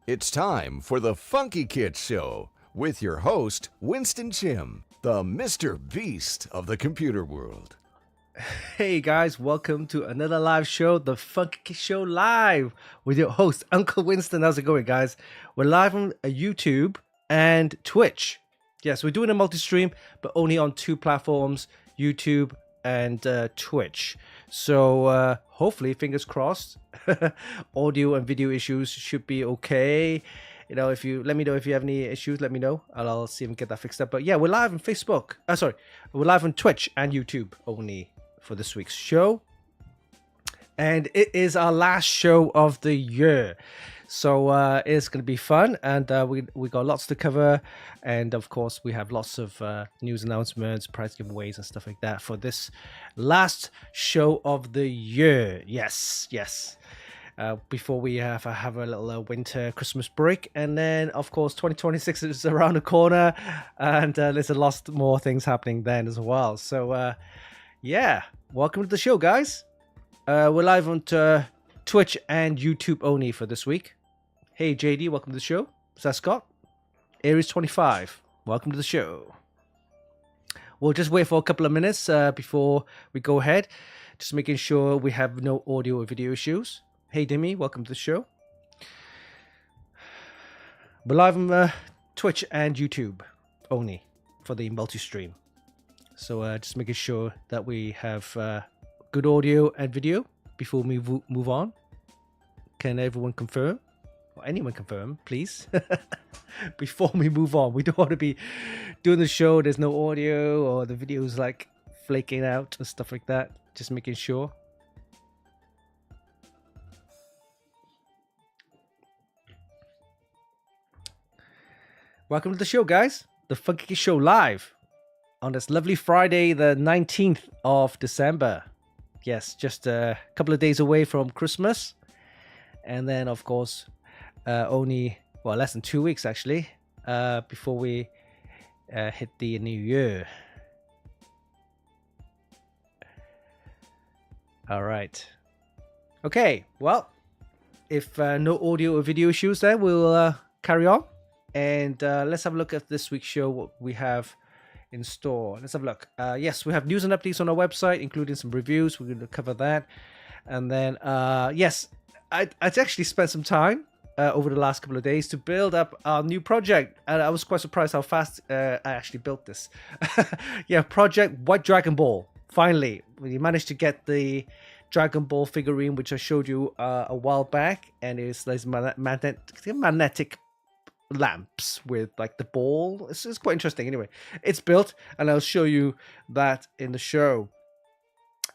It's time for the Funkykit Show with your host, Winston Chim, the Mr. Beast of the computer world. Hey guys, welcome to another live show, the Funkykit Show Live, with your host, Uncle Winston. How's it going, guys? We're live on YouTube and Twitch. Yes, we're doing a multi-stream, but only on two platforms, YouTube and Twitch. So hopefully, fingers crossed, audio and video issues should be okay. You know, if you let me know if you have any issues, let me know. I'll see if we can get that fixed up. But yeah, we're live on Facebook. We're live on Twitch and YouTube only for this week's show. And it is our last show of the year. So it's going to be fun, and we got lots to cover, and of course we have lots of news announcements, prize giveaways, and stuff like that for this last show of the year. Yes. Before we have a little winter Christmas break, and then of course 2026 is around the corner, and there's a lot more things happening then as well. So yeah, welcome to the show, guys. We're live on Twitch and YouTube only for this week. Hey JD, welcome to the show. Is that Scott? Aries 25, welcome to the show. We'll just wait for a couple of minutes before we go ahead, just making sure we have no audio or video issues. Hey Demi, welcome to the show. We're live on Twitch and YouTube only for the multi-stream. So just making sure that we have good audio and video before we move on. Can everyone confirm? Or anyone confirm, please? Before we move on. We don't want to be doing the show, there's no audio, or the video's like flaking out and stuff like that. Just making sure. Welcome to the show, guys. The Funkykit Show Live on this lovely Friday, the 19th of December. Yes, just a couple of days away from Christmas. And then, of course, only, less than 2 weeks, actually, before we hit the new year. All right. Okay, well, if no audio or video issues, then we'll carry on. And let's have a look at this week's show, what we have in store. Let's have a look. Yes, we have news and updates on our website, including some reviews. We're going to cover that. And then, yes, I actually spent some time over the last couple of days to build up our new project. And I was quite surprised how fast I actually built this. Yeah, Project White Dragon Ball. Finally, we managed to get the Dragon Ball figurine, which I showed you a while back. And it's these magnetic lamps with like the ball. It's quite interesting. Anyway, it's built, and I'll show you that in the show.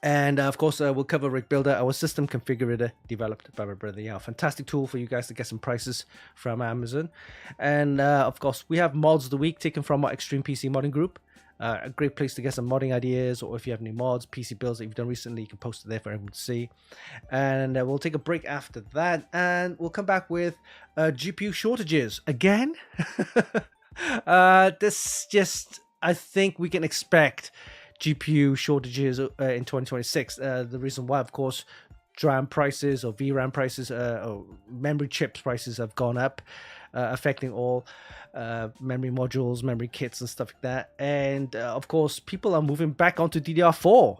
And of course, we'll cover Rig Builder, our system configurator developed by my brother. Yeah, fantastic tool for you guys to get some prices from Amazon. And of course, we have mods of the week taken from our Extreme PC modding group. A great place to get some modding ideas, or if you have any mods, PC builds that you've done recently, you can post it there for everyone to see. And we'll take a break after that, and we'll come back with GPU shortages again. This just, I think we can expect GPU shortages in 2026. The reason why, of course, DRAM prices or VRAM prices or memory chips prices have gone up, affecting all memory modules, memory kits, and stuff like that. And of course, people are moving back onto DDR4,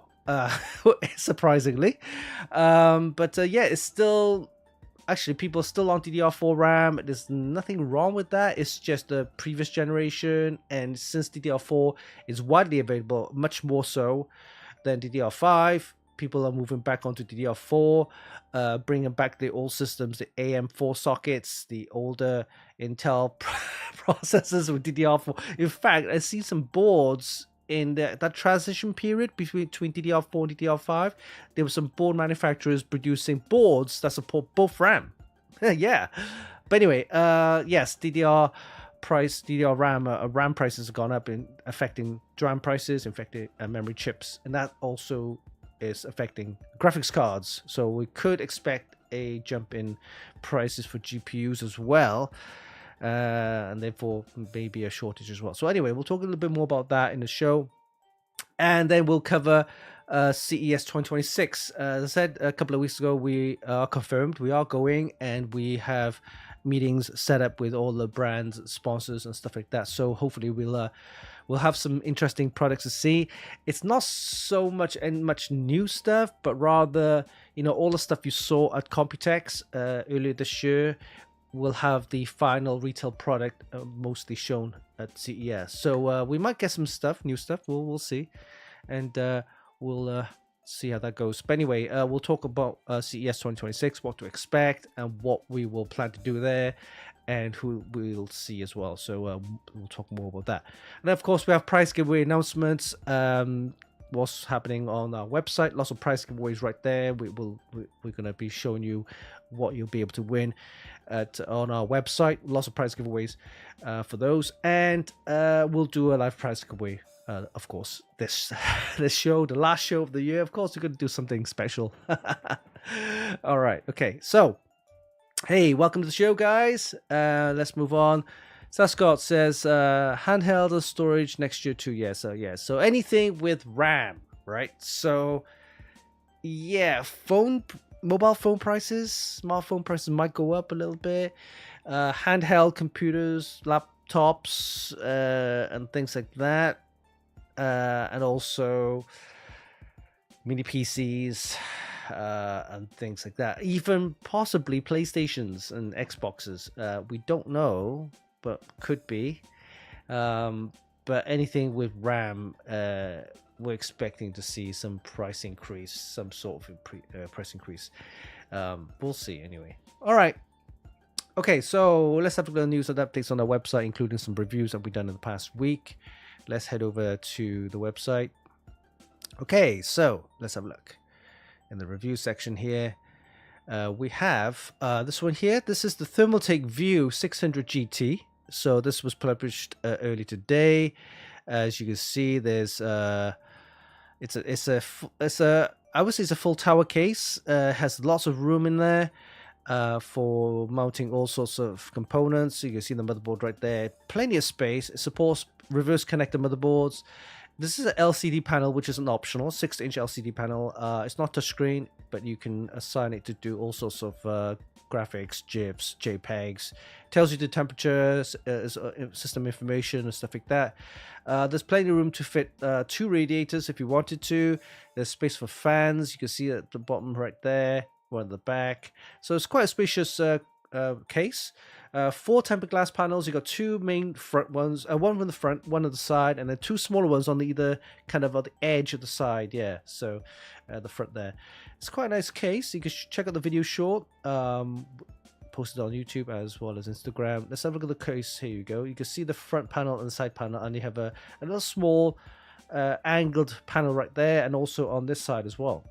surprisingly. But yeah, it's still, actually, people are still on DDR4 RAM. There's nothing wrong with that. It's just the previous generation. And since DDR4 is widely available, much more so than DDR5, people are moving back onto DDR4, bringing back the old systems, the AM4 sockets, the older Intel processors with DDR4. In fact, I see some boards in that transition period between DDR4 and DDR5. There were some board manufacturers producing boards that support both RAM. Yeah. But anyway, yes, DDR RAM prices have gone up, in affecting DRAM prices, affecting memory chips, and that also is affecting graphics cards. So we could expect a jump in prices for GPUs as well, and therefore maybe a shortage as well. So anyway, we'll talk a little bit more about that in the show, and then we'll cover CES 2026. As I said a couple of weeks ago, we are confirmed we are going, and we have meetings set up with all the brands, sponsors, and stuff like that. So hopefully we'll have some interesting products to see. It's not so much new stuff, but rather all the stuff you saw at Computex earlier this year will have the final retail product mostly shown at CES. So we might get some new stuff. We'll see, and we'll see how that goes. But anyway, we'll talk about CES 2026, what to expect, and what we will plan to do there, and who we'll see as well. So we'll talk more about that. And of course, we have prize giveaway announcements. What's happening on our website? Lots of prize giveaways right there. We're going to be showing you what you'll be able to win on our website. Lots of prize giveaways for those, and we'll do a live prize giveaway. Of course, this show, the last show of the year. Of course, we're going to do something special. All right, okay. So, hey, welcome to the show, guys. Let's move on. Sascott says handheld storage next year too. Yeah, so anything with RAM, right? So yeah, mobile phone prices, smartphone prices might go up a little bit. Handheld computers, laptops, and things like that, and also mini PCs. And things like that, even possibly PlayStations and Xboxes. We don't know, but could be. But anything with RAM, we're expecting to see some price increase, some sort of price increase. We'll see anyway. All right. Okay, so let's have the news and updates on our website, including some reviews that we've done in the past week. Let's head over to the website. Okay, so let's have a look. In the review section here, we have this one here. This is the Thermaltake View 600 GT. So this was published early today. As you can see, there's I would say it's a full tower case. Has lots of room in there for mounting all sorts of components. So you can see the motherboard right there. Plenty of space. It supports reverse connector motherboards. This is an LCD panel, which is an optional 6-inch LCD panel. It's not touchscreen, but you can assign it to do all sorts of graphics, GIFs, JPEGs. Tells you the temperatures, system information, and stuff like that. There's plenty of room to fit 2 radiators if you wanted to. There's space for fans. You can see at the bottom right there, one at the back. So it's quite a spacious case. 4 tempered glass panels. You got 2 main front ones, one from the front, one on the side, and then 2 smaller ones on either kind of on the edge of the side. Yeah, so the front there. It's quite a nice case. You can check out the video short, posted on YouTube as well as Instagram. Let's have a look at the case. Here you go. You can see the front panel and the side panel, and you have a little small angled panel right there, and also on this side as well.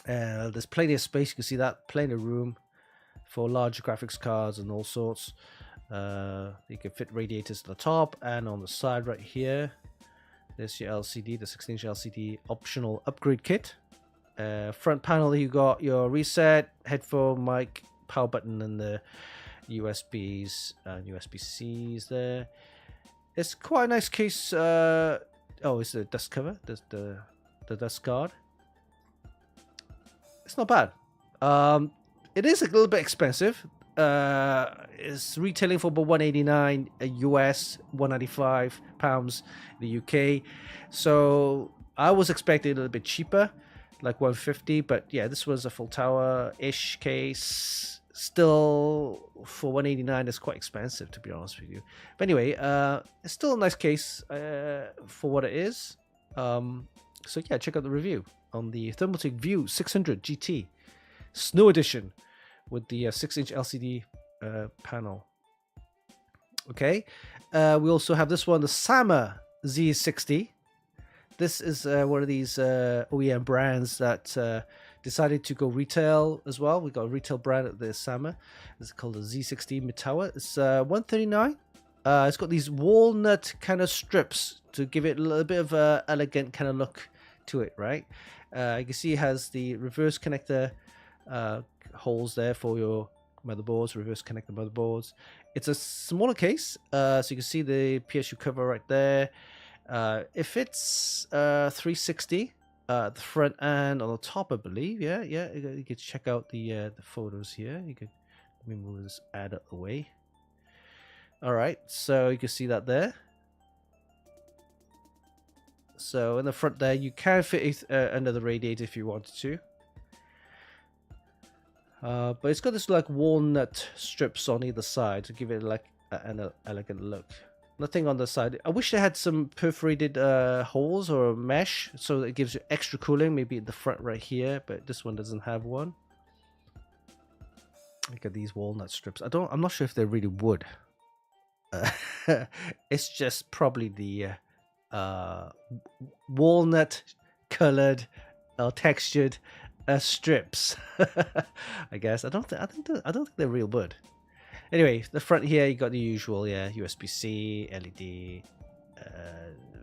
There's plenty of space. You can see that, plenty of room for larger graphics cards and all sorts. You can fit radiators at the top and on the side right here. There's your LCD, the 16-inch LCD optional upgrade kit. Front panel, you got your reset, headphone, mic, power button, and the USBs and USB-Cs there. It's quite a nice case. It's the dust cover. There's the dust guard. It's not bad. It is a little bit expensive. It's retailing for about $189 US, £195 in the UK. So I was expecting a little bit cheaper, like $150. But yeah, this was a full tower-ish case. Still, for $189, it's quite expensive, to be honest with you. But anyway, it's still a nice case for what it is. So yeah, check out the review on the Thermaltake View 600 GT Snow Edition with the 6-inch LCD panel. Okay, we also have this one, the Sama Z60. This is one of these OEM brands that decided to go retail as well. We got a retail brand at the Sama. It's called the Z60 Mitawa. It's $139. It's got these walnut kind of strips to give it a little bit of a elegant kind of look to it, right? You can see it has the reverse connector holes there for your motherboards, reverse connector motherboards. It's a smaller case, so you can see the PSU cover right there. It fits 360 the front and on the top, I believe. Yeah, you can check out the photos here. You can, let me move this ad out of the way. All right, so you can see that there. So in the front there, you can fit it under the radiator if you wanted to. But it's got this like walnut strips on either side to give it like an elegant look. Nothing on the side. I wish they had some perforated holes or mesh so that it gives you extra cooling. Maybe at the front right here, but this one doesn't have one. Look at these walnut strips. I'm not sure if they're really wood. It's just probably the walnut colored or textured strips. I guess I don't think they're real wood. Anyway, the front here you got the usual, yeah, USB-C, LED,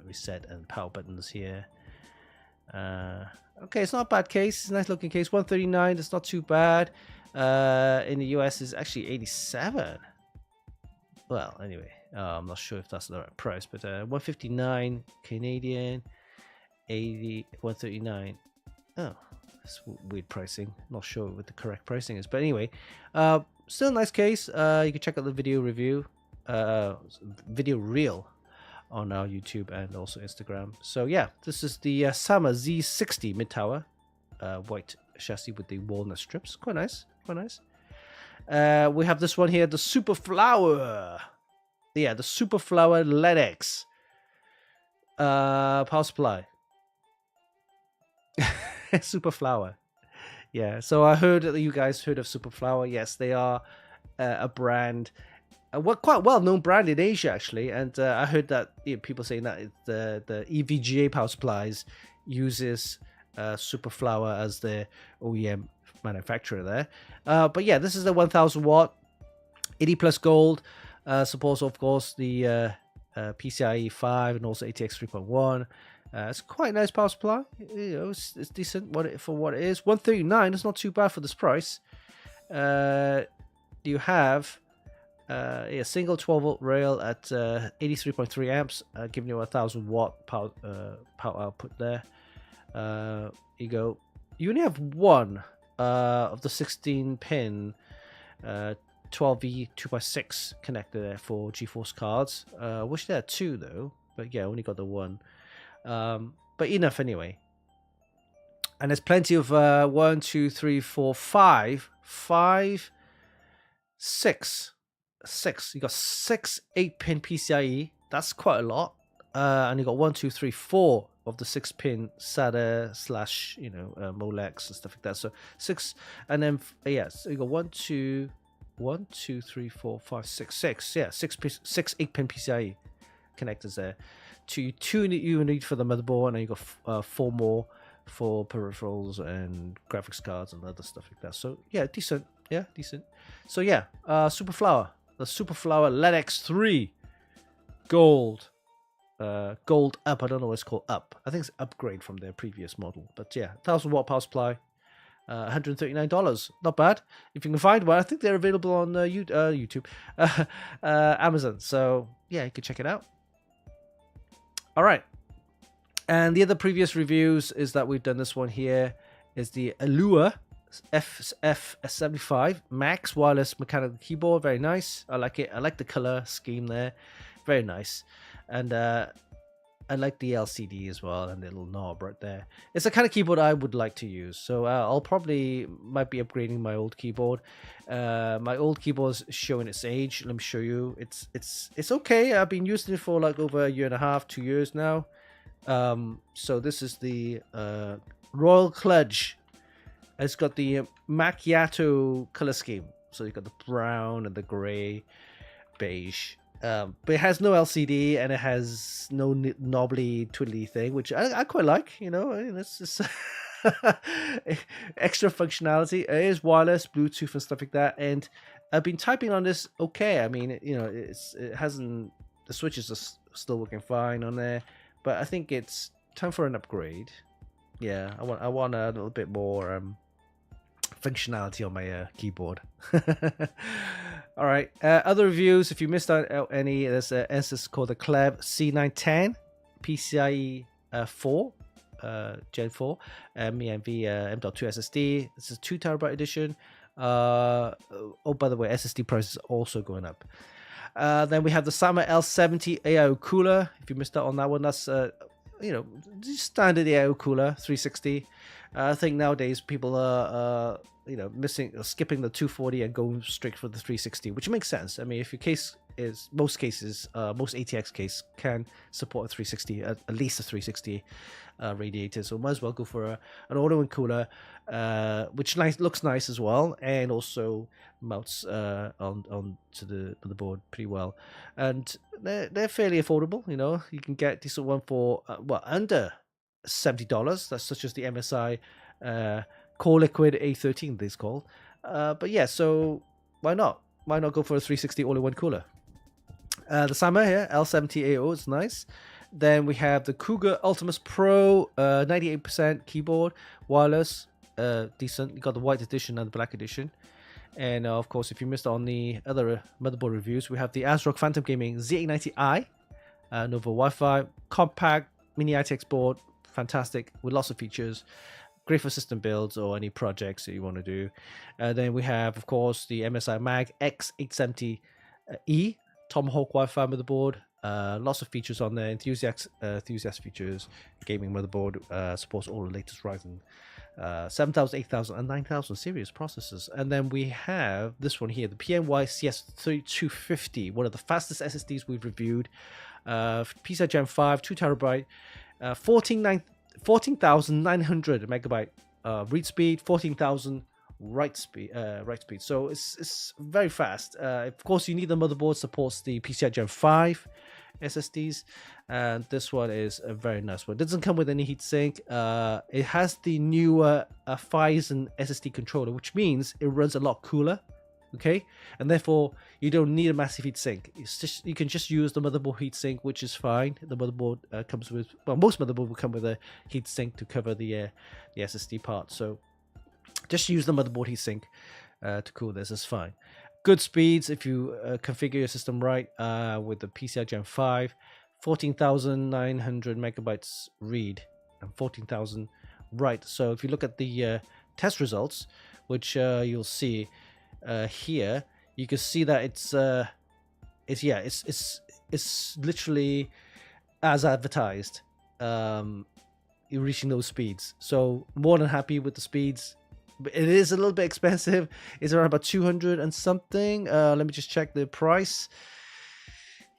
reset and power buttons here. Okay, it's not a bad case. It's a nice looking case. $139. It's not too bad. In the US is actually 87. Well, anyway, I'm not sure if that's the right price, but 159 Canadian, 139. Oh, that's weird pricing. Not sure what the correct pricing is, but anyway, still a nice case. You can check out the video review, video reel on our YouTube and also Instagram. So yeah, this is the Sama Z60 mid tower, white chassis with the walnut strips. Quite nice, quite nice. We have this one here, the Super Flower. Yeah, the Super Flower LED-X power supply. Super Flower. Yeah, so I heard that you guys heard of Super Flower. Yes, they are a brand, quite well-known brand in Asia actually. And I heard that people saying that the EVGA power supplies uses Super Flower as the OEM manufacturer there. But yeah, this is the 1000 watt, 80 plus gold. Supports of course the PCIe 5 and also ATX 3.1. It's quite a nice power supply. You know, it's decent for what it is. $139. It's not too bad for this price. You have a single 12 volt rail at 83.3 amps, giving you a 1000 watt power output there. You go. You only have one of the 16 pin 12V 2x6 connector there for GeForce cards. Wish there had two though, but yeah, only got the one. But enough anyway. And there's plenty of 1, 2, 3, 4, 5, 6. You got 6 8-pin PCIe. That's quite a lot. And you got 1, 2, 3, 4 of the 6-pin SATA / Molex and stuff like that. So 6, and then yeah, so you got 1, 2, 3, 4, 5, 6. Yeah, 6 8-pin PCIe connectors there. Two you need for the motherboard, and then you got 4 more for peripherals and graphics cards and other stuff like that. So yeah, decent. Yeah, decent. So yeah, Super Flower, the Super Flower LED-X 3 gold. Gold up. I don't know what it's called up. I think it's upgrade from their previous model. But yeah, 1000 watt power supply, $139. Not bad. If you can find one, I think they're available on YouTube, Amazon. So yeah, you can check it out. All right. And the other previous reviews is that we've done this one here is the Allure FF75 Max wireless mechanical keyboard. Very nice. I like it. I like the color scheme there. Very nice. And I like the LCD as well and the little knob right there. It's the kind of keyboard I would like to use. So I'll might be upgrading my old keyboard. My old keyboard's showing its age. Let me show you. It's okay. I've been using it for like over a year and a half, 2 years now. So this is the Royal Kludge. It's got the macchiato color scheme. So you've got the brown and the gray, beige. But it has no LCD and it has no knobbly twiddly thing, which I quite like. It's just extra functionality. It is wireless, Bluetooth and stuff like that. And I've been typing on this okay. I mean, it hasn't. The switches are still working fine on there, but I think it's time for an upgrade. Yeah, I want a little bit more functionality on my keyboard. All right, other reviews, if you missed out any, there's this called the Clev C910 PCIe 4 Gen 4 MEMV M.2 SSD. This is 2 terabyte edition. Oh, by the way, SSD price is also going up. Then we have the Sama L70 AIO cooler. If you missed out on that one, that's just standard AIO cooler 360. I think nowadays people are skipping the 240 and going straight for the 360, which makes sense. I mean, if your case is most ATX case can support a 360, at least a 360 radiator, so might as well go for an auto cooler, which looks nice as well, and also mounts on to the board pretty well, and they're fairly affordable. You can get a decent one for under $70. That's such as the MSI Core Liquid A13, this called. But yeah, so why not? Why not go for a 360 all-in-one cooler? The Sama here, L70AO, is nice. Then we have the Cougar Ultimus Pro 98% keyboard, wireless, decent. You got the white edition and the black edition. And of course, if you missed on the other motherboard reviews, we have the ASRock Phantom Gaming Z890i, Nova Wi-Fi, compact mini ITX board, fantastic with lots of features. Great for system builds or any projects that you want to do. Then we have, of course, the MSI Mag X870E Tomahawk Wi-Fi motherboard. Lots of features on there. Enthusiast features. Gaming motherboard. Supports all the latest Ryzen 7000, 8000, and 9000 series processors. And then we have this one here, the PNY CS3250, one of the fastest SSDs we've reviewed. PCI Gen 5, 2 terabyte, 14,900 megabyte read speed, 14,000 write speed. So it's very fast. Of course, you need the motherboard supports the PCI Gen 5 SSDs, and this one is a very nice one. It doesn't come with any heatsink. It has the newer Phison SSD controller, which means it runs a lot cooler. Okay, and therefore you don't need a massive heatsink. You can just use the motherboard heatsink, which is fine. The motherboard comes with, most motherboard will come with a heatsink to cover the SSD part. So just use the motherboard heatsink to cool this. It's fine. Good speeds if you configure your system right with the PCI Gen 5, 14,900 megabytes read and 14,000 write. So if you look at the test results, which you'll see. Here you can see that it's literally as advertised. You're reaching those speeds, so more than happy with the speeds. But it is a little bit expensive. It's around about 200 and something. Let me just check the price.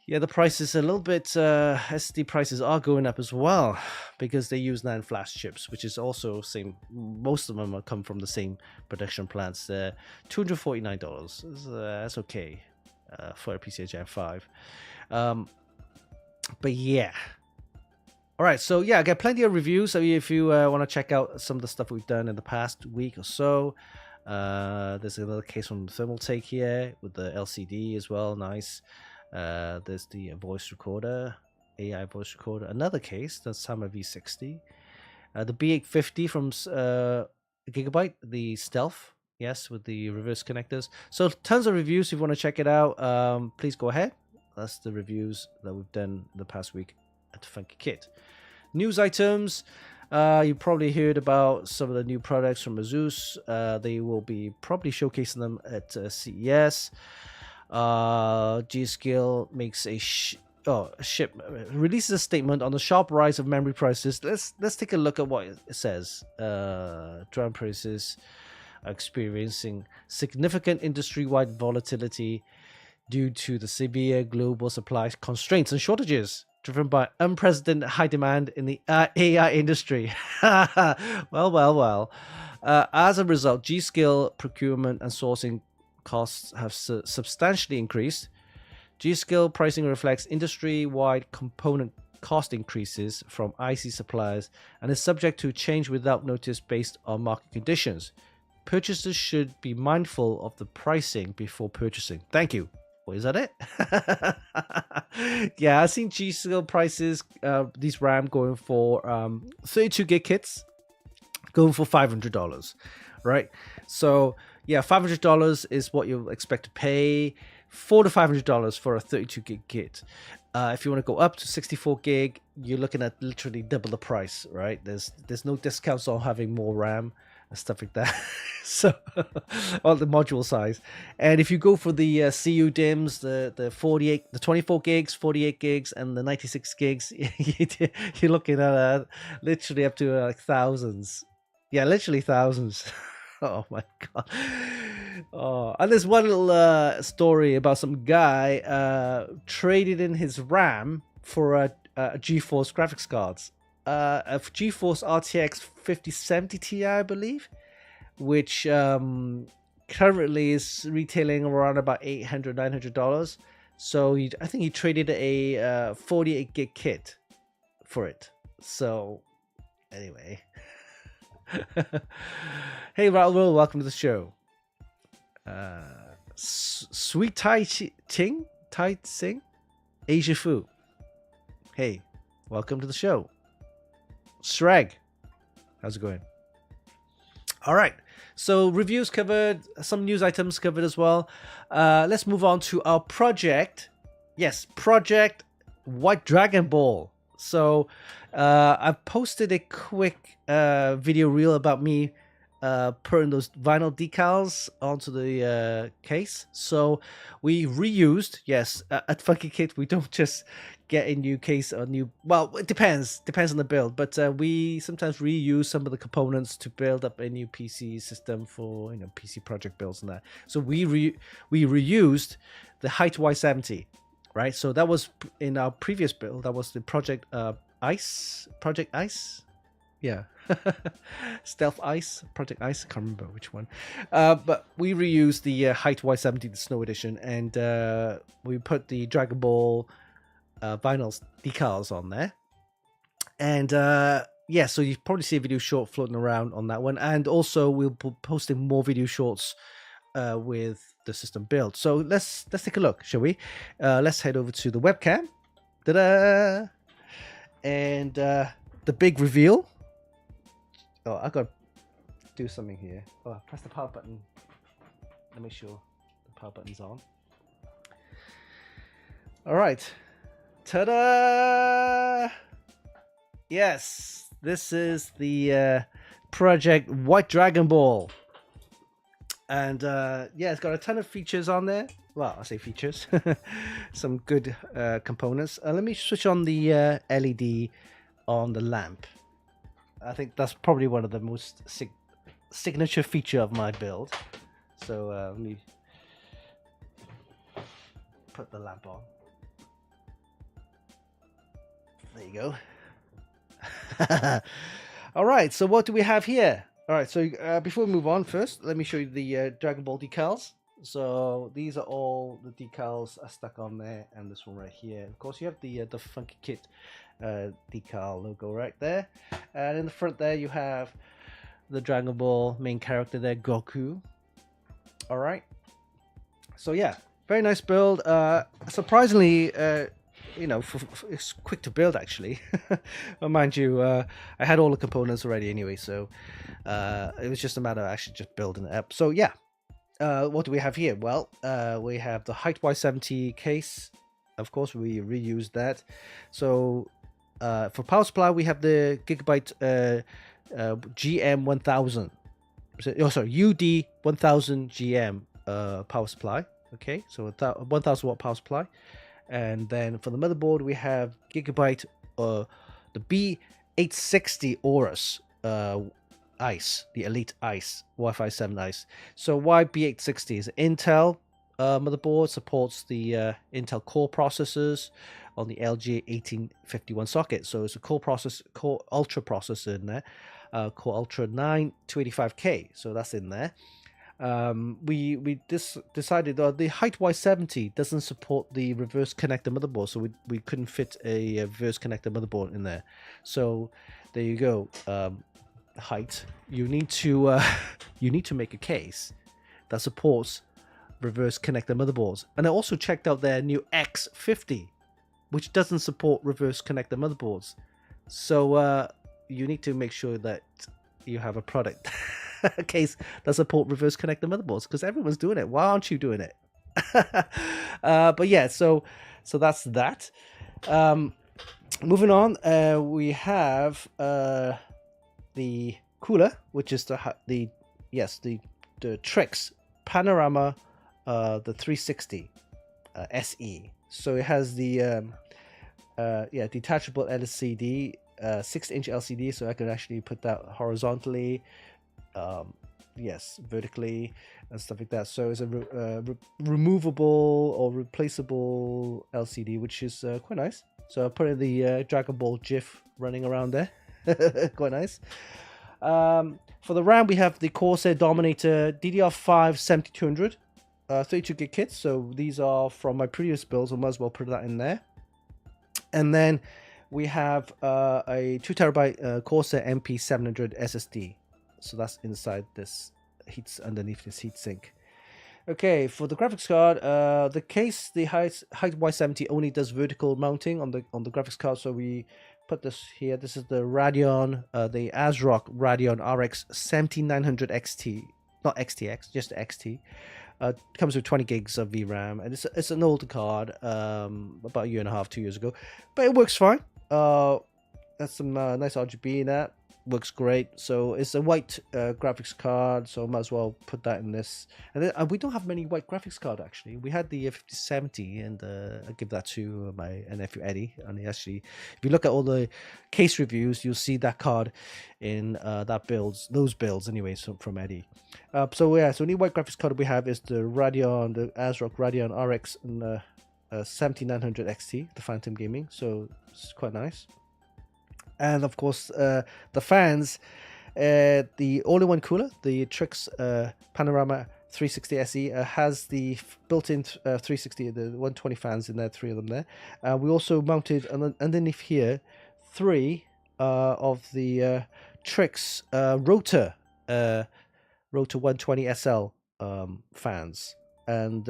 Yeah, the price is a little bit, SD prices are going up as well because they use NAND flash chips, which is also same. Most of them come from the same production plants. $249. That's okay for a PCI Gen 5. But yeah. All right, so yeah, I got plenty of reviews. So if you want to check out some of the stuff we've done in the past week or so, there's another case from Thermaltake here with the LCD as well. Nice. There's the voice recorder, AI voice recorder. Another case, the Sama V60. The B850 from Gigabyte, the Stealth, yes, with the reverse connectors. So tons of reviews. If you want to check it out, please go ahead. That's the reviews that we've done the past week at Funkykit. News items. You probably heard about some of the new products from Asus. They will be probably showcasing them at CES. G.Skill makes releases a statement on the sharp rise of memory prices. Let's take a look at what it says. DRAM prices are experiencing significant industry-wide volatility due to the severe global supply constraints and shortages driven by unprecedented high demand in the AI industry. Well. As a result, G.Skill procurement and sourcing costs have substantially increased. G.Skill pricing reflects industry-wide component cost increases from IC suppliers and is subject to change without notice based on market conditions. Purchasers should be mindful of the pricing before purchasing. Thank you. Well, is that it? Yeah, I've seen G.Skill prices, these RAM going for 32 gig kits, going for $500, right? So yeah, $500 is what you'll expect to pay. $400 to $500 for a 32 gig kit. If you want to go up to 64 gig, you're looking at literally double the price, right? There's no discounts on having more RAM and stuff like that. So, on the module size. And if you go for the CU DIMMs, the 48, the 24 gigs, 48 gigs, and the 96 gigs, you're looking at literally up to like thousands. Yeah, literally thousands. Oh my god. Oh, and there's one little story about some guy traded in his RAM for a GeForce graphics cards, a GeForce RTX 5070 Ti, I believe, which currently is retailing around about $800-900. So I think he traded a 48 gig kit for it. So anyway. Hey Raul, welcome to the show. Sweet Tai Sing, Asia Fu. Hey, welcome to the show. Shreg, how's it going? All right, so reviews covered, some news items covered as well. Let's move on to our project. Yes, Project White Dragon Ball. So I've posted a quick video reel about me putting those vinyl decals onto the case. So we reused, yes, at Funkykit we don't just get a new case or new, well, it depends on the build, but we sometimes reuse some of the components to build up a new PC system for, you know, PC project builds and that. So we reused the height Y70, right? So that was in our previous build. That was the Project Ice, yeah. Stealth Ice, Project Ice, I can't remember which one. But we reused the height Y70, the Snow Edition, and we put the Dragon Ball vinyl decals on there. And yeah, so you probably see a video short floating around on that one. And also we'll be posting more video shorts with the system build. So let's take a look, shall we? Let's head over to the webcam. Ta-da! And the big reveal. Oh, I gotta do something here. Oh, press the power button. Let me make sure the power button's on. All right. Ta-da! Yes, this is the Project White Dragon Ball. And yeah, it's got a ton of features on there. Well, I say features. Some good components. Let me switch on the LED on the lamp. I think that's probably one of the most signature feature of my build. So let me put the lamp on. There you go. All right, so what do we have here? All right, so before we move on, first, let me show you the Dragon Ball decals. So these are all the decals are stuck on there, and this one right here. Of course, you have the Funkykit decal logo right there, and in the front there you have the Dragon Ball main character there, Goku. All right, so yeah, very nice build. Surprisingly, you know, it's quick to build actually. Well, mind you, I had all the components already anyway, so it was just a matter of actually just building it up. So yeah, what do we have here? Well, we have the height Y70 case. Of course, we reused that. So for power supply, we have the Gigabyte GM1000. Oh, sorry, UD1000 GM power supply. Okay, so 1000 watt power supply. And then for the motherboard, we have Gigabyte the B860 Aorus Ice, the Elite Ice, Wi-Fi 7 Ice. So why B860 is Intel motherboard, supports the Intel Core processors on the LG1851 socket. So it's a Core Ultra processor in there, Core Ultra 9 285K. So that's in there. We decided the height Y70 doesn't support the reverse connector motherboard, so we couldn't fit a reverse connector motherboard in there. So there you go. Height, you need to make a case that supports reverse connector motherboards. And I also checked out their new X50, which doesn't support reverse connector motherboards. So you need to make sure that you have a product case that support reverse connector motherboards, because everyone's doing it. Why aren't you doing it? But yeah, so that's that. Moving on, we have the cooler, which is the Trix Panorama, the 360 SE. So it has the detachable LCD, 6-inch LCD, so I can actually put that horizontally, vertically, and stuff like that. So it's a removable or replaceable LCD, which is quite nice. So I put in the Dragon Ball GIF running around there. Quite nice. For the RAM, we have the Corsair Dominator DDR5 7200, 32 gig kits. So these are from my previous builds. I might as well put that in there. And then we have a 2 terabyte Corsair MP700 SSD. So that's inside this, underneath this heatsink. Okay, for the graphics card, the case, the height Y70 only does vertical mounting on the graphics card. So we put this here. This is the Radeon, the ASRock Radeon RX 7900 XT, not XTX, just XT. Comes with 20 gigs of VRAM, and it's an older card, about a year and a half, 2 years ago, but it works fine. That's some nice RGB in that. Works great. So it's a white graphics card, so I might as well put that in this. And then, we don't have many white graphics card actually. We had the 5070, and I give that to my nephew Eddie. And he actually, if you look at all the case reviews, you'll see that card in those builds anyways from Eddie. So only white graphics card we have is the Radeon, the ASRock Radeon RX and 7900 XT, the Phantom Gaming. So it's quite nice. And of course, the fans, the all-in-one cooler, the Trix Panorama 360 SE, has the built-in 360, the 120 fans in there, 3 of them there. We also mounted underneath here 3 of the Trix Rotor 120 SL fans, and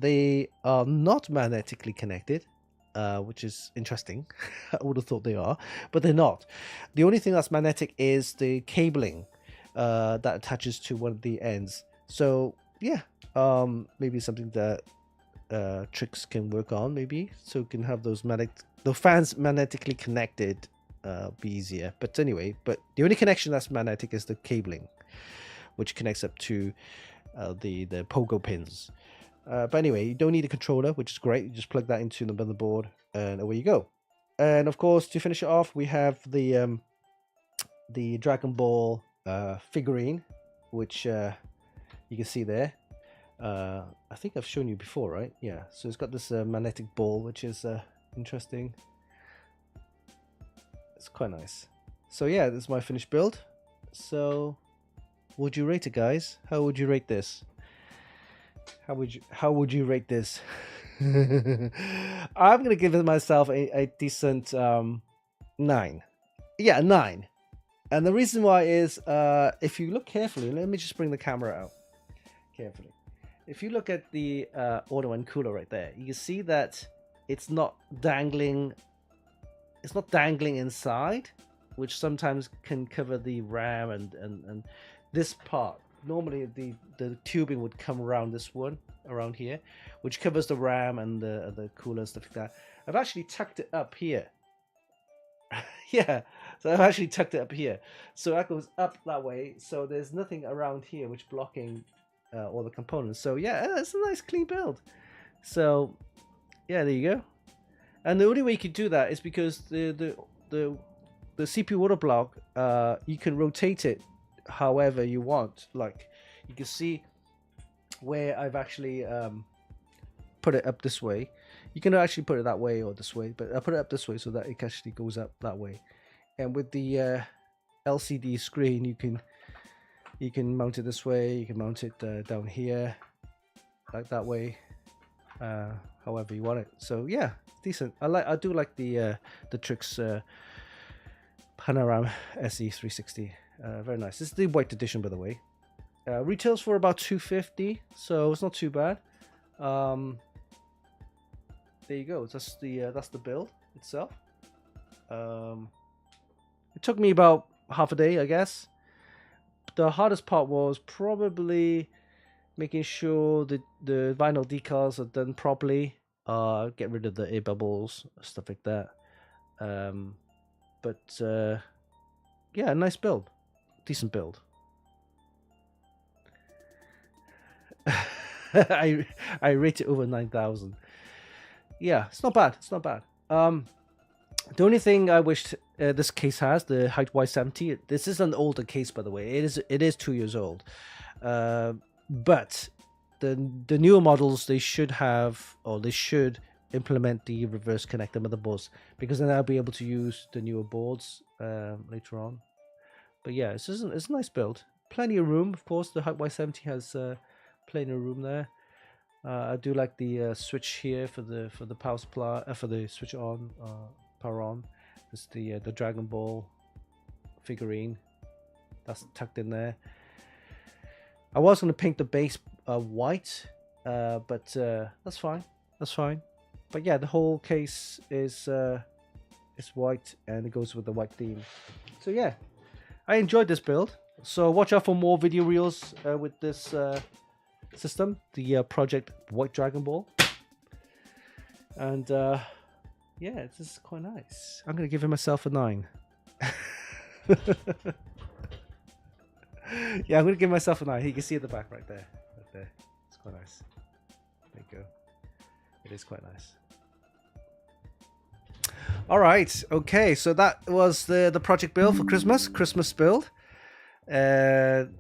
they are not magnetically connected. Which is interesting. I would have thought they are, but they're not. The only thing that's magnetic is the cabling that attaches to one of the ends. So yeah, maybe something that Trix can work on, maybe, so we can have the fans magnetically connected, be easier. But anyway, the only connection that's magnetic is the cabling, which connects up to the pogo pins. But anyway, you don't need a controller, which is great. You just plug that into the motherboard, and away you go. And of course, to finish it off, we have the Dragon Ball figurine, which you can see there. I think I've shown you before, right? Yeah. So it's got this magnetic ball, which is interesting. It's quite nice. So yeah, this is my finished build. So, would you rate it, guys? How would you rate this? How would you rate this? I'm gonna give it myself a decent 9. Yeah, 9. And the reason why is, if you look carefully, let me just bring the camera out carefully. If you look at the all-in-one cooler right there, you can see that it's not dangling. It's not dangling inside, which sometimes can cover the RAM and this part. Normally the tubing would come around this one, around here, which covers the RAM and the cooler and stuff like that. I've actually tucked it up here. Yeah, so I've actually tucked it up here. So that goes up that way, so there's nothing around here which blocking all the components. So yeah, it's a nice clean build. So yeah, there you go. And the only way you can do that is because the CPU water block, you can rotate it however you want. Like you can see where I've actually put it up this way. You can actually put it that way or this way, but I put it up this way so that it actually goes up that way. And with the LCD screen, you can mount it this way, you can mount it down here like that way, however you want it. So yeah, decent. I do like the Trix Panorama SE 360. Very nice. This is the white edition, by the way. Retails for about $250, so it's not too bad. There you go. That's the build itself. It took me about half a day, I guess. The hardest part was probably making sure that the vinyl decals are done properly. Get rid of the air bubbles, stuff like that. But yeah, nice build, decent build. I rate it over 9,000. Yeah, it's not bad. It's not bad. The only thing I wished this case has, the Height Y70. This is an older case, by the way. It is 2 years old. But the newer models, they should have, or they should implement the reverse connector motherboards, because then I'll be able to use the newer boards later on. But yeah, it's a nice build. Plenty of room, of course. The Height Y70 has plenty of room there. I do like the switch here for the power supply, for the switch on, power on. It's the Dragon Ball figurine that's tucked in there. I was going to paint the base white, but that's fine. That's fine. But yeah, the whole case is white, and it goes with the white theme. So yeah, I enjoyed this build. So watch out for more video reels with this system, the Project White Dragon Ball. And yeah, this is quite nice. I'm going to give it myself a 9. Yeah, I'm going to give myself a 9. You can see at the back right there. Right there. It's quite nice. There you go. It is quite nice. All right. Okay, so that was the project build for Christmas build. There'd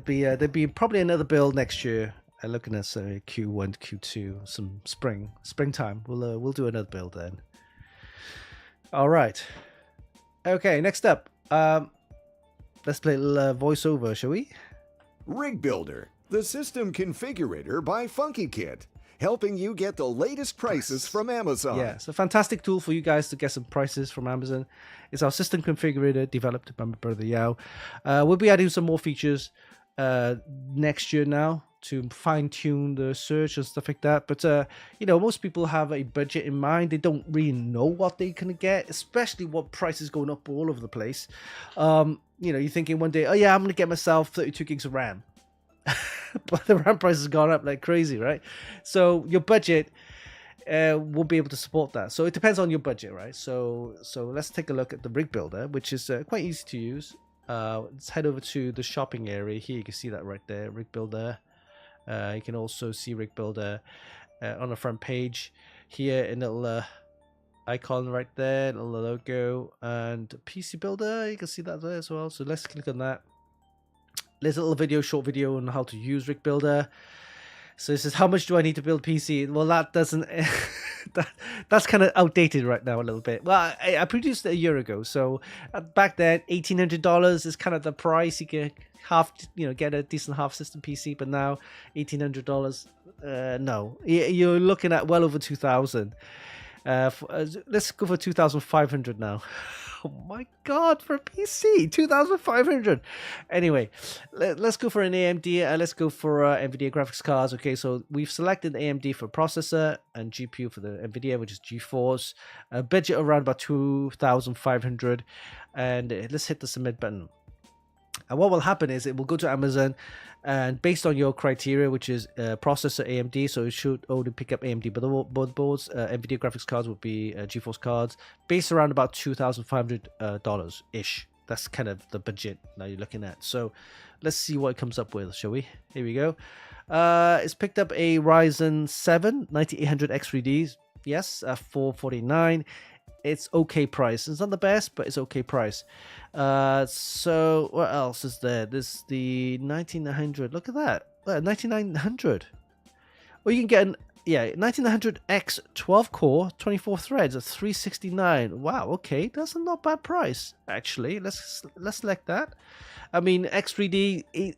be probably another build next year. Looking at Q1, Q2, some springtime. We'll do another build then. All right. Okay. Next up, let's play a little voiceover, shall we? Rig Builder, the system configurator by Funkykit, helping you get the latest prices from Amazon. Yeah, it's a fantastic tool for you guys to get some prices from Amazon. It's our system configurator developed by my brother Yao. We'll be adding some more features next year now to fine-tune the search and stuff like that. But you know, most people have a budget in mind. They don't really know what they can get, especially what price is going up all over the place. You know, you're thinking one day, oh yeah, I'm gonna get myself 32 gigs of RAM. But the RAM price has gone up like crazy, right? So your budget won't be able to support that. So it depends on your budget, right? So let's take a look at the rig builder, which is quite easy to use. Let's head over to the shopping area. Here you can see that right there, rig builder. You can also see rig builder on the front page here, in a little icon right there, little logo, and PC builder. You can see that there as well. So let's click on that. There's a little short video on how to use rig builder. So this is how much do I need to build PC? Well, that doesn't that's kind of outdated right now a little bit. Well, I produced it a year ago, so back then $1,800 is kind of the price you can get a decent half system PC. But now $1,800, no, you're looking at well over 2,000. Let's go for 2,500 now. Oh my god, for a PC, 2,500. Anyway, let's go for an AMD. Let's go for NVIDIA graphics cards. Okay, so we've selected AMD for processor and GPU for the NVIDIA, which is GeForce. Budget around about 2,500. And let's hit the submit button. And what will happen is it will go to Amazon, and based on your criteria, which is processor AMD, so it should only pick up AMD motherboards. NVIDIA graphics cards would be GeForce cards, based around about $2,500 ish. That's kind of the budget now you're looking at. So let's see what it comes up with, shall we? Here we go. It's picked up a Ryzen 7 9800X3Ds. Yes, 449. It's okay price. It's not the best, but it's okay price. So what else is there? There's the 1900. Look at that. 9900. Or you can get an 1900X 12 core, 24 threads at 369. Wow, okay, that's a not bad price actually. Let's select that. I mean, X3D.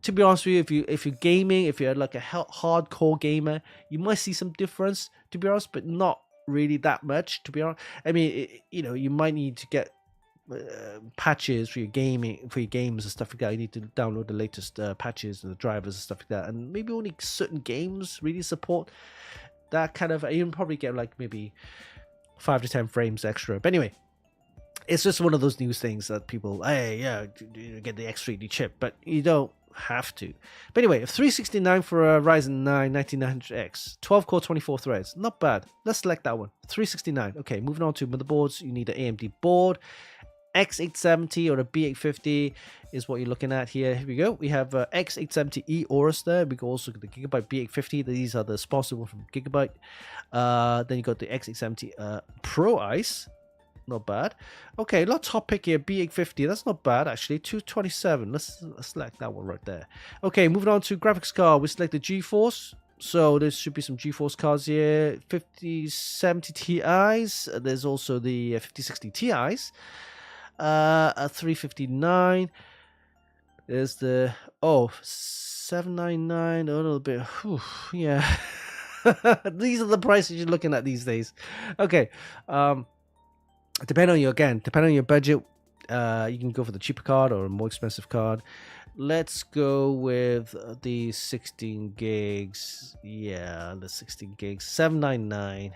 To be honest with you, if you're gaming, if you're like a hardcore gamer, you might see some difference. To be honest, but not really that much, to be honest. I mean, you might need to get patches for your games and stuff like that. You need to download the latest patches and the drivers and stuff like that, and maybe only certain games really support that kind of. You can probably get like maybe 5 to 10 frames extra. But anyway, it's just one of those news things that people, hey, yeah, get the X3D chip, but you don't have to. But anyway, 369 for a Ryzen 9 9900X, 12 core, 24 threads. Not bad. Let's select that one. 369. Okay, moving on to motherboards. You need an AMD board. X870 or a B850 is what you're looking at here. Here we go. We have X870E Aorus there. We go also the Gigabyte B850. These are the sponsored one from Gigabyte. Then you got the X870 Pro Ice. Not bad. Okay, a lot top pick here. B850. That's not bad actually. 227. Let's select that one right there. Okay, moving on to graphics card. We select the GeForce. So there should be some GeForce cards here. 5070 Ti's. There's also the 5060 Ti's. A 359. There's the 799. A little bit. Whew, yeah. These are the prices you're looking at these days. Okay. Depending on your budget, you can go for the cheaper card or a more expensive card. Let's go with the 16 gigs. Yeah, the 16 gigs. 799.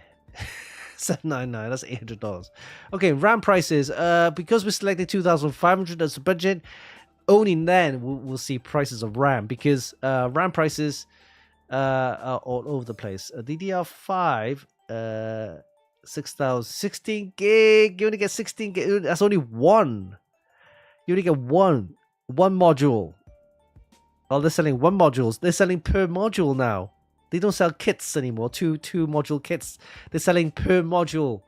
799. That's $800. Okay, RAM prices. Because we selected 2,500 as the budget, only then we'll see prices of RAM, because RAM prices are all over the place. DDR5. 6,000, 16 gig. You only get 16 gig. That's only one. You only get one module. Oh, they're selling one modules. They're selling per module now. They don't sell kits anymore. Two module kits. They're selling per module.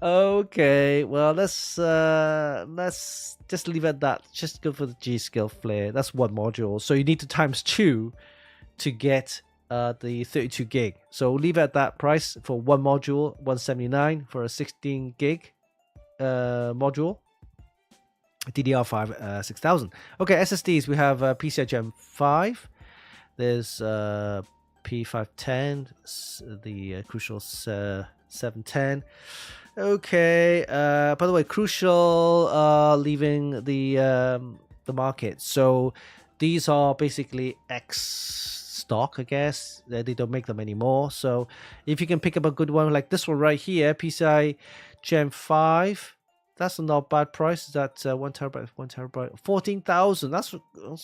Okay, well let's just leave it at that. Just go for the G-Skill Flare. That's one module. So you need to times 2 to get the 32 gig. So leave it at that price for one module, 179 for a 16 gig module. DDR5 6000. Okay, SSDs, we have PCI Gen 5. There's P510, the Crucial 710. Okay, by the way, Crucial leaving the market. So these are basically X stock, I guess. They don't make them anymore. So if you can pick up a good one like this one right here, PCI Gen 5, that's a not bad price. That's 1 terabyte, 14,000. That's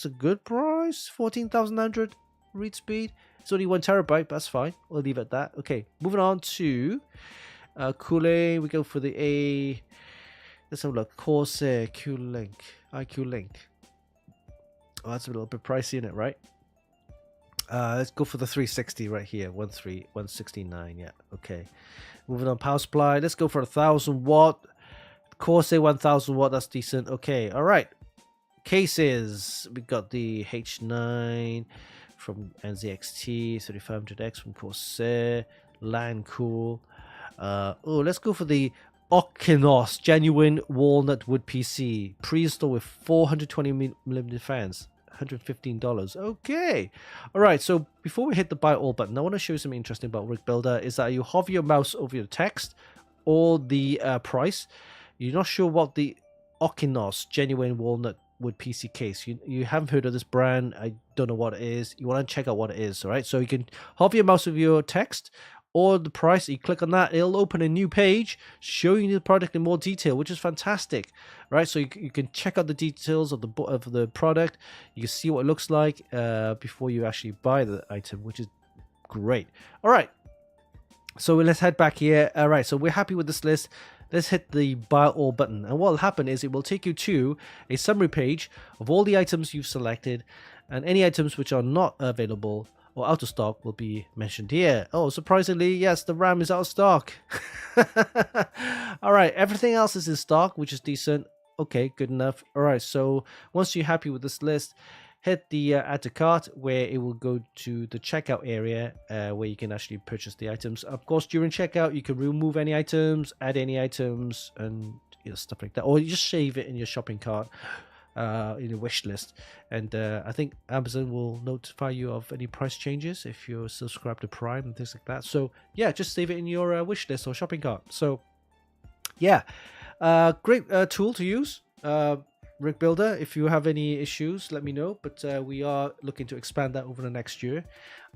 a good price. 14,900 read speed. It's only 1 terabyte, but that's fine. We'll leave it at that. Okay, moving on to cooling. We go for the let's have a look. Corsair Q-Link, IQ Link. Oh, that's a little bit pricey, isn't it, right? Let's go for the 360 right here. 169. Yeah, okay. Moving on, power supply. Let's go for 1,000 watt. Corsair 1,000 watt. That's decent. Okay, all right. Cases. We got the H9 from NZXT, 3500X from Corsair, LAN Cool. Let's go for the Okinos Genuine Walnut Wood PC. Pre-installed with 420mm fans. $115. Okay. All right. So before we hit the buy all button, I want to show you something interesting about Rig Builder. Is that you hover your mouse over your text or the price. You're not sure what the Okinos Genuine Walnut Wood PC case. You haven't heard of this brand. I don't know what it is. You want to check out what it is. All right. So you can hover your mouse over your text or the price. You click on that, it'll open a new page showing you the product in more detail, which is fantastic, right? So you can check out the details of the product. You can see what it looks like before you actually buy the item, which is great. All right, so let's head back here. All right, so we're happy with this list. Let's hit the buy all button, and what will happen is it will take you to a summary page of all the items you've selected, and any items which are not available or out of stock will be mentioned here. Oh, surprisingly, yes, the RAM is out of stock. All right, everything else is in stock, which is decent. Okay, good enough. All right, so once you're happy with this list, hit the add to cart, where it will go to the checkout area where you can actually purchase the items. Of course, during checkout, you can remove any items, add any items, and stuff like that, or you just save it in your shopping cart. In your wish list, and I think Amazon will notify you of any price changes if you're subscribed to Prime and things like that. So yeah, just save it in your wish list or shopping cart. So yeah, great tool to use, Rig Builder. If you have any issues, let me know, but we are looking to expand that over the next year.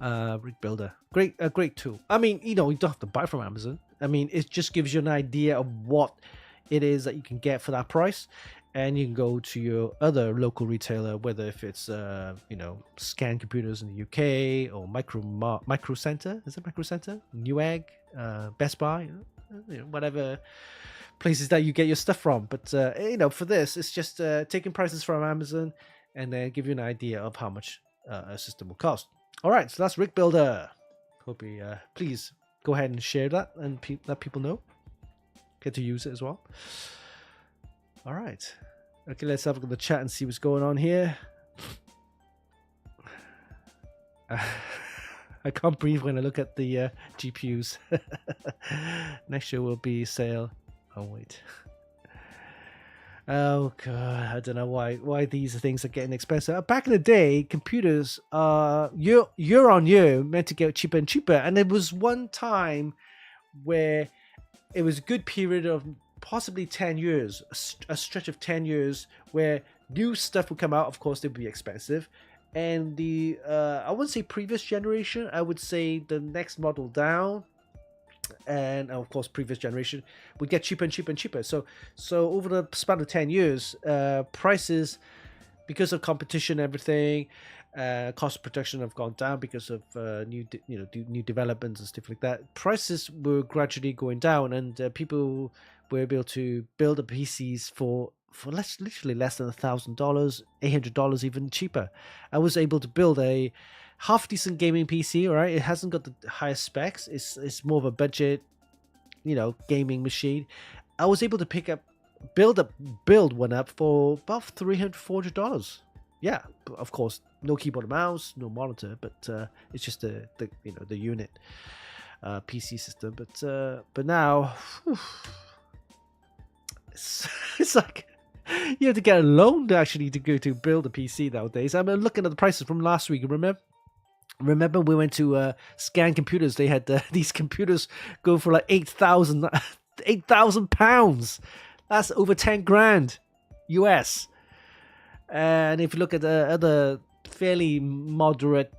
Rig Builder, great tool. I mean, you don't have to buy from Amazon. I mean, it just gives you an idea of what it is that you can get for that price. and you can go to your other local retailer, whether if it's Scan Computers in the UK or Micro Center. Is it Micro Center? Newegg, Best Buy, whatever places that you get your stuff from. But for this, it's just taking prices from Amazon and then give you an idea of how much a system will cost. All right, so that's Rig Builder. Hope you please go ahead and share that and let people know. Get to use it as well. All right. Okay, let's have a look at the chat and see what's going on here. I can't breathe when I look at the GPUs. Next year will be sale. Oh, wait. Oh, God. I don't know why these things are getting expensive. Back in the day, computers year on year meant to get cheaper and cheaper. And there was one time where it was a good period of possibly 10 years, a stretch of 10 years where new stuff would come out. Of course, they would be expensive. And the, I wouldn't say previous generation, I would say the next model down. And of course, previous generation would get cheaper and cheaper and cheaper. So over the span of 10 years, prices, because of competition, everything, cost of production have gone down because of new developments and stuff like that. Prices were gradually going down, and people were able to build the PCs for literally less than $1,000, $800, even cheaper. I was able to build a half decent gaming PC. All right, it hasn't got the highest specs. It's more of a budget, gaming machine. I was able to build one up for about $300, $400. Yeah, of course, no keyboard and mouse, no monitor, but it's just the unit PC system. But now, it's like you have to get a loan to go to build a PC nowadays. I'm looking at the prices from last week. Remember we went to Scan Computers. They had these computers go for like £8,000. That's over 10 grand US. And if you look at the other fairly moderate,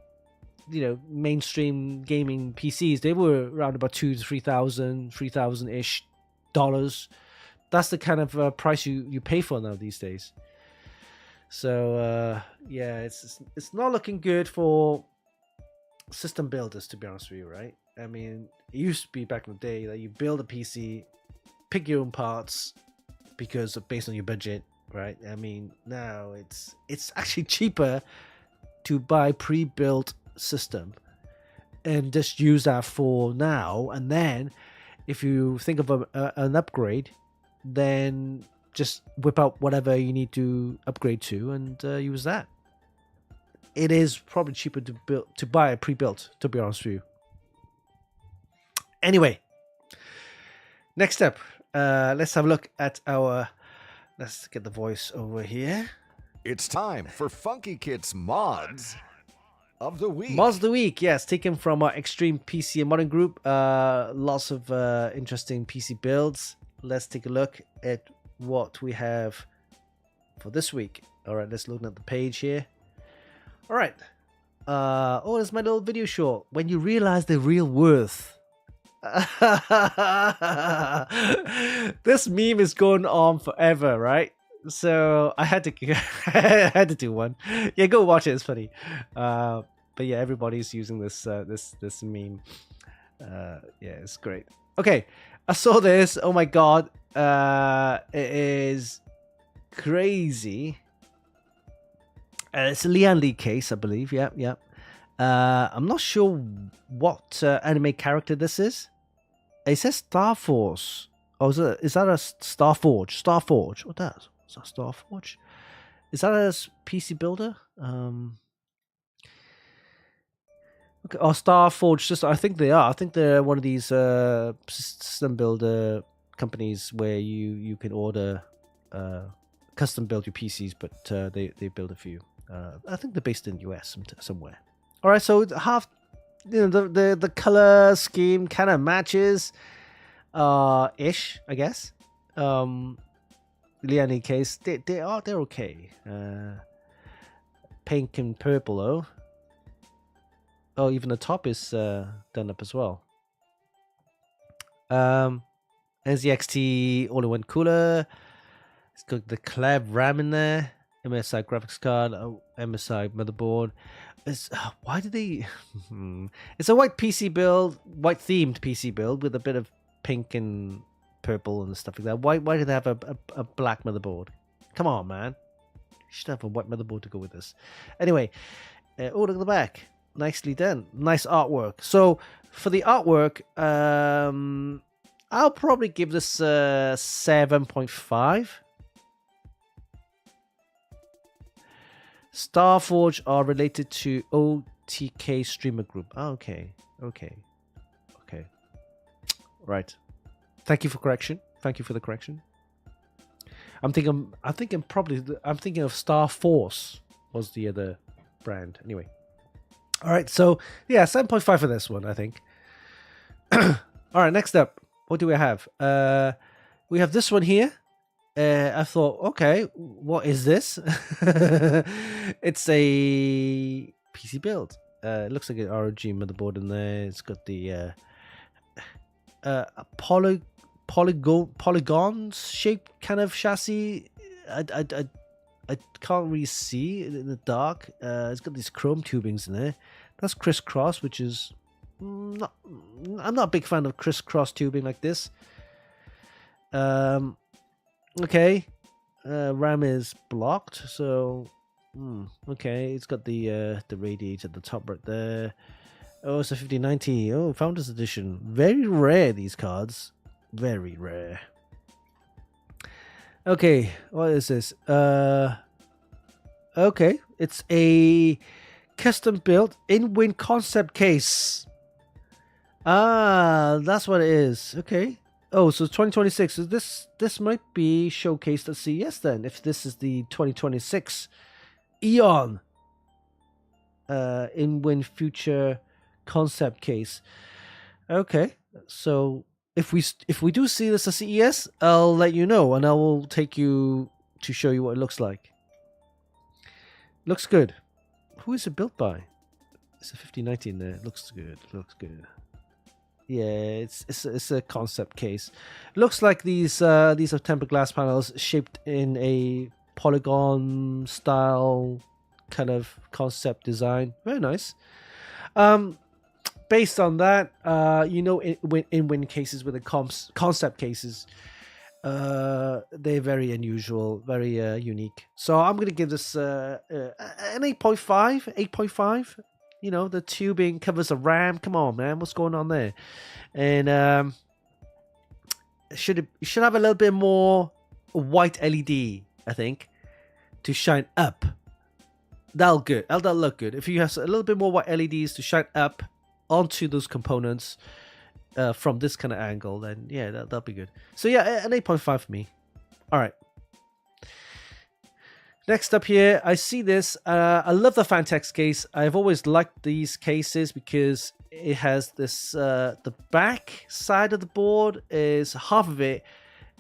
mainstream gaming PCs, they were around about $3,000 ish dollars. That's the kind of price you pay for now these days. So it's not looking good for system builders, to be honest with you, right? I mean, it used to be back in the day that you build a PC, pick your own parts based on your budget, right? I mean, now it's actually cheaper to buy pre-built system and just use that for now. And then if you think of an upgrade, then just whip out whatever you need to upgrade to and use that. It is probably cheaper to buy a pre-built, to be honest with you. Anyway, next up, let's have a look at let's get the voice over here. It's time for Funkykit's Mods of the Week. Mods of the Week, yes, taken from our Extreme PC and Modding group. Lots of interesting PC builds. Let's take a look at what we have for this week. All right, let's look at the page here. All right. There's my little video short. When you realize the real worth. This meme is going on forever, right? So I had to do one. Yeah, go watch it. It's funny. But yeah, everybody's using this meme. Yeah, it's great. Okay, I saw this. Oh my god, it is crazy. It's a Lian Li case, I believe. Yeah. I'm not sure what anime character this is. It says Star Force. Oh, is that a Starforge? Starforge. What that? Is that Starforge? Is that a PC builder? Okay. Oh, Starforge. I think they are. I think they're one of these system builder companies where you can order custom build your PCs, but they build a few. I think they're based in the US somewhere. All right, so the color scheme kind of matches, ish, I guess. Liani case, they're okay. Pink and purple, though. Oh, even the top is done up as well. NZXT all-in-one cooler. It's got the Cleb RAM in there, MSI graphics card, MSI motherboard. Why did they? It's a white PC build, white themed PC build with a bit of pink and purple and stuff like that. Why do they have a black motherboard? Come on, man. You should have a white motherboard to go with this. Anyway, oh, look at the back. Nicely done. Nice artwork. So for the artwork, I'll probably give this 7.5. Starforge are related to OTK streamer group. Oh, okay. Right. Thank you for correction. Thank you for the correction. I'm thinking of Star Force was the other brand. Anyway. All right. So yeah, 7.5 for this one, I think. All right. Next up, what do we have? We have this one here. I thought, okay, what is this? It's a PC build. It looks like an ROG motherboard in there. It's got the polygons shaped kind of chassis. I can't really see it in the dark. It's got these chrome tubings in there. That's crisscross, which is I'm not a big fan of crisscross tubing like this. Okay, RAM is blocked, so okay. It's got the radiator at the top right there. Oh, it's a 5090. Oh, Founders Edition. Very rare, these cards. Very rare. Okay, what is this? Okay, it's a custom built in-win concept case. Ah, that's what it is. Okay. Oh, so 2026. So this might be showcased at CES then, if this is the 2026 Eon in-win future concept case. Okay, so if we do see this at CES, I'll let you know, and I will take you to show you what it looks like. Looks good. Who is it built by? It's a 5090 in there. Looks good. Looks good. Yeah, it's a concept case. Looks like these are tempered glass panels shaped in a polygon style kind of concept design. Very nice. Based on that, in-win cases with the concept cases, they're very unusual, very unique. So I'm gonna give this an 8.5. 8.5. You know, the tubing covers the RAM. Come on, man, what's going on there? And should have a little bit more white LED, I think, to shine up. That'll look good. If you have a little bit more white LEDs to shine up onto those components from this kind of angle, then yeah, that'll be good. So yeah, an 8.5 for me. All right. Next up here, I see this. I love the Fantex case. I've always liked these cases because it has this, the back side of the board is half of it.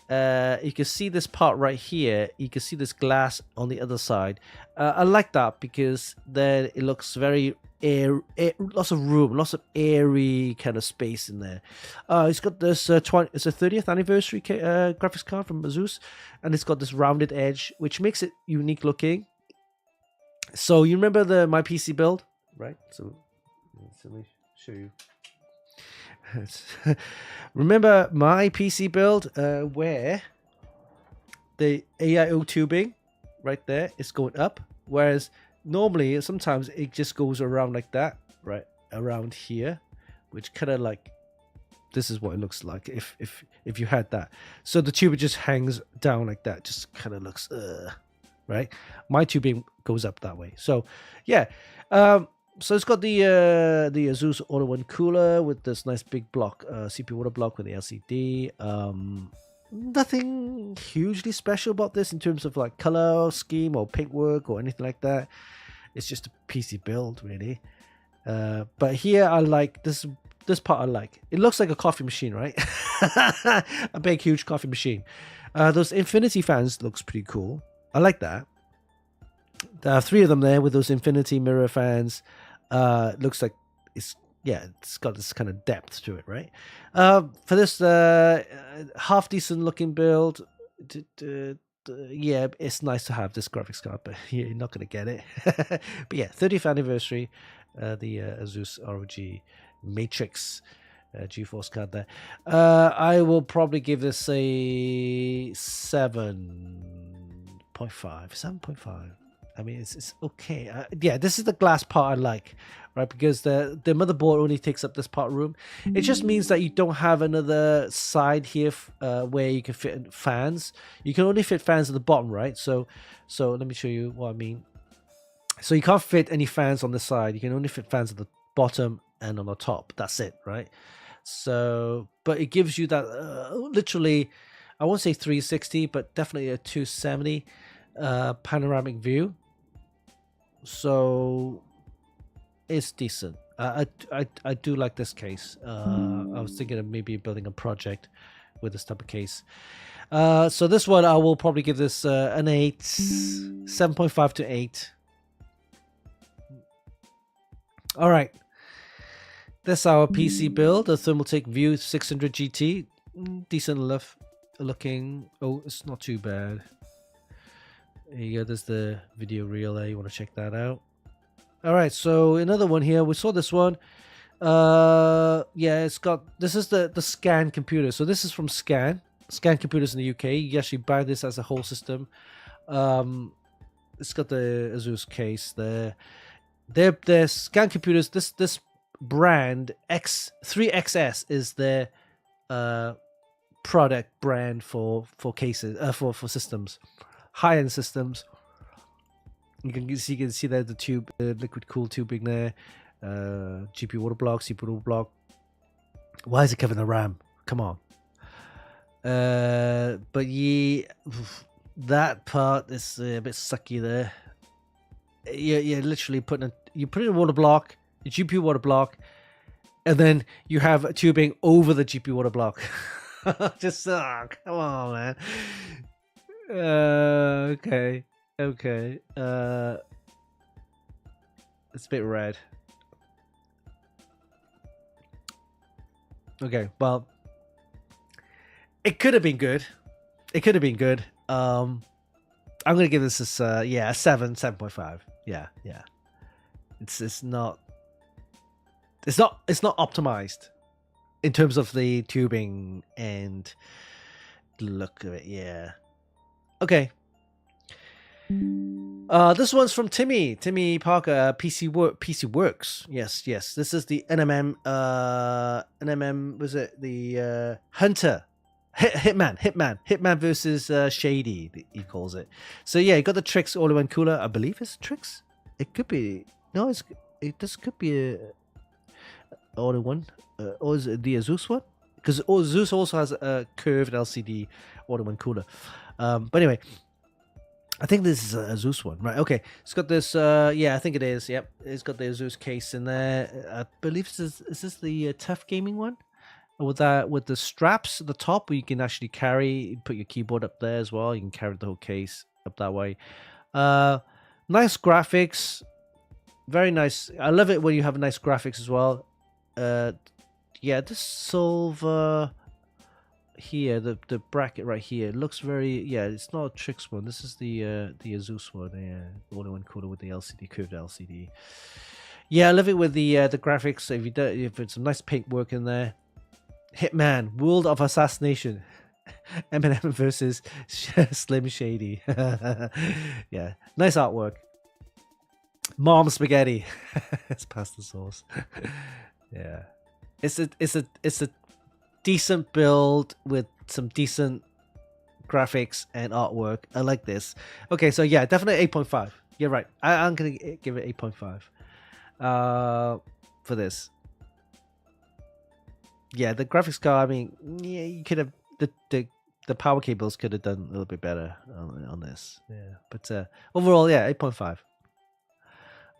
You can see this part right here. You can see this glass on the other side. I like that because then it looks very lots of room, lots of airy kind of space in there. It's got this it's a 30th anniversary graphics card from Asus, and it's got this rounded edge, which makes it unique looking. So you remember my PC build, right? So let me show you. Remember my PC build where the AIO tubing right there is going up, whereas normally sometimes it just goes around like that, right around here, which kind of like this is what it looks like if you had that. So the tube just hangs down like that, just kind of looks right. My tubing goes up that way. So yeah, so it's got the Asus Auto One cooler with this nice big block, CPU water block with the LCD. Nothing hugely special about this in terms of like color scheme or paintwork or anything like that. It's just a PC build, really. But here I like this part. I like it. Looks like a coffee machine, right? A big, huge coffee machine. Those infinity fans looks pretty cool. I like that. There are 3 of them there with those infinity mirror fans. Looks like it's got this kind of depth to it, right? For this half decent looking build, yeah, it's nice to have this graphics card, but you're not gonna get it. But yeah, 30th anniversary, the Asus ROG Matrix GeForce card there. I will probably give this a 7.5. 7.5. I mean, it's okay. Yeah, this is the glass part I like, right? Because the motherboard only takes up this part room. It just means that you don't have another side here where you can fit fans. You can only fit fans at the bottom, right? So let me show you what I mean. So you can't fit any fans on the side. You can only fit fans at the bottom and on the top. That's it, right? So, but it gives you that literally, I won't say 360, but definitely a 270 panoramic view. So it's decent. I do like this case. I was thinking of maybe building a project with this type of case. So this one I will probably give this an 8, 7.5 to 8. All right. That's our PC build, the Thermaltake View 600 GT. Decent looking. Oh, it's not too bad. There you go, there's the video reel there. You want to check that out. All right, so another one here. We saw this one. Yeah, it's got, this is the Scan computer. So this is from Scan Computers in the UK. You actually buy this as a whole system. It's got the Asus case there. Their Scan Computers, this brand X3XS is their product brand for cases, for systems, high-end systems. You can see there the tube, liquid cooled tubing there, GPU water block, CPU water block. Why is it covering the RAM? Come on. But yeah, that part is a bit sucky there. You're literally put in a water block, a GPU water block, and then you have tubing over the GPU water block. Just come on, man. Okay. It's a bit red. Okay, well, it could have been good. I'm gonna give this a 7.5. Yeah. It's not optimized in terms of the tubing and look of it. Yeah. Okay. This one's from Timmy Parker, PC Works. Yes. This is the NMM. Was it the Hunter? Hitman versus Shady, he calls it. So yeah, you got the Trix all-in-one cooler. I believe it's Trix. It could be this could be a all-in-one, or is it the Asus one? Because Asus also has a curved LCD all-in-one cooler. But anyway, I think this is a Asus one, right? Okay, it's got this. Yeah, I think it is. Yep, it's got the Asus case in there. I believe is this the Tough Gaming one? With the straps at the top, where you can actually put your keyboard up there as well. You can carry the whole case up that way. Nice graphics, very nice. I love it when you have nice graphics as well. Yeah, this silver here, the bracket right here, looks very, yeah, it's not a Trix one. This is the Asus one. Yeah, the only one cooler with the LCD, curved LCD. Yeah, I love it with the graphics. If it's some nice paint work in there. Hitman, World of Assassination, Eminem versus Slim Shady. Yeah, nice artwork. Mom spaghetti. It's pasta sauce. Yeah, it's a decent build with some decent graphics and artwork. I like this. Okay, so yeah, definitely 8.5. You're right. I'm gonna give it 8.5. For this. Yeah, the graphics card, I mean, yeah, you could have the power cables could have done a little bit better on this. Yeah, but overall, yeah, 8.5.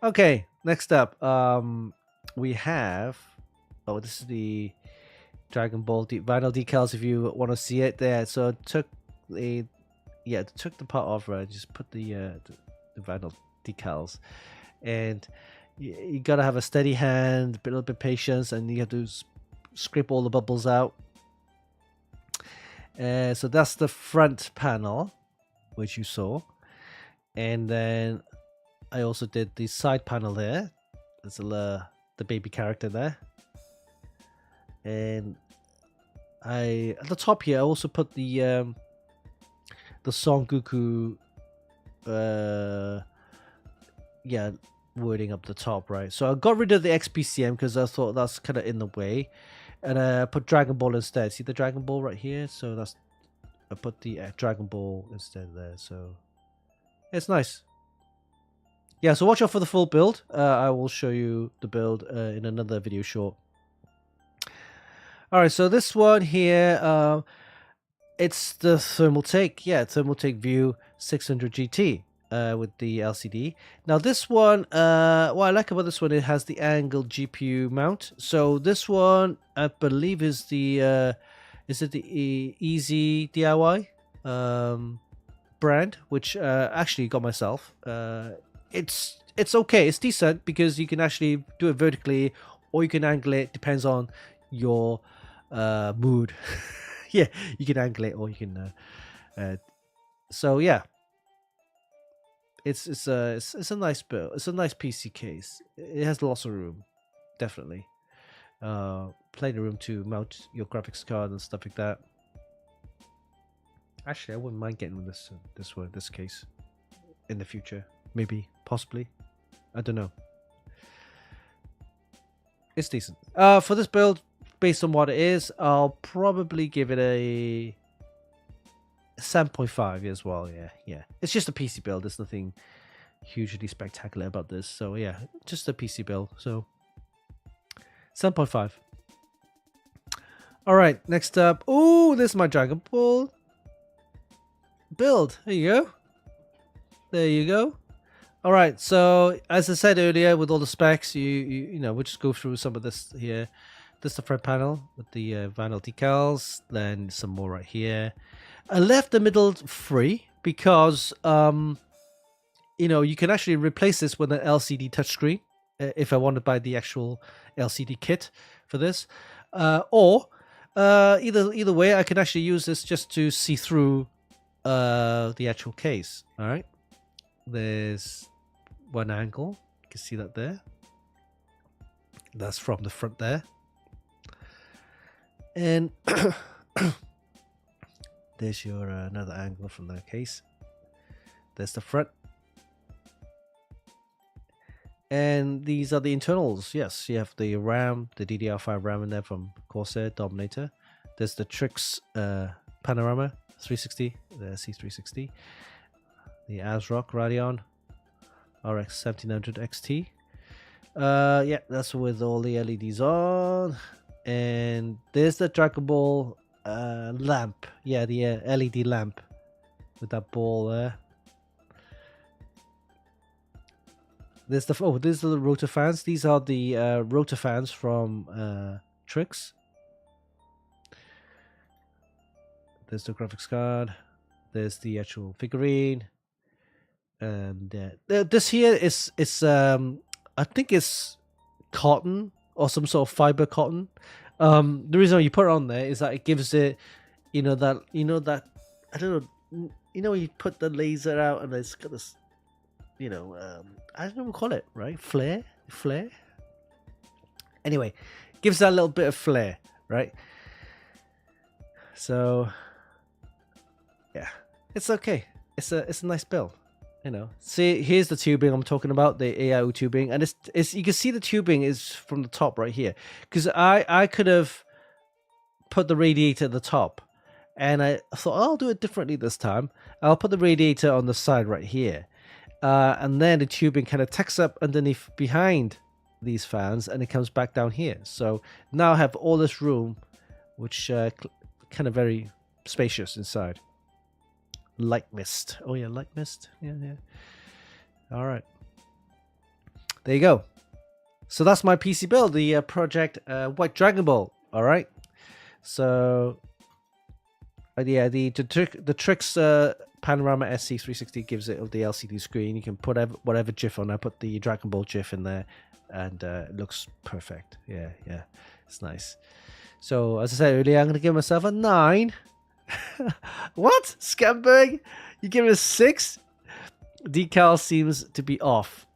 Okay, next up, we have, this is the Dragon Ball vinyl decals. If you want to see it there, so took the part off, right? Just put the vinyl decals, and you gotta have a steady hand, a little bit of patience, and you have to scrape all the bubbles out. So that's the front panel. which you saw. And then I also did the side panel there. There's the baby character there. And at the top here, I also put the Son Goku wording up the top, right? So I got rid of the XPCM because I thought that's kind of in the way, and I put Dragon Ball instead. See the Dragon Ball right here? So I put the Dragon Ball instead there. So it's nice. Yeah, so watch out for the full build. I will show you the build in another video short. All right, so this one here, it's the thermal take. Yeah, thermal take view 600 GT. With the LCD. Now this one, what I like about this one, it has the angled GPU mount. So this one, I believe, is the Easy DIY brand, which actually got myself. It's okay. It's decent because you can actually do it vertically, or you can angle it. Depends on your mood. Yeah, you can angle it, or you can. So yeah. It's a nice build. It's a nice PC case. It has lots of room, definitely. Plenty of room to mount your graphics card and stuff like that. Actually, I wouldn't mind getting this case in the future. Maybe, possibly. I don't know. It's decent. For this build, based on what it is, I'll probably give it a 7.5 as well. Yeah. It's just a PC build. There's nothing hugely spectacular about this. So yeah, just a PC build. So 7.5. All right, next up. Oh, this is my Dragon Ball build. There you go. There you go. All right. So as I said earlier, with all the specs, you know, we'll just go through some of this here. This is the front panel with the vinyl decals. Then some more right here. I left the middle free because, you know, you can actually replace this with an LCD touchscreen if I want to buy the actual LCD kit for this. Or either way, I can actually use this just to see through the actual case. All right. There's one angle. You can see that there. That's from the front there. And there's your another angle from the case. There's the front. And these are the internals. Yes, you have the RAM, the DDR5 RAM in there from Corsair Dominator. There's the Trix Panorama 360, the C360. The ASRock Radeon RX 1700 XT. Yeah, that's with all the LEDs on. And there's the Dragon Ball lamp. Yeah, the LED lamp with that ball there. These are the rotor fans. These are the rotor fans from Trix. There's the graphics card. There's the actual figurine. And this here is I think it's cotton or some sort of fiber cotton. The reason why you put it on there is that it gives it, that I don't know, when you put the laser out and it's got this, I don't know what to call it, right? Flare. Anyway, gives that a little bit of flair, right? So yeah, it's okay. It's a nice build. See, here's the tubing I'm talking about, the AIO tubing, and it's you can see the tubing is from the top right here, because I could have put the radiator at the top, and I thought I'll do it differently this time. I'll put the radiator on the side right here, and then the tubing kind of tucks up underneath behind these fans, and it comes back down here. So now I have all this room, which kind of very spacious inside. Light mist. Oh yeah, light mist. Yeah. All right. There you go. So that's my PC build, the Project White Dragon Ball. All right. So yeah, the Trix Panorama SC360 gives it the LCD screen. You can put whatever GIF on. I put the Dragon Ball GIF in there, and it looks perfect. Yeah, it's nice. So as I said earlier, I'm going to give myself a 9 What? Scamberg? You give it a 6? Decal seems to be off.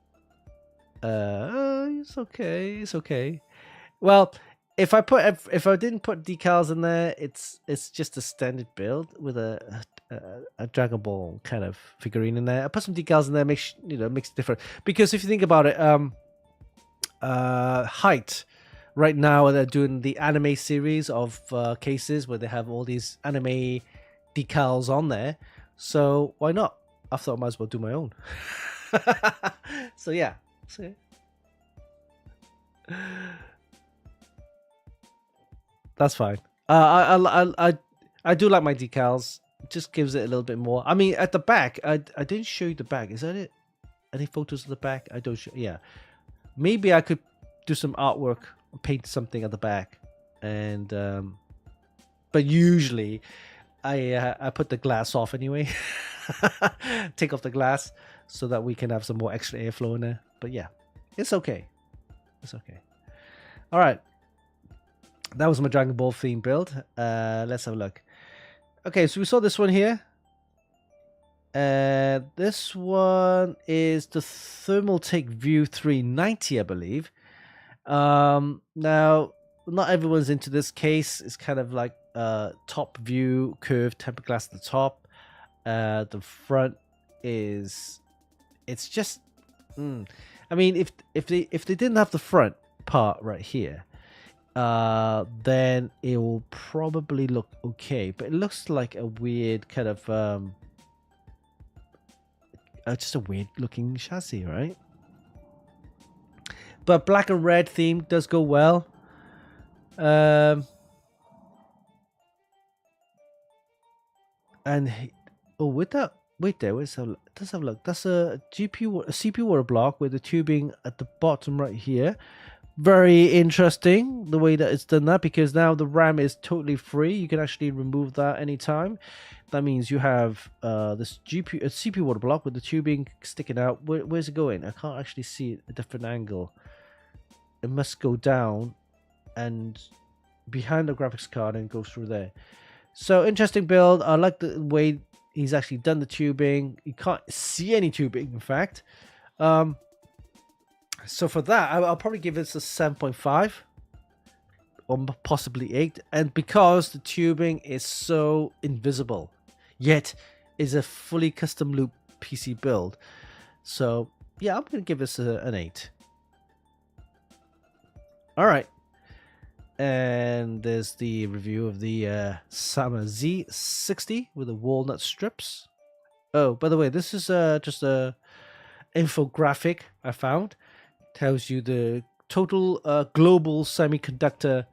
It's okay. It's okay. Well, if I didn't put decals in there, it's just a standard build with a Dragon Ball kind of figurine in there. I put some decals in there, makes it different. Because if you think about it, height. Right now, they're doing the anime series of cases where they have all these anime decals on there. So why not? I thought I might as well do my own. So yeah. That's fine. I do like my decals. It just gives it a little bit more. I mean, at the back, I didn't show you the back. Is that it? Any photos of the back? I don't show. Yeah. Maybe I could do some artwork, paint something at the back, and but usually I put the glass off anyway. Take off the glass so that we can have some more extra airflow in there. But yeah, it's okay. It's okay. All right. That was my Dragon Ball theme build. Let's have a look. Okay, so we saw this one here. This one is the Thermaltake View 390, I believe. Now, not everyone's into this case. It's kind of like top view, curved tempered glass at the top. The front is, it's just, I mean, if they didn't have the front part right here, then it will probably look okay. But it looks like a weird kind of just a weird looking chassis, right? But black and red theme does go well. And with that, wait there, let's have a look. That's a CPU water block with the tubing at the bottom right here. Very interesting the way that it's done that, because now the RAM is totally free. You can actually remove that anytime. That means you have this CPU water block with the tubing sticking out. Where's it going? I can't actually see it at a different angle. It must go down and behind the graphics card and go through there. So interesting build. I like the way he's actually done the tubing. You can't see any tubing, in fact. So for that, I'll probably give this a 7.5 or possibly 8. And because the tubing is so invisible, yet is a fully custom loop PC build. So yeah, I'm going to give this an 8. All right. And there's the review of the Sama Z60 with the walnut strips. Oh, by the way, this is just a infographic I found. Tells you the total global semiconductor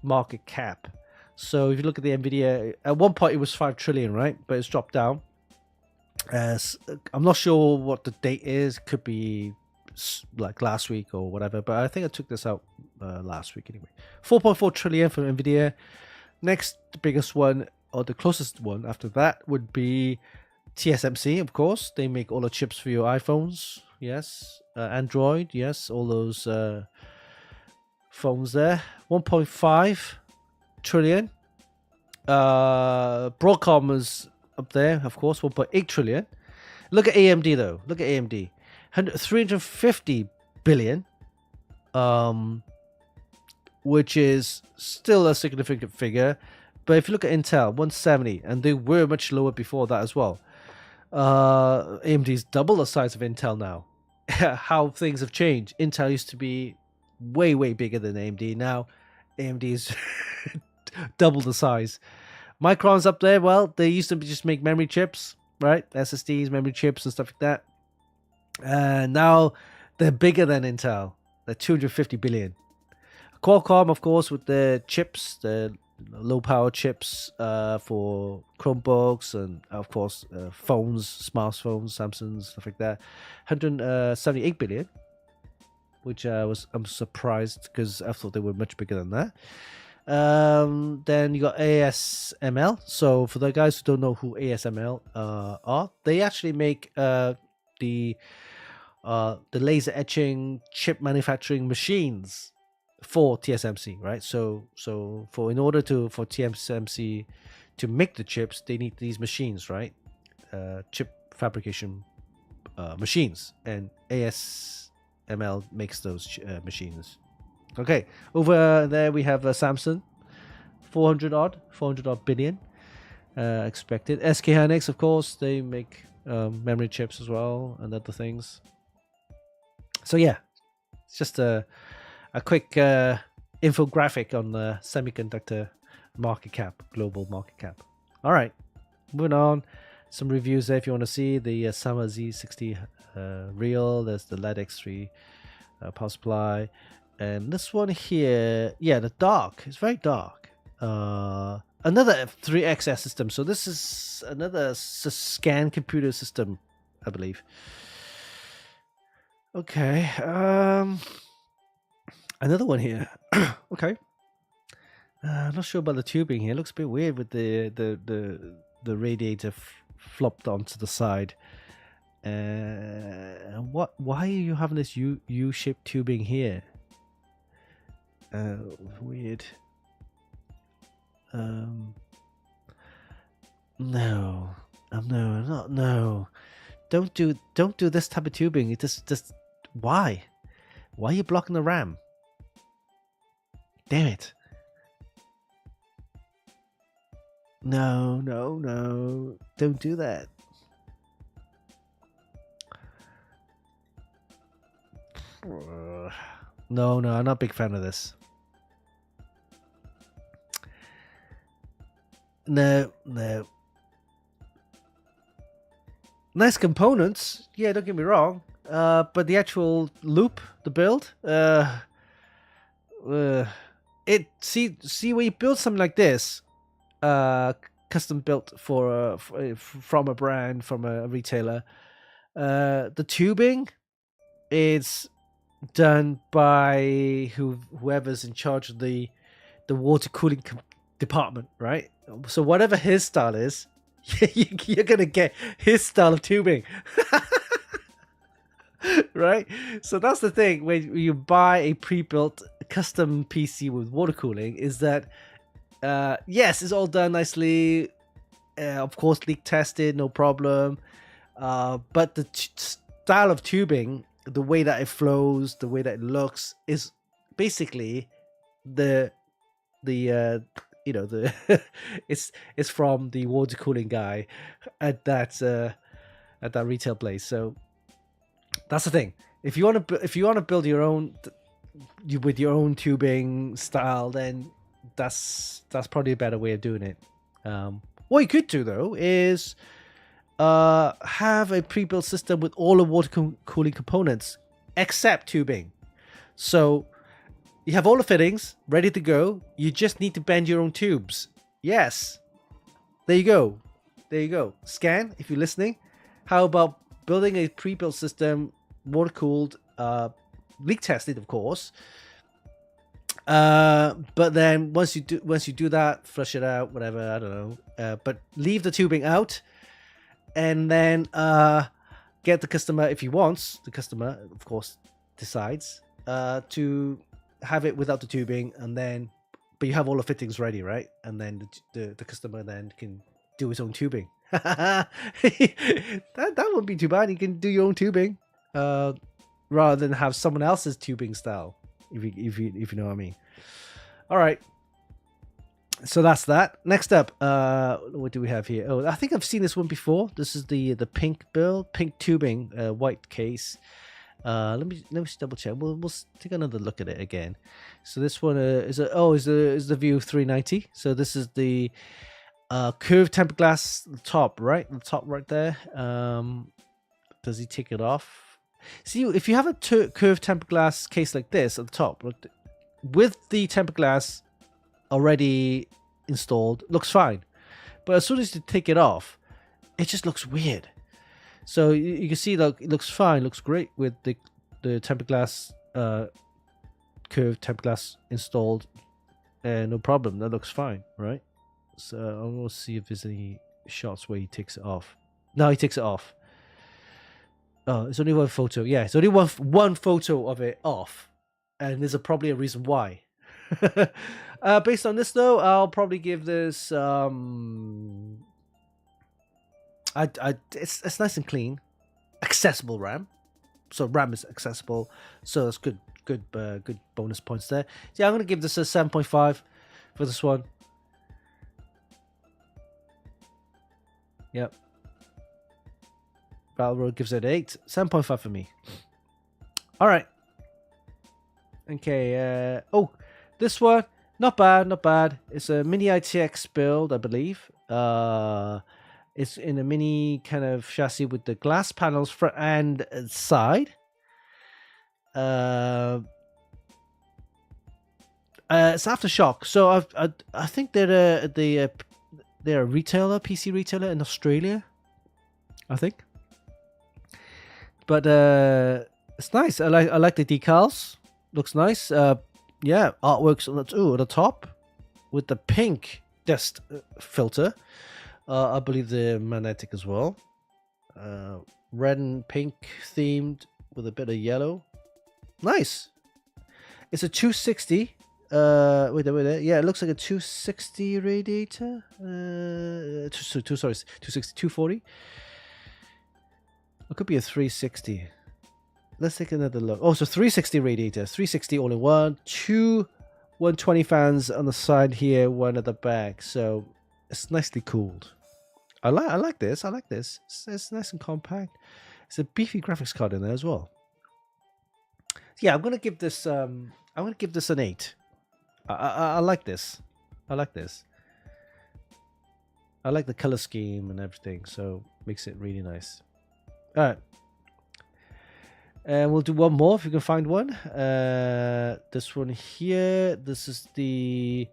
market cap. So if you look at the Nvidia, at one point it was 5 trillion, right? But it's dropped down. I'm not sure what the date is. Could be like last week or whatever, but I think I took this out last week anyway. 4.4 trillion for Nvidia. Next biggest one, or the closest one after that, would be TSMC, of course. They make all the chips for your iPhones, yes. Android, yes. All those phones there. 1.5 trillion. Broadcom is up there, of course. 1.8 trillion. Look at AMD though. Look at AMD. 350 billion, which is still a significant figure. But if you look at Intel, 170, and they were much lower before that as well. AMD is double the size of Intel now. How things have changed. Intel used to be way, way bigger than AMD. Now AMD is double the size. Micron's up there. Well, they used to just make memory chips, right? SSDs, memory chips, and stuff like that. And now they're bigger than Intel. They're 250 billion. Qualcomm, of course, with the chips, the low power chips for Chromebooks and, of course, phones, smartphones, Samsungs, stuff like that. 178 billion, which I'm surprised because I thought they were much bigger than that. Then you got ASML. So for the guys who don't know who ASML are, they actually make the laser etching chip manufacturing machines for TSMC, right? So for TSMC to make the chips, they need these machines, right? Chip fabrication machines, and ASML makes those machines. Okay, over there we have Samsung, 400 odd billion expected. SK Hynix, of course, they make memory chips as well and other things. So yeah, it's just a quick infographic on the semiconductor market cap, global market cap. All right, moving on. Some reviews there if you want to see the Summer Z60 Real. There's the LED X3 power supply, and this one here, yeah, the dark. It's very dark. Another 3XS system. So this is another scan computer system, I believe. Okay. Another one here. Okay. I'm not sure about the tubing here. It looks a bit weird with the radiator flopped onto the side. Why are you having this U-shaped tubing here? Weird. No. No. Don't do this type of tubing. It just why? Why are you blocking the RAM? Damn it. No. Don't do that. No, I'm not a big fan of this. No. Nice components, yeah, don't get me wrong. But the actual loop, the build, see when you build something like this, custom built from a brand, from a retailer, the tubing is done by whoever's in charge of the water cooling department, right? So whatever his style is, you're gonna get his style of tubing. Right? So that's the thing when you buy a pre-built custom PC with water cooling, is that yes, it's all done nicely, of course leak tested, no problem, but the style of tubing, the way that it flows, the way that it looks, is basically the it's from the water cooling guy at that retail place. So that's the thing. If you want to build your own with your own tubing style, then that's probably a better way of doing it. What you could do though is have a pre-built system with all the water cooling components except tubing. So you have all the fittings ready to go. You just need to bend your own tubes. Yes. There you go. Scan, if you're listening. How about building a pre-built system, water cooled, leak tested, of course. But then once you do that, flush it out, whatever, I don't know. But leave the tubing out, and then get the customer, if he wants. The customer, of course, decides to have it without the tubing, and then, but you have all the fittings ready, right? And then the customer then can do his own tubing. that wouldn't be too bad. You can do your own tubing, rather than have someone else's tubing style. If you know what I mean. All right. So that's that. Next up, what do we have here? Oh, I think I've seen this one before. This is the pink build, pink tubing, white case. Let me just double check. We'll take another look at it again. So this one is the View 390. So this is the curved tempered glass top, right? The top right there. Does he take it off? See, if you have a curved tempered glass case like this at the top, with the tempered glass already installed, looks fine. But as soon as you take it off, it just looks weird. So you can see that it looks fine, looks great with the tempered glass, curved tempered glass installed, and no problem. That looks fine, right? So I'm gonna see if there's any shots where he takes it off. No, he takes it off. Oh, it's only one photo. Yeah, it's only one photo of it off, and there's probably a reason why. Based on this though, I'll probably give this it's nice and clean, accessible RAM. So RAM is accessible, so that's good bonus points there. Yeah, I'm gonna give this a 7.5 for this one. Yep. Battle Road gives it 8. 7.5 for me. All right. Okay. Oh, this one, not bad, not bad. It's a mini ITX build, I believe. It's in a mini kind of chassis with the glass panels front and side. It's Aftershock. So I think they're a retailer, PC retailer in Australia, I think. But it's nice. I like the decals. Looks nice. Yeah, artworks on the top with the pink dust filter. I believe the magnetic as well. Red and pink themed with a bit of yellow. Nice. It's a 260. Wait a minute. Yeah, it looks like a 260 radiator. 260, 240. It could be a 360. Let's take another look. Oh, so 360 radiator. 360 all in one. Two 120 fans on the side here, one at the back. So it's nicely cooled. I like this. I like this. It's nice and compact. It's a beefy graphics card in there as well. Yeah, I'm gonna give this. I'm gonna give this an 8. I like this. I like this. I like the color scheme and everything. So makes it really nice. All right. And we'll do one more if you can find one. This one here. This is the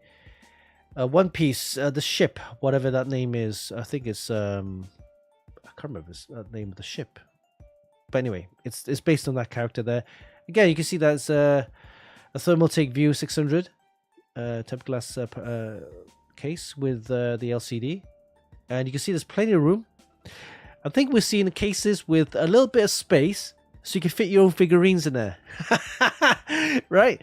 One Piece, the ship, whatever that name is. I think it's I can't remember the name of the ship. But anyway, it's based on that character there. Again, you can see that's a Thermaltake View 600 tempered glass case with the LCD, and you can see there's plenty of room. I think we're seeing cases with a little bit of space, so you can fit your own figurines in there, right?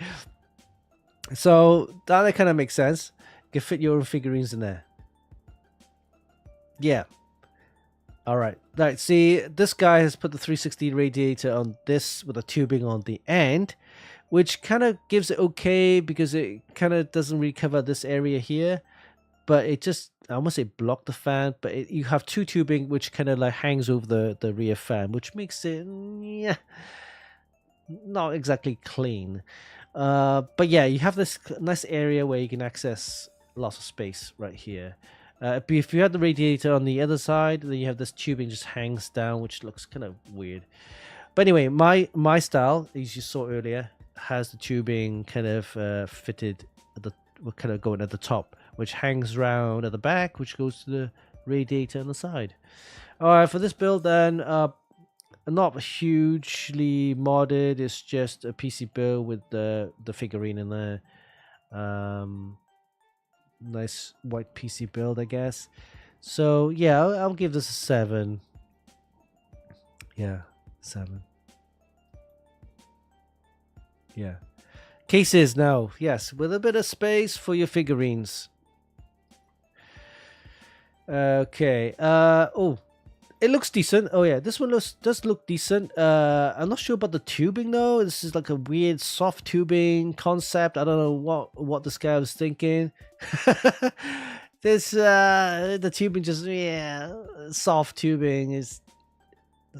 So that kind of makes sense. You can fit your own figurines in there. Yeah. All right. Right. See, this guy has put the 360 radiator on this with a tubing on the end, which kind of gives it okay because it kind of doesn't really cover this area here. But it just, I almost say block the fan, but you have two tubing which kind of like hangs over the rear fan, which makes it, yeah, not exactly clean. But yeah, you have this nice area where you can access lots of space right here. If you had the radiator on the other side, then you have this tubing just hangs down, which looks kind of weird. But anyway, my style, as you saw earlier, has the tubing kind of fitted at the, kind of going at the top, which hangs round at the back, which goes to the radiator on the side. All right, for this build then, not hugely modded. It's just a PC build with the figurine in there. Nice white PC build, I guess. So yeah, I'll give this a 7. Yeah, 7. Yeah. Cases now, yes, with a bit of space for your figurines. Okay. Oh, it looks decent. Oh yeah, this one does look decent. I'm not sure about the tubing though. This is like a weird soft tubing concept. I don't know what this guy was thinking. This the tubing just, yeah, soft tubing is,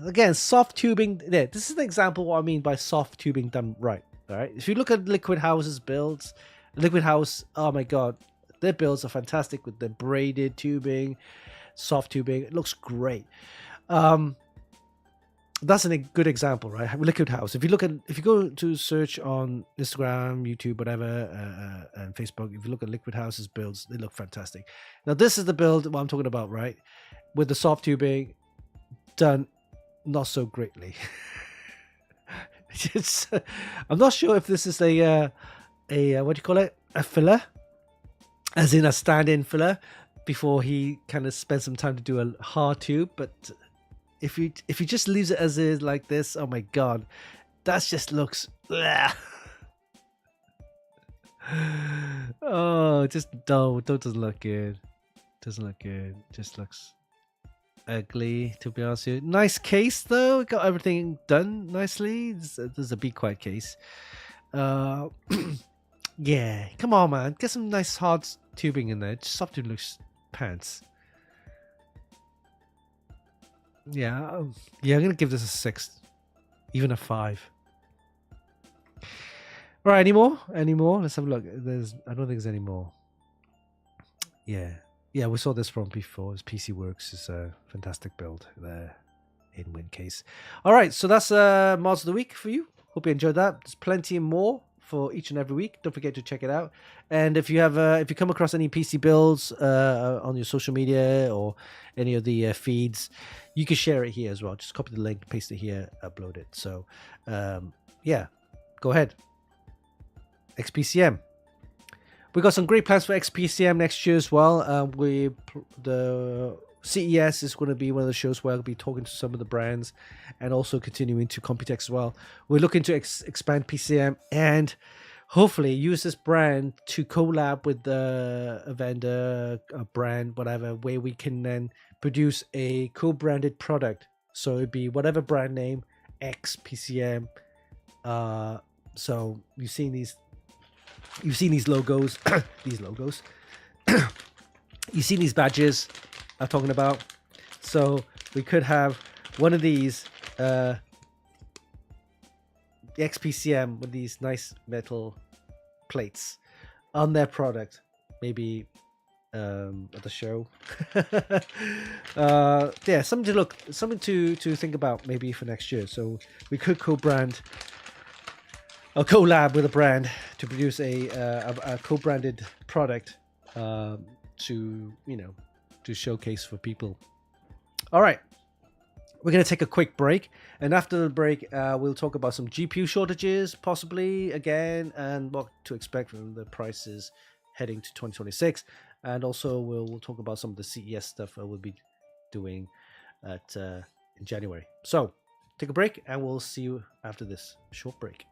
again, soft tubing. Yeah, this is an example of what I mean by soft tubing done right. All right. If you look at Liquid House's builds, Liquid House, oh my god, their builds are fantastic with the braided tubing, soft tubing. It looks great. That's a good example, right? Liquid House. If you go to search on Instagram, YouTube, whatever, and Facebook, if you look at Liquid House's builds, they look fantastic. Now, this is the build what I'm talking about, right? With the soft tubing done not so greatly. I'm not sure if this is a what do you call it? A filler, as in a stand-in filler, before he kind of spends some time to do a hard tube. But if he just leaves it as is like this, oh my god, that just looks. Oh, just don't doesn't look good. Doesn't look good. Just looks ugly, to be honest with you. Nice case though. Got everything done nicely. There's a Be Quiet case. Uh, yeah. Come on, man. Get some nice hard tubing in there. Just something looks pants. Yeah. Yeah. I'm gonna give this a 6, even a 5. All right. Any more? Any more? Let's have a look. I don't think there's any more. Yeah. Yeah, we saw this from before. It's PC Works. It's a fantastic build there in Win case. All right, so that's Mods of the Week for you. Hope you enjoyed that. There's plenty more for each and every week. Don't forget to check it out. And if you have, if you come across any PC builds on your social media or any of the feeds, you can share it here as well. Just copy the link, paste it here, upload it. So, yeah, go ahead. XPCM. We got some great plans for XPCM next year as well. The CES is going to be one of the shows where I'll be talking to some of the brands and also continuing to Computex as well. We're looking to expand PCM and hopefully use this brand to collab with a vendor, a brand, whatever, where we can then produce a co-branded product. So it'd be whatever brand name, XPCM. So you've seen these logos, these logos. You've seen these badges I'm talking about. So we could have one of these, the XPCM with these nice metal plates on their product, maybe at the show. Yeah, something to think about maybe for next year. So we could co-brand a collab with a brand to produce a co-branded product to showcase for people. All right, we're going to take a quick break, and after the break we'll talk about some GPU shortages possibly again and what to expect from the prices heading to 2026, and also we'll talk about some of the CES stuff we'll be doing in January. So take a break and we'll see you after this short break.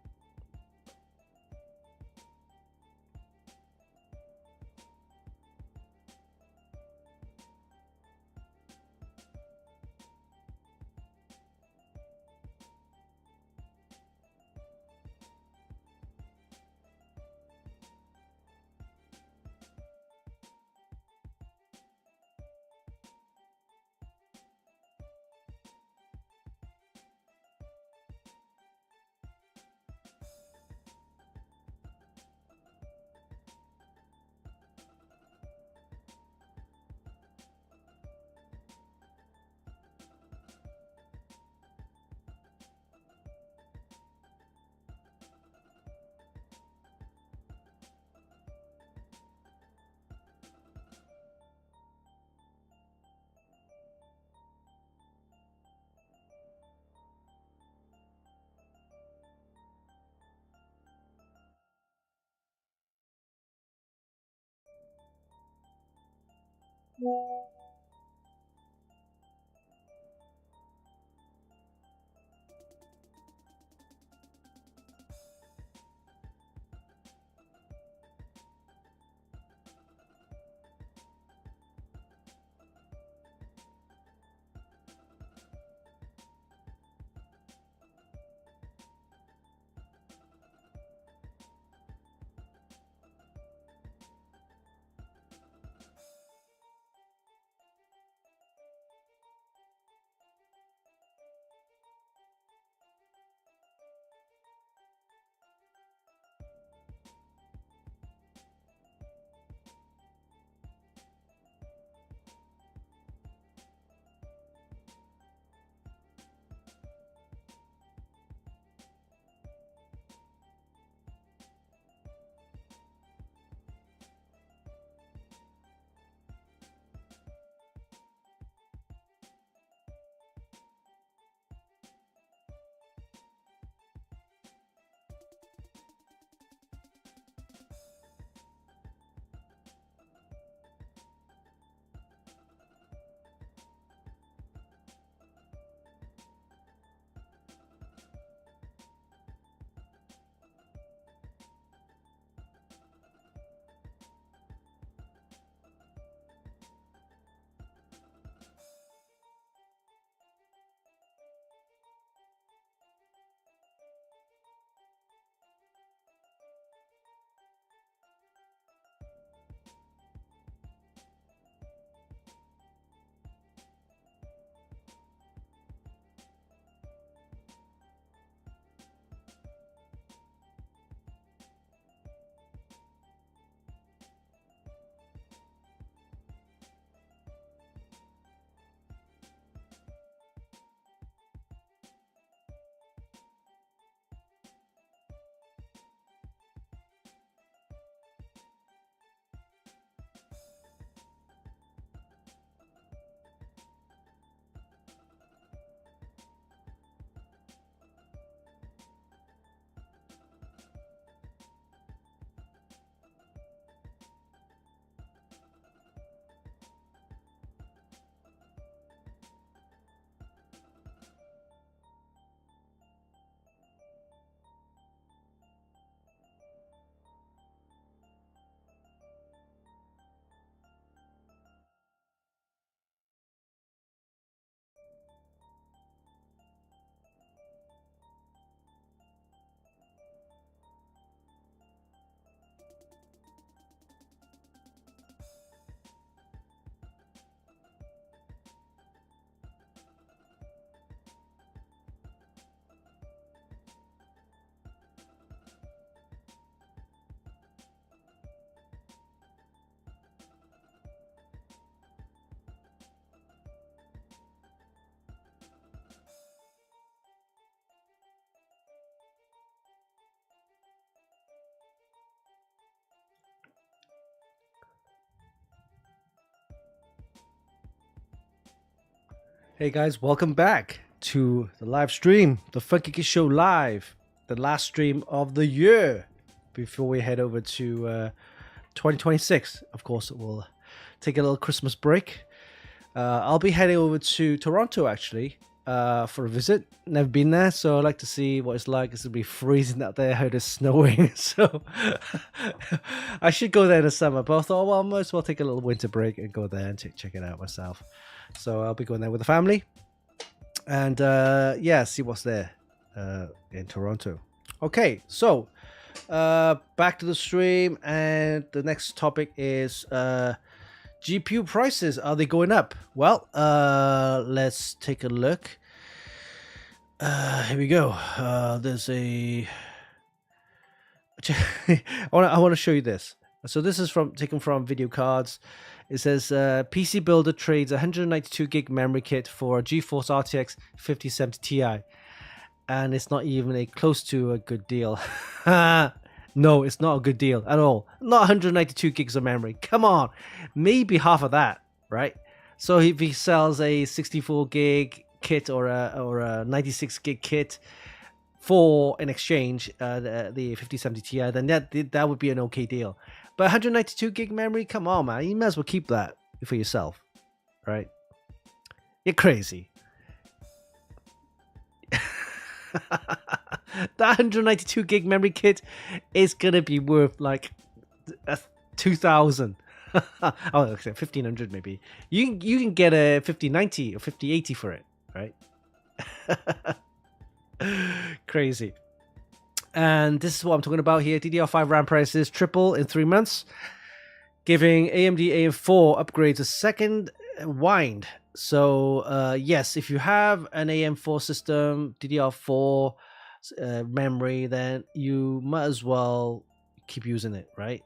Hey guys, welcome back to the live stream, the Funkykit Show Live, the last stream of the year before we head over to 2026. Of course, we'll take a little Christmas break. I'll be heading over to Toronto actually for a visit. Never been there, so I'd like to see what it's like. It's gonna be freezing out there. I heard it's snowing, so I should go there in the summer. But I thought, well, I might as well take a little winter break and go there and check it out myself. So I'll be going there with the family, and see what's there in Toronto. Okay, so back to the stream, and the next topic is GPU prices. Are they going up? Well, let's take a look. Here we go. There's a I want to show you this. So this is taken from Video Cards. It says PC Builder trades 192 gig memory kit for a GeForce RTX 5070 Ti, and it's not even close to a good deal. No, it's not a good deal at all. Not 192 gigs of memory. Come on, maybe half of that, right? So if he sells a 64 gig kit or a 96 gig kit for an exchange, the 5070 Ti, then that would be an okay deal. But 192 gig memory, come on, man. You might as well keep that for yourself, right? You're crazy. That 192 gig memory kit is going to be worth like 2,000. Oh, okay, 1,500 maybe. You can get a 5090 or 5080 for it, right? Crazy. And this is what I'm talking about here. DDR5 RAM prices triple in 3 months, giving AMD AM4 upgrades a second wind. So yes, if you have an AM4 system, DDR4 memory, then you might as well keep using it, right?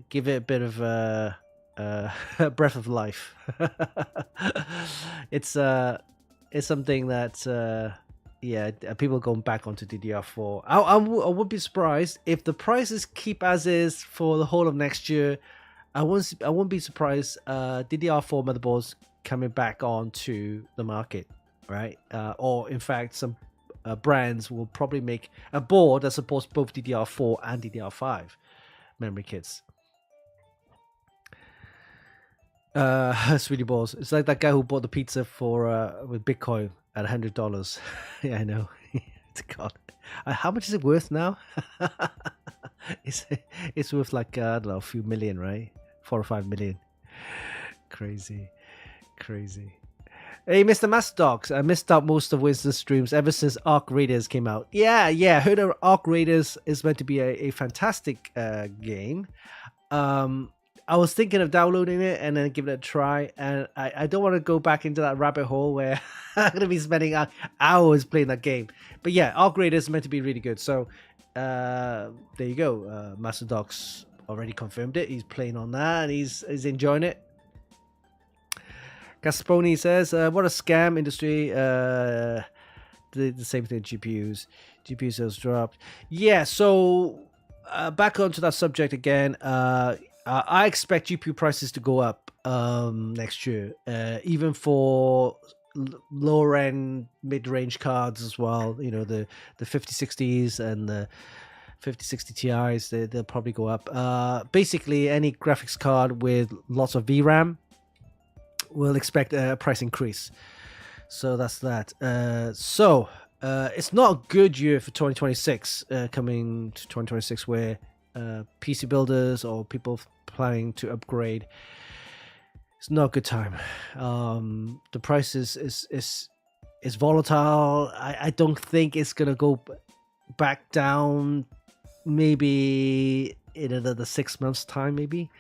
Give it a bit of a breath of life. It's something that people going back onto DDR4. I would be surprised if the prices keep as is for the whole of next year. I won't be surprised. DDR4 motherboards coming back onto the market, right? Or in fact, some brands will probably make a board that supports both DDR4 and DDR5 memory kits. Sweetie balls. It's like that guy who bought the pizza for with Bitcoin at $100. Yeah, I know. God, how much is it worth now? It's worth like I don't know, a few million, right? 4 or 5 million. Crazy. Hey, Mr. Mastodox, I missed out most of Winston's streams ever since Arc Raiders came out. Yeah, heard of Arc Raiders is meant to be a fantastic game. I was thinking of downloading it and then giving it a try, and I don't want to go back into that rabbit hole where I'm going to be spending hours playing that game. But yeah, Arc Raiders is meant to be really good. So there you go. Mastodox already confirmed it. He's playing on that and he's enjoying it. Gasponi says, what a scam industry. The same thing, GPUs. GPU sales dropped. Yeah, so back onto that subject again. I expect GPU prices to go up next year, even for lower end mid-range cards as well. You know, the 5060s and the 5060 Ti's, they'll probably go up. Basically, any graphics card with lots of VRAM will expect a price increase. So that's that. It's not a good year for 2026, coming to 2026, where PC builders or people planning to upgrade, it's not a good time. The price is volatile. I don't think it's gonna go back down. Maybe in another 6 months time, maybe.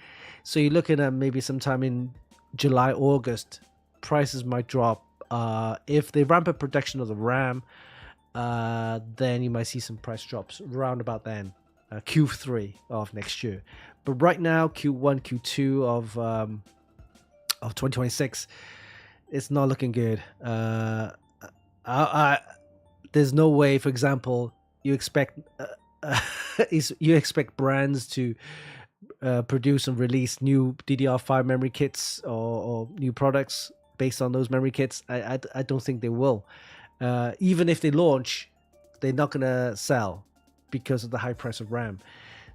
So you're looking at maybe sometime in July, August, prices might drop. If they ramp up production of the RAM, then you might see some price drops around about then. Q3 of next year, but right now Q1, Q2 of 2026, it's not looking good. There's no way, for example, you expect brands to produce and release new DDR5 memory kits or new products based on those memory kits. I don't think they will. Even if they launch, they're not gonna sell because of the high price of RAM.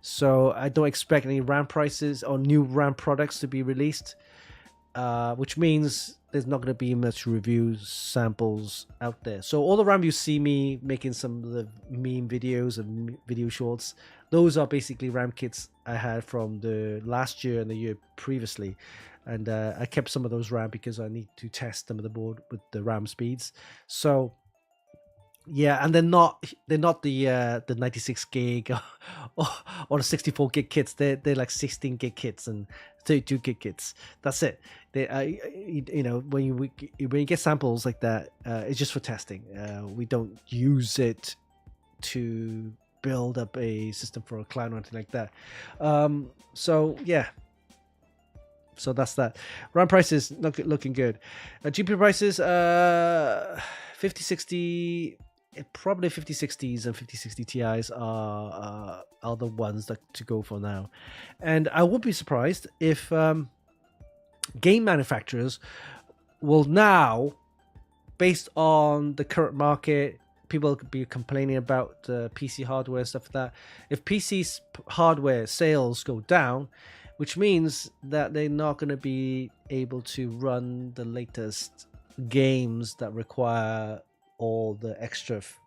So I don't expect any RAM prices or new RAM products to be released, which means there's not going to be much reviews, samples out there. So all the RAM you see me making some of the meme videos and video shorts, those are basically RAM kits I had from the last year and the year previously. And I kept some of those RAM because I need to test the motherboard with the RAM speeds. So yeah, and they're not the 96 gig or the 64 gig kits. They're like 16 gig kits and 32 gig kits. That's it. They when you get samples like that, it's just for testing. We don't use it to build up a system for a client or anything like that. So yeah. So that's that. RAM prices looking good. GPU prices, 5060. Probably 5060s and 5060 Ti's are the ones that to go for now, and I would be surprised if game manufacturers will now, based on the current market, people could be complaining about PC hardware stuff like that. If PC hardware sales go down, which means that they're not going to be able to run the latest games that require all the extra, for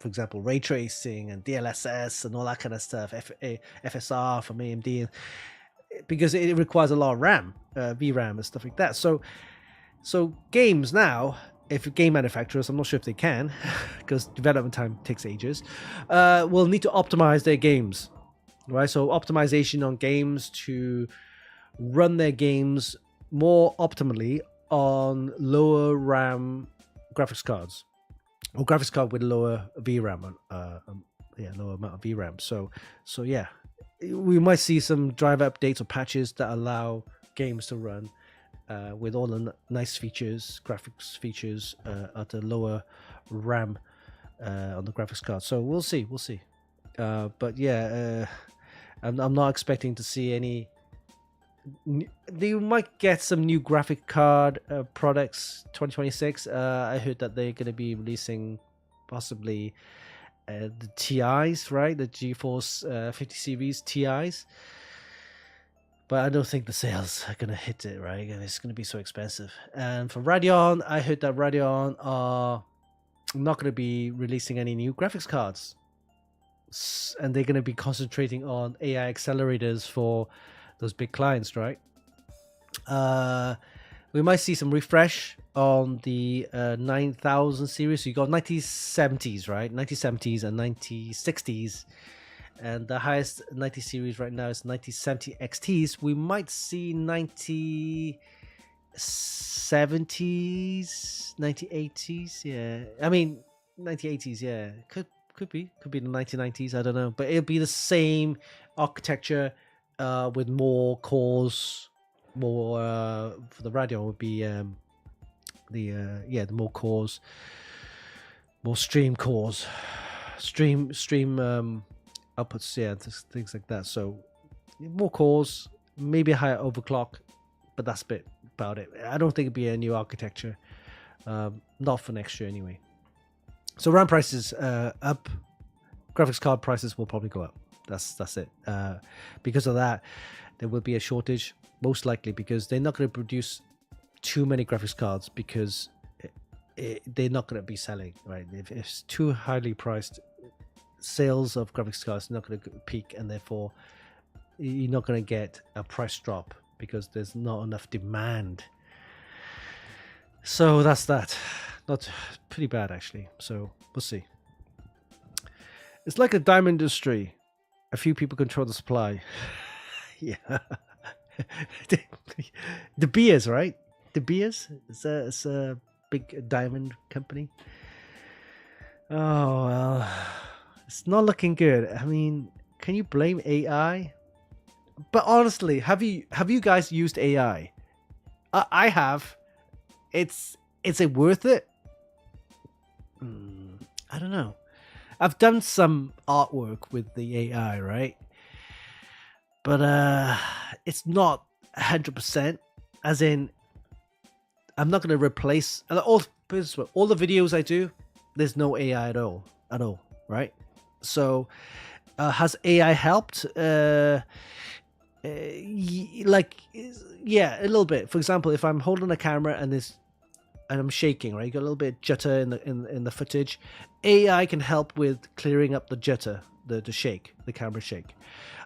example, ray tracing and DLSS and all that kind of stuff, FSR from AMD, because it requires a lot of RAM, VRAM and stuff like that. So games now, if game manufacturers, I'm not sure if they can, because development time takes ages, will need to optimize their games, right? So optimization on games to run their games more optimally on lower RAM graphics cards, or graphics card with lower VRAM, lower amount of VRAM. So yeah, we might see some driver updates or patches that allow games to run with all the nice features, graphics features at a lower RAM on the graphics card. So we'll see. But yeah, I'm not expecting to see any. They might get some new graphic card products 2026. I heard that they're going to be releasing possibly the TIs, right? The GeForce 50 series TIs. But I don't think the sales are going to hit it, right? And it's going to be so expensive. And for Radeon, I heard that Radeon are not going to be releasing any new graphics cards. And they're going to be concentrating on AI accelerators for those big clients, right? We might see some refresh on the 9000 series. So you got 9070s, right? 9070s and 9060s. And the highest 90 series right now is 9070 XTs. We might see 9070s, 9080s. Yeah, I mean 9080s. Yeah, could be the 9090s. I don't know, but it'll be the same architecture with more cores. More for the Radeon would be the more cores, more stream cores, stream outputs, yeah, things like that. So more cores, maybe a higher overclock, but that's about it. I don't think it'd be a new architecture, not for next year anyway. So RAM prices up, graphics card prices will probably go up. That's it. Because of that, there will be a shortage, most likely, because they're not going to produce too many graphics cards because they're not going to be selling, right? If it's too highly priced, sales of graphics cards are not going to peak, and therefore you're not going to get a price drop because there's not enough demand. So that's that. Not pretty bad, actually. So we'll see. It's like a diamond industry. A few people control the supply. Yeah. De Beers, right? De Beers? It's a big diamond company. Oh, well. It's not looking good. I mean, can you blame AI? But honestly, have you guys used AI? I have. Is it worth it? I don't know. I've done some artwork with the AI, right? But it's not 100%. As in, I'm not going to replace all the videos I do. There's no AI at all, right? So, has AI helped? Like, yeah, a little bit. For example, if I'm holding a camera and I'm shaking, right? You got a little bit of jitter in the footage. AI can help with clearing up the jitter, the shake, the camera shake,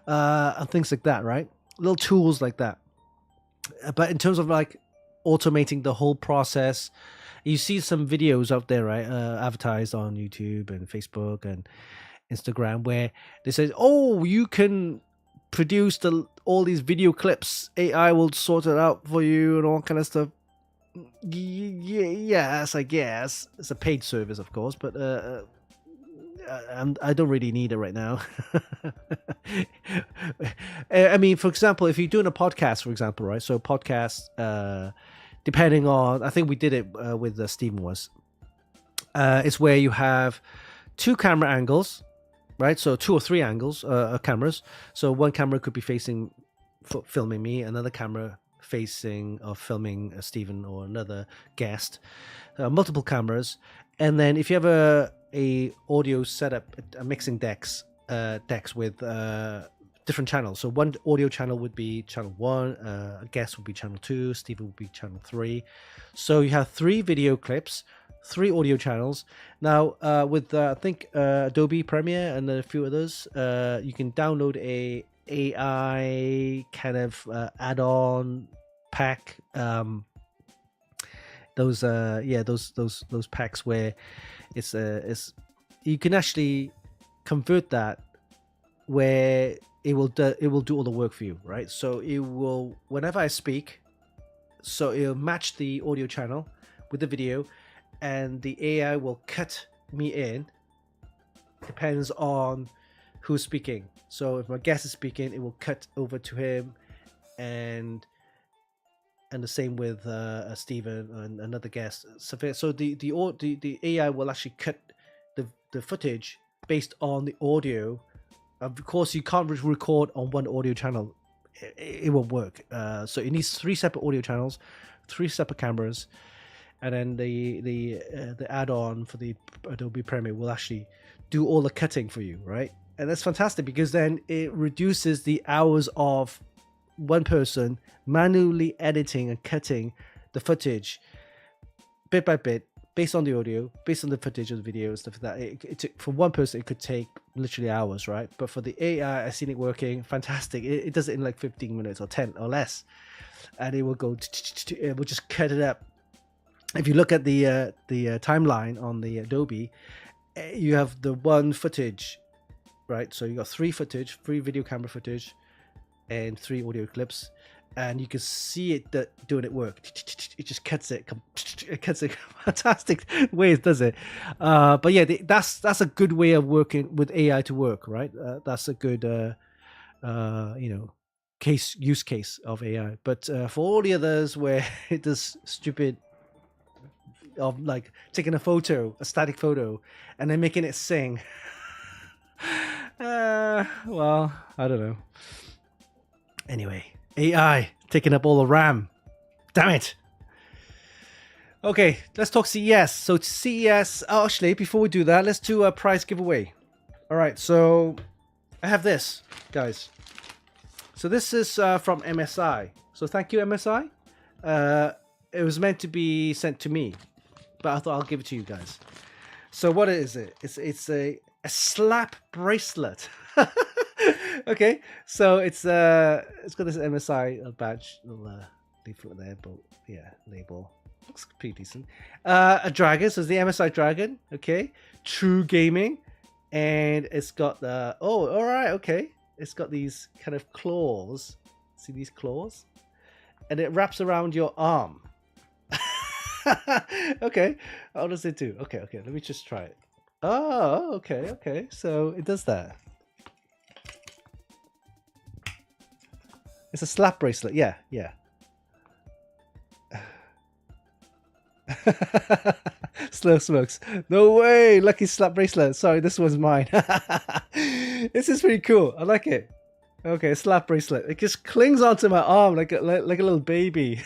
and things like that, right? Little tools like that. But in terms of like automating the whole process, you see some videos out there, right? Advertised on YouTube and Facebook and Instagram, where they say, "Oh, you can produce all these video clips. AI will sort it out for you and all kind of stuff." Yes, I guess it's a paid service, of course, but I don't really need it right now. I mean, for example, if you're doing a podcast, for example, right? So podcast, depending on, I think we did it with Stephen was, it's where you have two camera angles, right? So 2 or 3 angles, cameras. So one camera could be facing, filming me, another camera facing or filming Stephen or another guest, multiple cameras. And then if you have a audio setup, a mixing decks with different channels. So one audio channel would be channel 1, a guest would be channel 2, Stephen would be channel 3. So you have 3 video clips, 3 audio channels. Now with I think Adobe Premiere and a few others, you can download a AI kind of add-on pack. Those packs where it's you can actually convert that where it will do all the work for you, right? So it will, whenever I speak, so it'll match the audio channel with the video, and the AI will cut me in. Depends on who's speaking. So if my guest is speaking, it will cut over to him, and the same with Stephen and another guest. So the AI will actually cut the footage based on the audio. Of course, you can't record on one audio channel; it won't work. So it needs 3 separate audio channels, 3 separate cameras, and then the add-on for the Adobe Premiere will actually do all the cutting for you, right? And that's fantastic because then it reduces the hours of one person manually editing and cutting the footage bit by bit based on the audio, based on the footage of the video and stuff like that. It took, for one person, it could take literally hours, right? But for the AI, I've seen it working fantastic. It does it in like 15 minutes or 10 or less, and it will go. It will just cut it up. If you look at the timeline on the Adobe, you have the one footage, right? So you got 3 video camera footage, and 3 audio clips, and you can see it doing it work. It just cuts it. It cuts it fantastic ways, does it? But yeah, that's a good way of working with AI to work, right? That's a good use case of AI. But for all the others where it does stupid of like taking a static photo, and then making it sing. Well, I don't know. Anyway, AI taking up all the RAM. Damn it. Okay, let's talk CES. So CES, actually, before we do that, let's do a prize giveaway. All right, so I have this, guys. So this is from MSI. So thank you, MSI. It was meant to be sent to me, but I thought I'll give it to you guys. So what is it? It's a slap bracelet. Okay, so it's got this MSI badge, little leaflet there, but yeah, label looks pretty decent. A dragon, so it's the MSI dragon. Okay, True Gaming, and it's got the all right, okay, it's got these kind of claws. See these claws, and it wraps around your arm. Okay, how does it do? Okay, let me just try it. Oh, okay, so it does that. It's a slap bracelet. Yeah. Slow smokes. No way. Lucky slap bracelet. Sorry, this one's mine. This is pretty cool. I like it. Okay, slap bracelet. It just clings onto my arm like a little baby.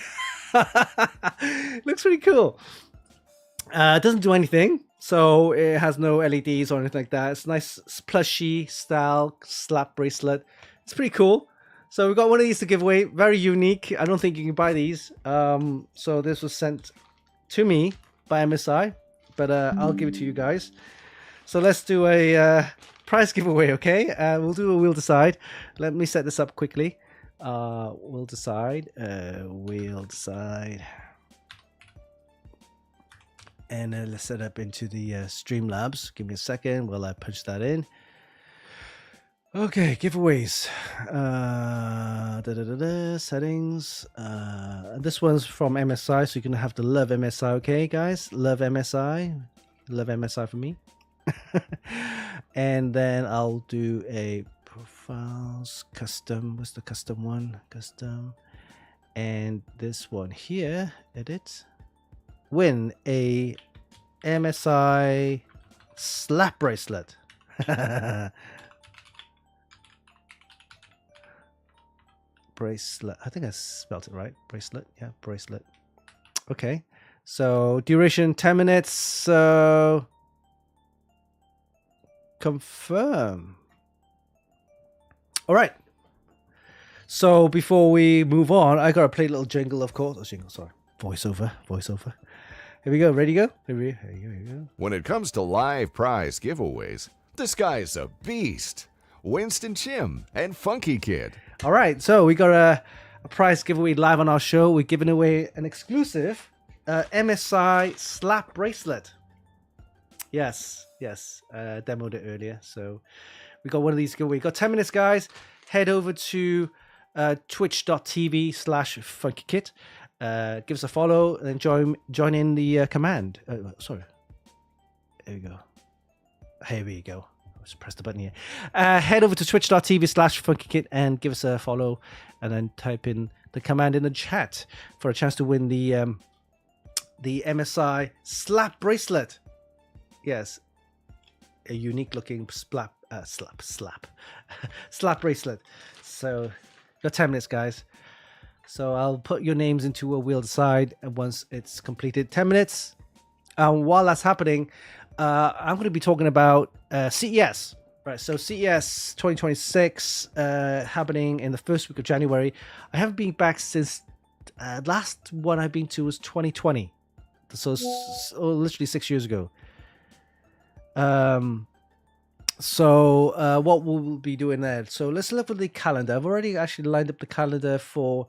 Looks pretty cool. It doesn't do anything, so it has no LEDs or anything like that. It's a nice plushy style slap bracelet. It's pretty cool. So we've got one of these to give away. Very unique. I don't think you can buy these. So this was sent to me by MSI, but I'll give it to you guys. So let's do a prize giveaway, okay? We'll do a Wheel Decide. Let me set this up quickly. Wheel Decide. Wheel Decide. And let's set up into the Streamlabs. Give me a second while I punch that in. Okay, giveaways. Settings. This one's from MSI, so you're gonna have to love MSI, okay, guys? Love MSI. Love MSI for me. And then I'll do a profiles custom. What's the custom one? Custom. And this one here, edit. Win a MSI slap bracelet. Bracelet. I think I spelled it right. Bracelet. Yeah, bracelet. Okay. So duration 10 minutes. So confirm. All right. So before we move on, I gotta play a little jingle, of course. Oh, jingle, sorry. Voiceover. Here we go. Ready to go? Here we go. When it comes to live prize giveaways, this guy's a beast. Winston Chim and Funkykit. All right, so we got a prize giveaway live on our show. We're giving away an exclusive MSI slap bracelet. Yes, demoed it earlier. So we got one of these giveaway. Got 10 minutes, guys. Head over to twitch.tv/Funkykit. Give us a follow and join in the command. Sorry. Here we go. Just press the button here. Head over to twitch.tv/Funkykit and give us a follow, and then type in the command in the chat for a chance to win the MSI slap bracelet. Yes, a unique looking slap bracelet. So got 10 minutes, guys. So I'll put your names into a Wheel Decide once it's completed. 10 minutes. While that's happening, I'm going to be talking about CES. Right, so CES 2026 happening in the first week of January. I haven't been back since last one I've been to was 2020. So literally 6 years ago. So what we'll be doing there. So let's look at the calendar. I've already actually lined up the calendar for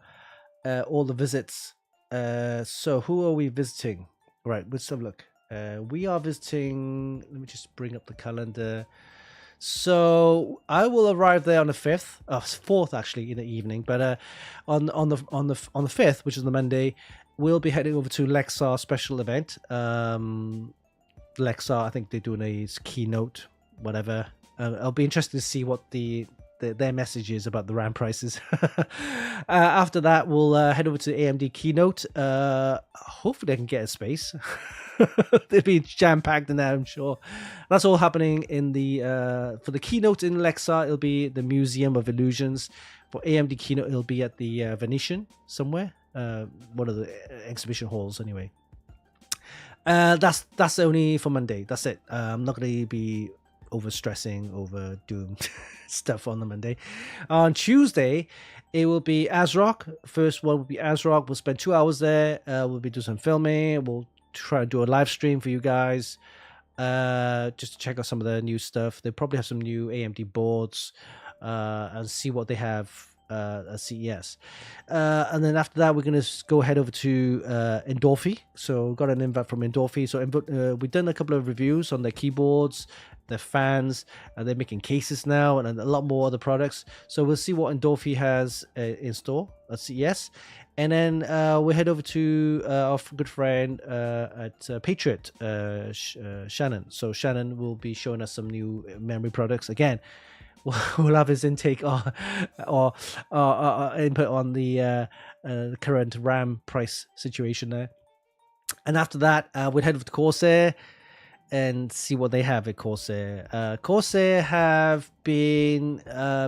all the visits. So who are we visiting? Right, let's have a look. We are visiting. Let me just bring up the calendar. So I will arrive there on the 4th actually in the evening. But on the 5th, which is the Monday, we'll be heading over to Lexar special event. Lexar, I think they're doing a keynote, whatever. I'll be interested to see what their message is about the RAM prices. After that, we'll head over to the AMD keynote. Hopefully, I can get a space. They'll be jam packed in there, I'm sure. That's all happening in the for the keynote in Lexar. It'll be the Museum of Illusions. For AMD keynote, it'll be at the Venetian somewhere, one of the exhibition halls, anyway. That's only for Monday. That's it. I'm not going to be overdoing stuff on the Monday. On Tuesday, it will be ASRock. First one will be ASRock. We'll spend 2 hours there. We'll be doing some filming. We'll try to do a live stream for you guys, just to check out some of the new stuff. They probably have some new AMD boards, and see what they have at CES. And then after that, we're going to go head over to Endorphy. So we've got an invite from Endorphy. So we've done a couple of reviews on their keyboards, their fans, and they're making cases now, and a lot more other products. So we'll see what Endorphy has in store at CES. And then we'll head over to our good friend at Patriot, Shannon. So Shannon will be showing us some new memory products. Again, we'll have his intake or input on the current RAM price situation there. And after that, we'll head over to Corsair and see what they have at Corsair. Corsair have been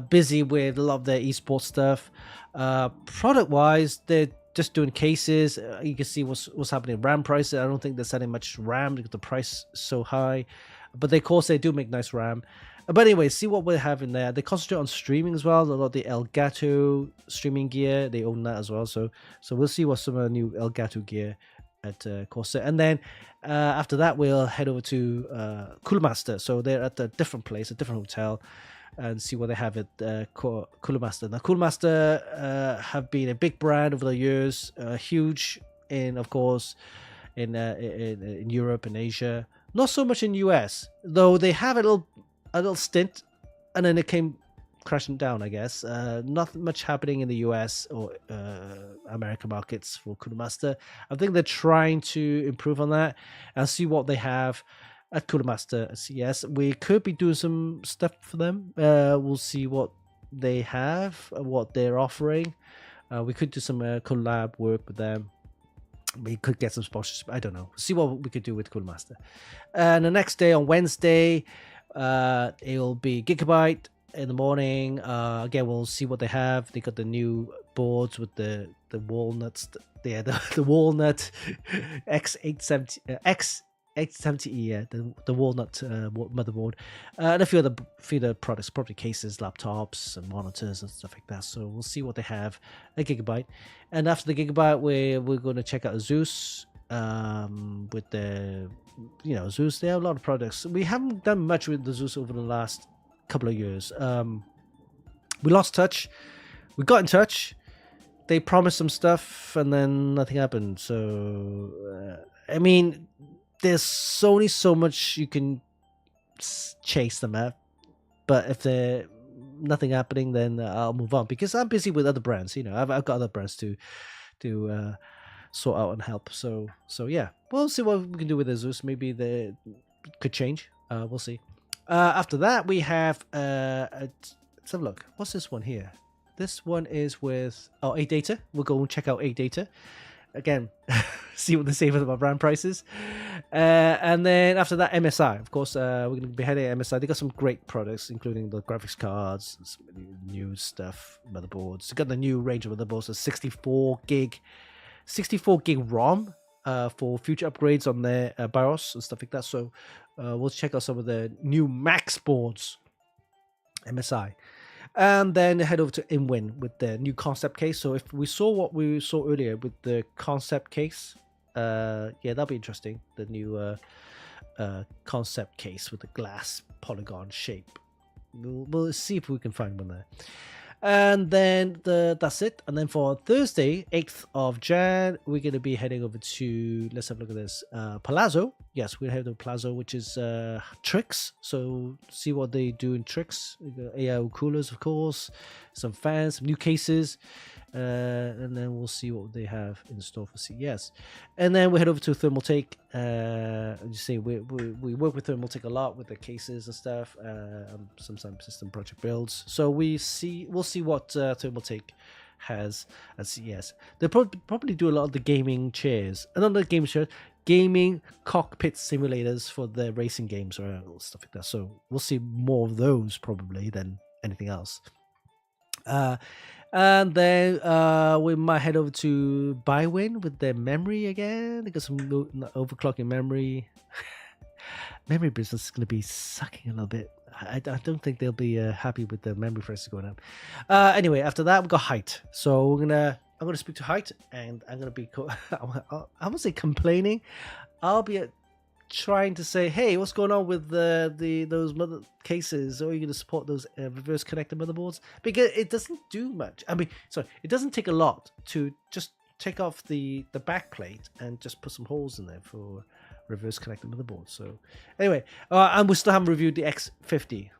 busy with a lot of their esports stuff. Product-wise, they're just doing cases. You can see what's happening. RAM prices. I don't think they're selling much RAM because the price is so high. But of course, they do make nice RAM. But anyway, see what we have in there. They concentrate on streaming as well. A lot of the Elgato streaming gear, they own that as well. So we'll see what some of the new Elgato gear at Corsair. And then after that, we'll head over to Cooler Master. So they're at a different place, a different hotel, and see what they have at Cooler Master. Now, Cooler Master have been a big brand over the years, huge of course, in Europe and Asia. Not so much in US, though they have a little stint, and then it came crashing down, I guess. Not much happening in the US or American markets for Cooler Master. I think they're trying to improve on that and see what they have at Cooler Master at CES. We could be doing some stuff for them. We'll see what they have, what they're offering. We could do some collab work with them. We could get some sponsorship. I don't know. See what we could do with Cooler Master. And the next day, on Wednesday, it'll be Gigabyte in the morning. Again, we'll see what they have. They got the new boards with the walnuts. The walnut X870E, the walnut motherboard, and a few other products, probably cases, laptops, and monitors and stuff like that. So we'll see what they have at Gigabyte. And after the Gigabyte, we're going to check out Zeus. With the Zeus, they have a lot of products. We haven't done much with the Zeus over the last couple of years. We lost touch. We got in touch. They promised some stuff, and then nothing happened. So I mean, there's only so much you can chase them at. But if they're nothing happening, then I'll move on, because I'm busy with other brands. I've got other brands to sort out and help. So yeah, we'll see what we can do with the Zeus. Maybe they could change. We'll see. After that, we have let's have a look. What's this one here? This one is with A-Data. We'll go and check out A-Data again. See what they say about brand prices. And then after that, MSI. Of course, we're going to be heading to MSI. They got some great products, including the graphics cards, some new stuff, motherboards. They got the new range of motherboards, a 64 gig ROM for future upgrades on their BIOS and stuff like that. So we'll check out some of the new Max boards, MSI. And then head over to InWin with the new concept case. So if we saw what we saw earlier with the concept case, yeah, that'll be interesting. The new concept case with the glass polygon shape. We'll see if we can find one there. And then that's it. And then for Thursday, 8th of Jan, we're going to be heading over to, let's have a look at this, Palazzo. Yes, we're heading to Palazzo, which is Tricks. So see what they do in Tricks. We got AIO coolers, of course, some fans, some new cases. And then we'll see what they have in store for CES. And then we head over to Thermaltake. You see, we work with Thermaltake a lot with the cases and stuff. Sometimes system project builds. So we'll see what Thermaltake has at CES. They'll probably do a lot of the gaming chairs, and not the gaming chairs, gaming cockpit simulators for the racing games or stuff like that. So we'll see more of those probably than anything else. And then we might head over to Bywin with their memory again. They got some overclocking memory. Memory business is going to be sucking a little bit. I don't think they'll be happy with the memory prices going up. Anyway, after that, we've got Height. So I'm gonna speak to Height, and I'm gonna be I won't say complaining. I'll be trying to say, hey, what's going on with those mother cases? Or are you going to support those reverse connector motherboards? Because it doesn't do much. It doesn't take a lot to just take off the back plate and just put some holes in there for reverse connector motherboards. So anyway, and we still haven't reviewed the X50.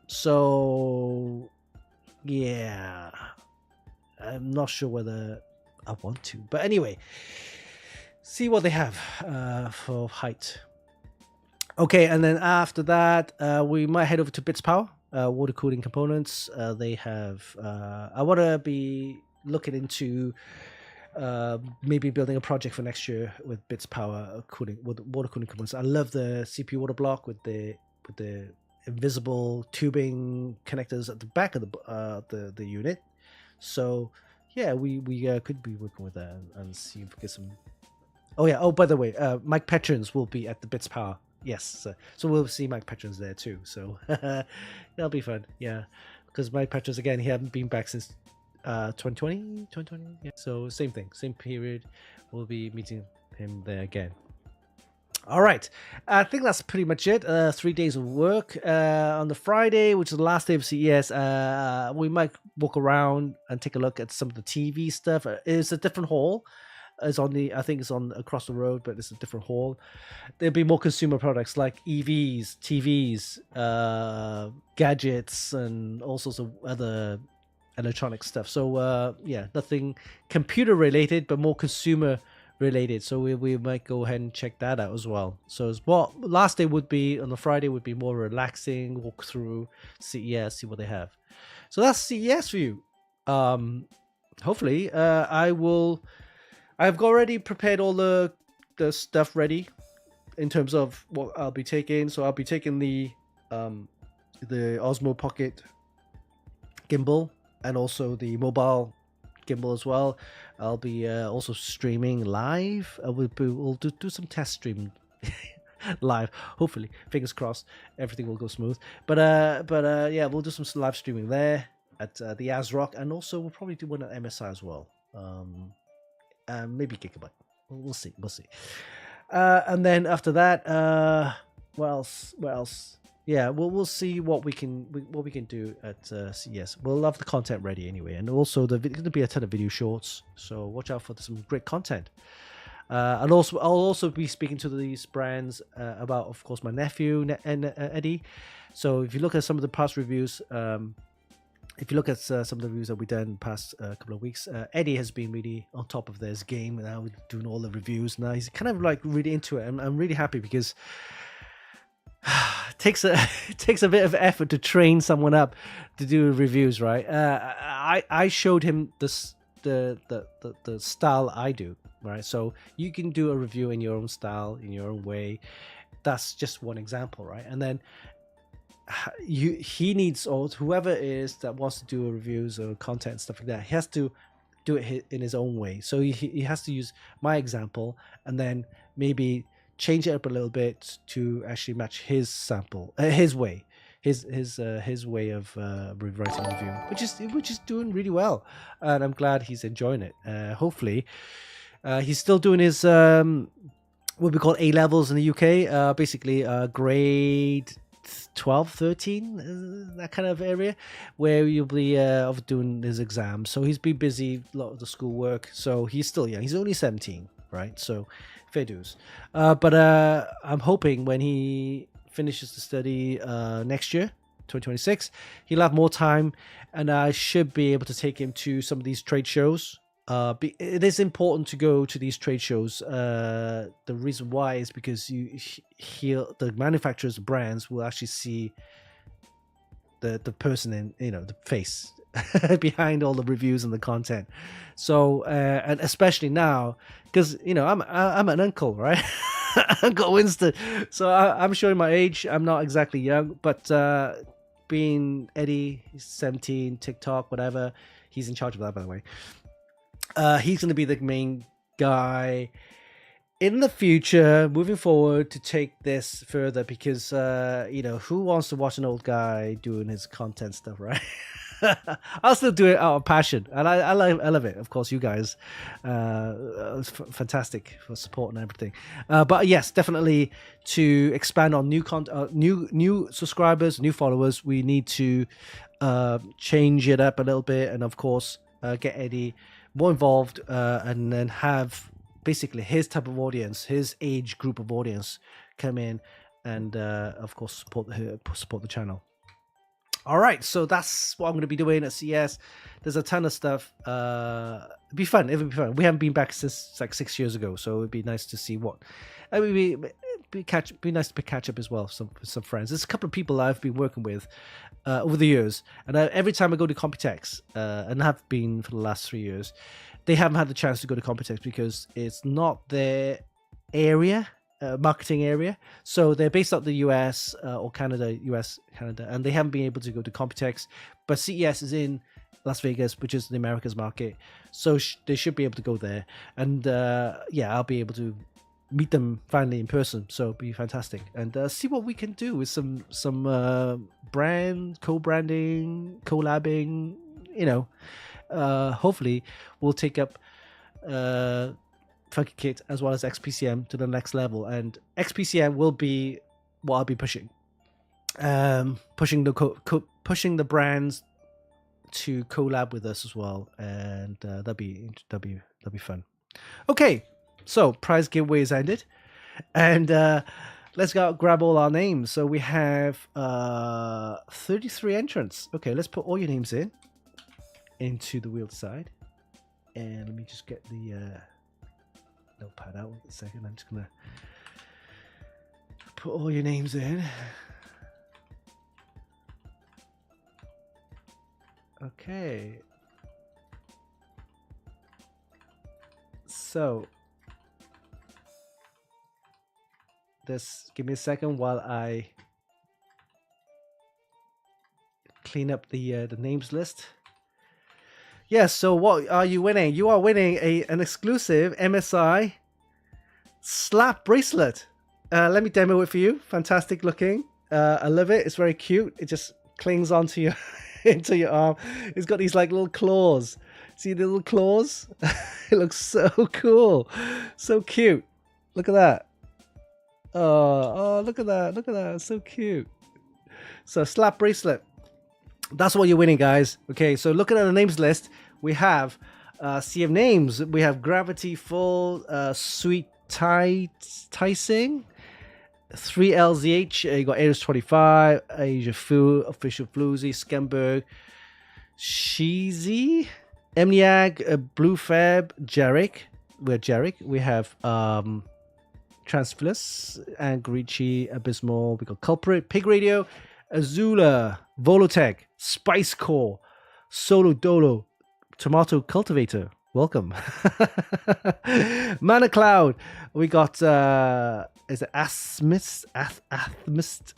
So yeah, I'm not sure whether I want to, but anyway, see what they have for Height. Okay, and then after that, we might head over to Bits Power, water cooling components. They have. I want to be looking into maybe building a project for next year with Bits Power cooling, with water cooling components. I love the CPU water block with the invisible tubing connectors at the back of the unit. So yeah, we could be working with that and see if we get some. Oh yeah. Oh, by the way, Mike Petrons will be at the Bits Power. Yes, so we'll see Mike Petrons there too. So that'll be fun. Yeah, because Mike Petrons again, he hasn't been back since 2020. Yeah. So same thing, same period. We'll be meeting him there again. All right, I think that's pretty much it. 3 days of work on the Friday, which is the last day of CES. We might walk around and take a look at some of the TV stuff. It's a different hall. It's on I think it's on across the road, but it's a different hall. There'll be more consumer products like EVs, TVs, gadgets, and all sorts of other electronic stuff. So yeah, nothing computer related, but more consumer related. So we might go ahead and check that out as well. So last day would be on the Friday would be more relaxing, walk through CES, see what they have. So that's CES for you. Hopefully, I've already prepared all the stuff ready in terms of what I'll be taking. So I'll be taking the Osmo Pocket gimbal and also the mobile gimbal as well. I'll be also streaming live. We'll do some test stream live. Hopefully, fingers crossed, everything will go smooth. But yeah, we'll do some live streaming there at the ASRock, and also we'll probably do one at MSI as well. Maybe Gigabyte. We'll see. And then after that, what else? Yeah, we'll see what we can do at CES. We'll have the content ready anyway, and also there's going to be a ton of video shorts. So watch out for some great content. And also, I'll also be speaking to these brands about, of course, my nephew and Eddie. So if you look at some of the past reviews, if you look at some of the reviews that we've done past couple of weeks, Eddie has been really on top of this game, and now doing all the reviews. Now he's kind of like really into it. I'm really happy because it takes a bit of effort to train someone up to do reviews, right? I showed him the style I do, right? So you can do a review in your own style, in your own way. That's just one example, right? And then he needs, or whoever it is that wants to do reviews or content and stuff like that, he has to do it in his own way. So he has to use my example and then maybe change it up a little bit to actually match his sample, his way, his way of writing a review, which is doing really well, and I'm glad he's enjoying it. Hopefully, he's still doing his what we call A levels in the UK, basically grade 12, 13, that kind of area, where you'll be doing his exams. So he's been busy, a lot of the schoolwork. So he's still young. He's only 17, right? So fair dues. But I'm hoping when he finishes the study next year, 2026, he'll have more time, and I should be able to take him to some of these trade shows. It is important to go to these trade shows. The reason why is because the manufacturers, the brands will actually see the person in, the face behind all the reviews and the content. So and especially now, because I'm an uncle, right? Uncle Winston. So I'm showing my age. I'm not exactly young, but being Eddie, he's 17, TikTok, whatever. He's in charge of that, by the way. He's going to be the main guy in the future, moving forward, to take this further, because who wants to watch an old guy doing his content stuff, right? I'll still do it out of passion, and I love it. Of course, you guys, it's fantastic for support and everything. But yes, definitely to expand on new content, new subscribers, new followers, we need to change it up a little bit, and of course, get Eddie more involved, and then have basically his type of audience, his age group of audience come in, and of course support the channel. All right, so that's what I'm going to be doing at CES. There's a ton of stuff. It'll be fun. We haven't been back since like 6 years ago, so it'd be nice to see what. I mean, be nice to catch up as well. Some friends. There's a couple of people I've been working with over the years, and every time I go to Computex, and have been for the last 3 years, they haven't had the chance to go to Computex because it's not their area. Marketing area, so they're based out the US or Canada, and they haven't been able to go to Computex. But CES is in Las Vegas, which is the Americas market. So they should be able to go there. And yeah, I'll be able to meet them finally in person. So it'll be fantastic. And see what we can do with some brand, co-branding, collabing, you know. Hopefully we'll take up Funkykit as well as XPCM to the next level. And XPCM will be what I'll be pushing. Pushing the brands to collab with us as well, and that'll be fun. Okay, so prize giveaway is ended, and let's go grab all our names. So we have 33 entrants. Okay, let's put all your names into the wheel side, and let me just get the notepad out a second. I'm just gonna put all your names in. Okay. So just give me a second while I clean up the names list. Yes, so what are you winning? You are winning an exclusive MSI slap bracelet. Let me demo it for you. Fantastic looking. I love it. It's very cute. It just clings onto your into your arm. It's got these like little claws. See the little claws? It looks so cool. So cute. Look at that. Oh, look at that. Look at that. It's so cute. So slap bracelet. That's what you're winning, guys. Okay, so looking at the names list, we have CF names. We have Gravity Full, Sweet Tycing, 3LZH, you got Ares 25, Asia Fu, Official Floozy, Skemberg, Sheezy, Emniag, Blue Fab, Jarek. We're Jarek. We have Transfilus, Angrici, Abysmal. We got Culprit, Pig Radio, Azula, Volotech, Spice Core, Solo Dolo, Tomato Cultivator. Welcome. Mana Cloud. We got is it Athmist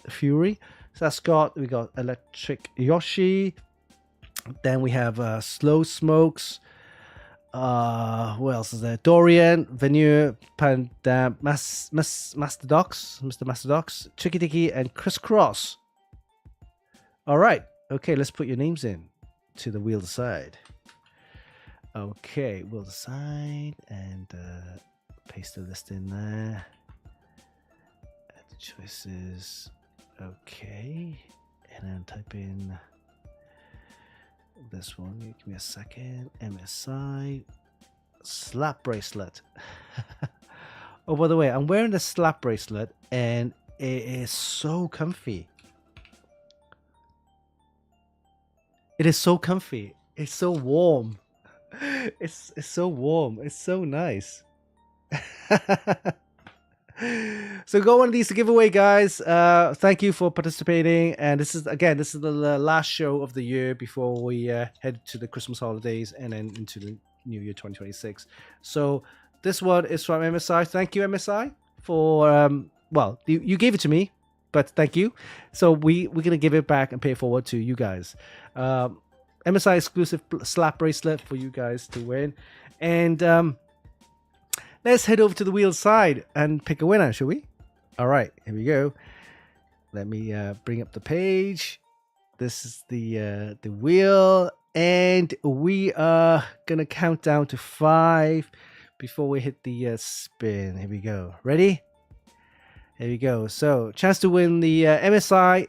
Fury? Sascott. We got Electric Yoshi. Then we have Slow Smokes. Who else is there? Dorian, Venue, Panda, Master Docs, Mr. Master Docs, Tricky Dicky, and Crisscross. All right. Okay, let's put your names in to the wheel side. Okay, we'll decide and paste the list in there. Add the choices. Okay, and then type in this one. Give me a second. MSI slap bracelet. Oh, by the way, I'm wearing the slap bracelet and it is so comfy. It is so comfy. It's so warm. It's so warm. It's so nice. So go one of these to give away, guys. Thank you for participating. And this is the last show of the year before we head to the Christmas holidays and then into the New Year 2026. So this one is from MSI. Thank you, MSI, for well, you gave it to me, but thank you. So we're gonna give it back and pay it forward to you guys. MSI exclusive slap bracelet for you guys to win. And let's head over to the wheel side and pick a winner, shall we? All right, here we go. Let me bring up the page. This is the wheel, and we are gonna count down to 5 before we hit the spin. Here we go. Ready? Here we go. So, chance to win the MSI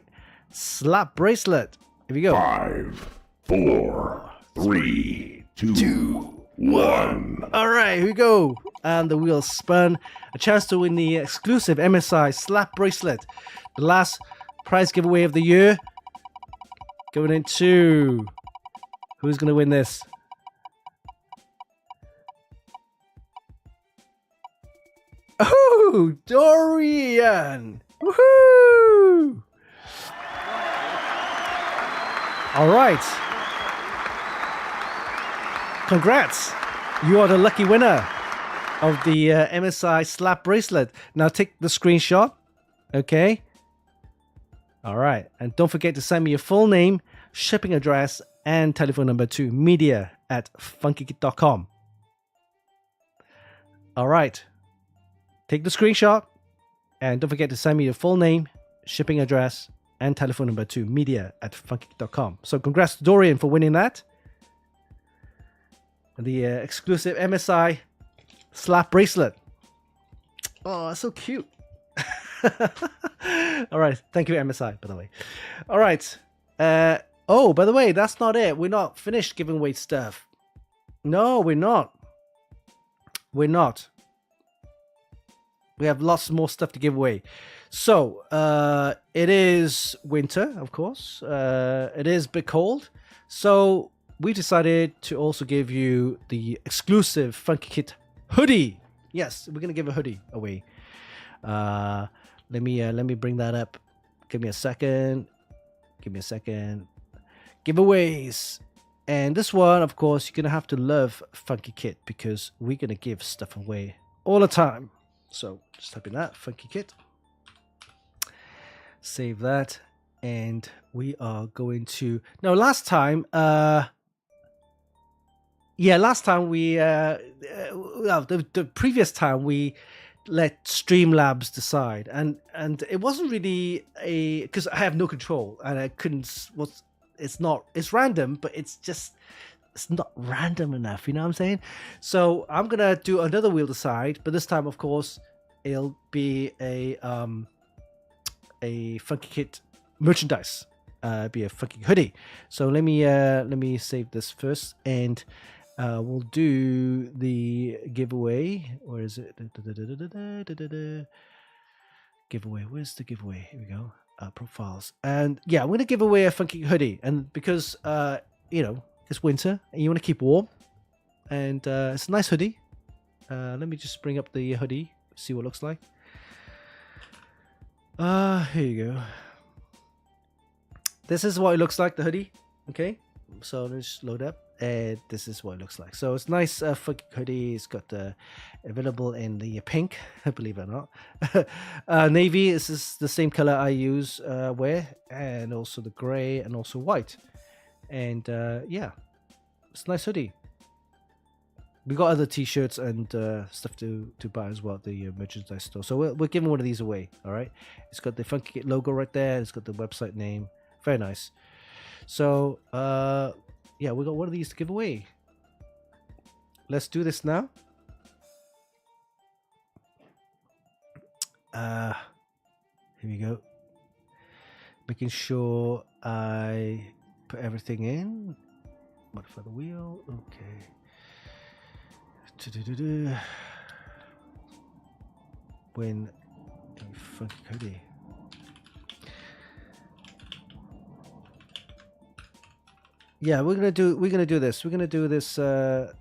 slap bracelet. Here we go. 5, 4, 3, 2, 1. All right, here we go. And the wheel spun. A chance to win the exclusive MSI slap bracelet. The last prize giveaway of the year. Going into... Who's going to win this? Oh, Dorian! Woohoo! All right. Congrats. You are the lucky winner of the MSI slap bracelet. Now take the screenshot. Okay. All right. And don't forget to send me your full name, shipping address, and telephone number to media@funkykit.com. All right. Take the screenshot and don't forget to send me your full name, shipping address, and telephone number to media@funkykit.com. So congrats to Dorian for winning that. And the exclusive MSI slap bracelet. Oh, that's so cute. All right. Thank you, MSI, by the way. All right. Oh, by the way, that's not it. We're not finished giving away stuff. No, we're not. We're not. We have lots more stuff to give away. So, it is winter, of course. It is a bit cold. So, we decided to also give you the exclusive Funkykit hoodie. Yes, we're going to give a hoodie away. Let me bring that up. Give me a second. Giveaways. And this one, of course, you're going to have to love Funkykit because we're going to give stuff away all the time. So just type in that, Funkykit. Save that. And we are going to... No, last time... last time we... the previous time we let Streamlabs decide. And it wasn't really a... Because I have no control. And I couldn't... It's random, but it's not random enough, you know what I'm saying? So I'm gonna do another wheel decide, but this time, of course, it'll be a Funkykit merchandise, be a Funkykit hoodie. So let me save this first, and we'll do the giveaway. Where is it? Giveaway. Where's the giveaway? Here we go. Profiles. And yeah, I'm going to give away a Funkykit hoodie. And because, it's winter and you want to keep warm. And it's a nice hoodie. Let me just bring up the hoodie. See what it looks like. Here you go. This is what it looks like, the hoodie. Okay. So let's just load up. And this is what it looks like. So it's nice Funkykit hoodie. It's got available in the pink, believe it or not. Navy, this is the same color I wear, and also the gray and also white. And yeah, it's a nice hoodie. We got other t-shirts and stuff to buy as well at the merchandise store. So we're giving one of these away. All right. It's got the Funkykit logo right there. It's got the website name. Very nice. So yeah, we got one of these to give away. Let's do this now. Here we go. Making sure I put everything in. Modify the wheel. Okay. When Funky Cody. Yeah, we're gonna do this. We're gonna do this. Yeah,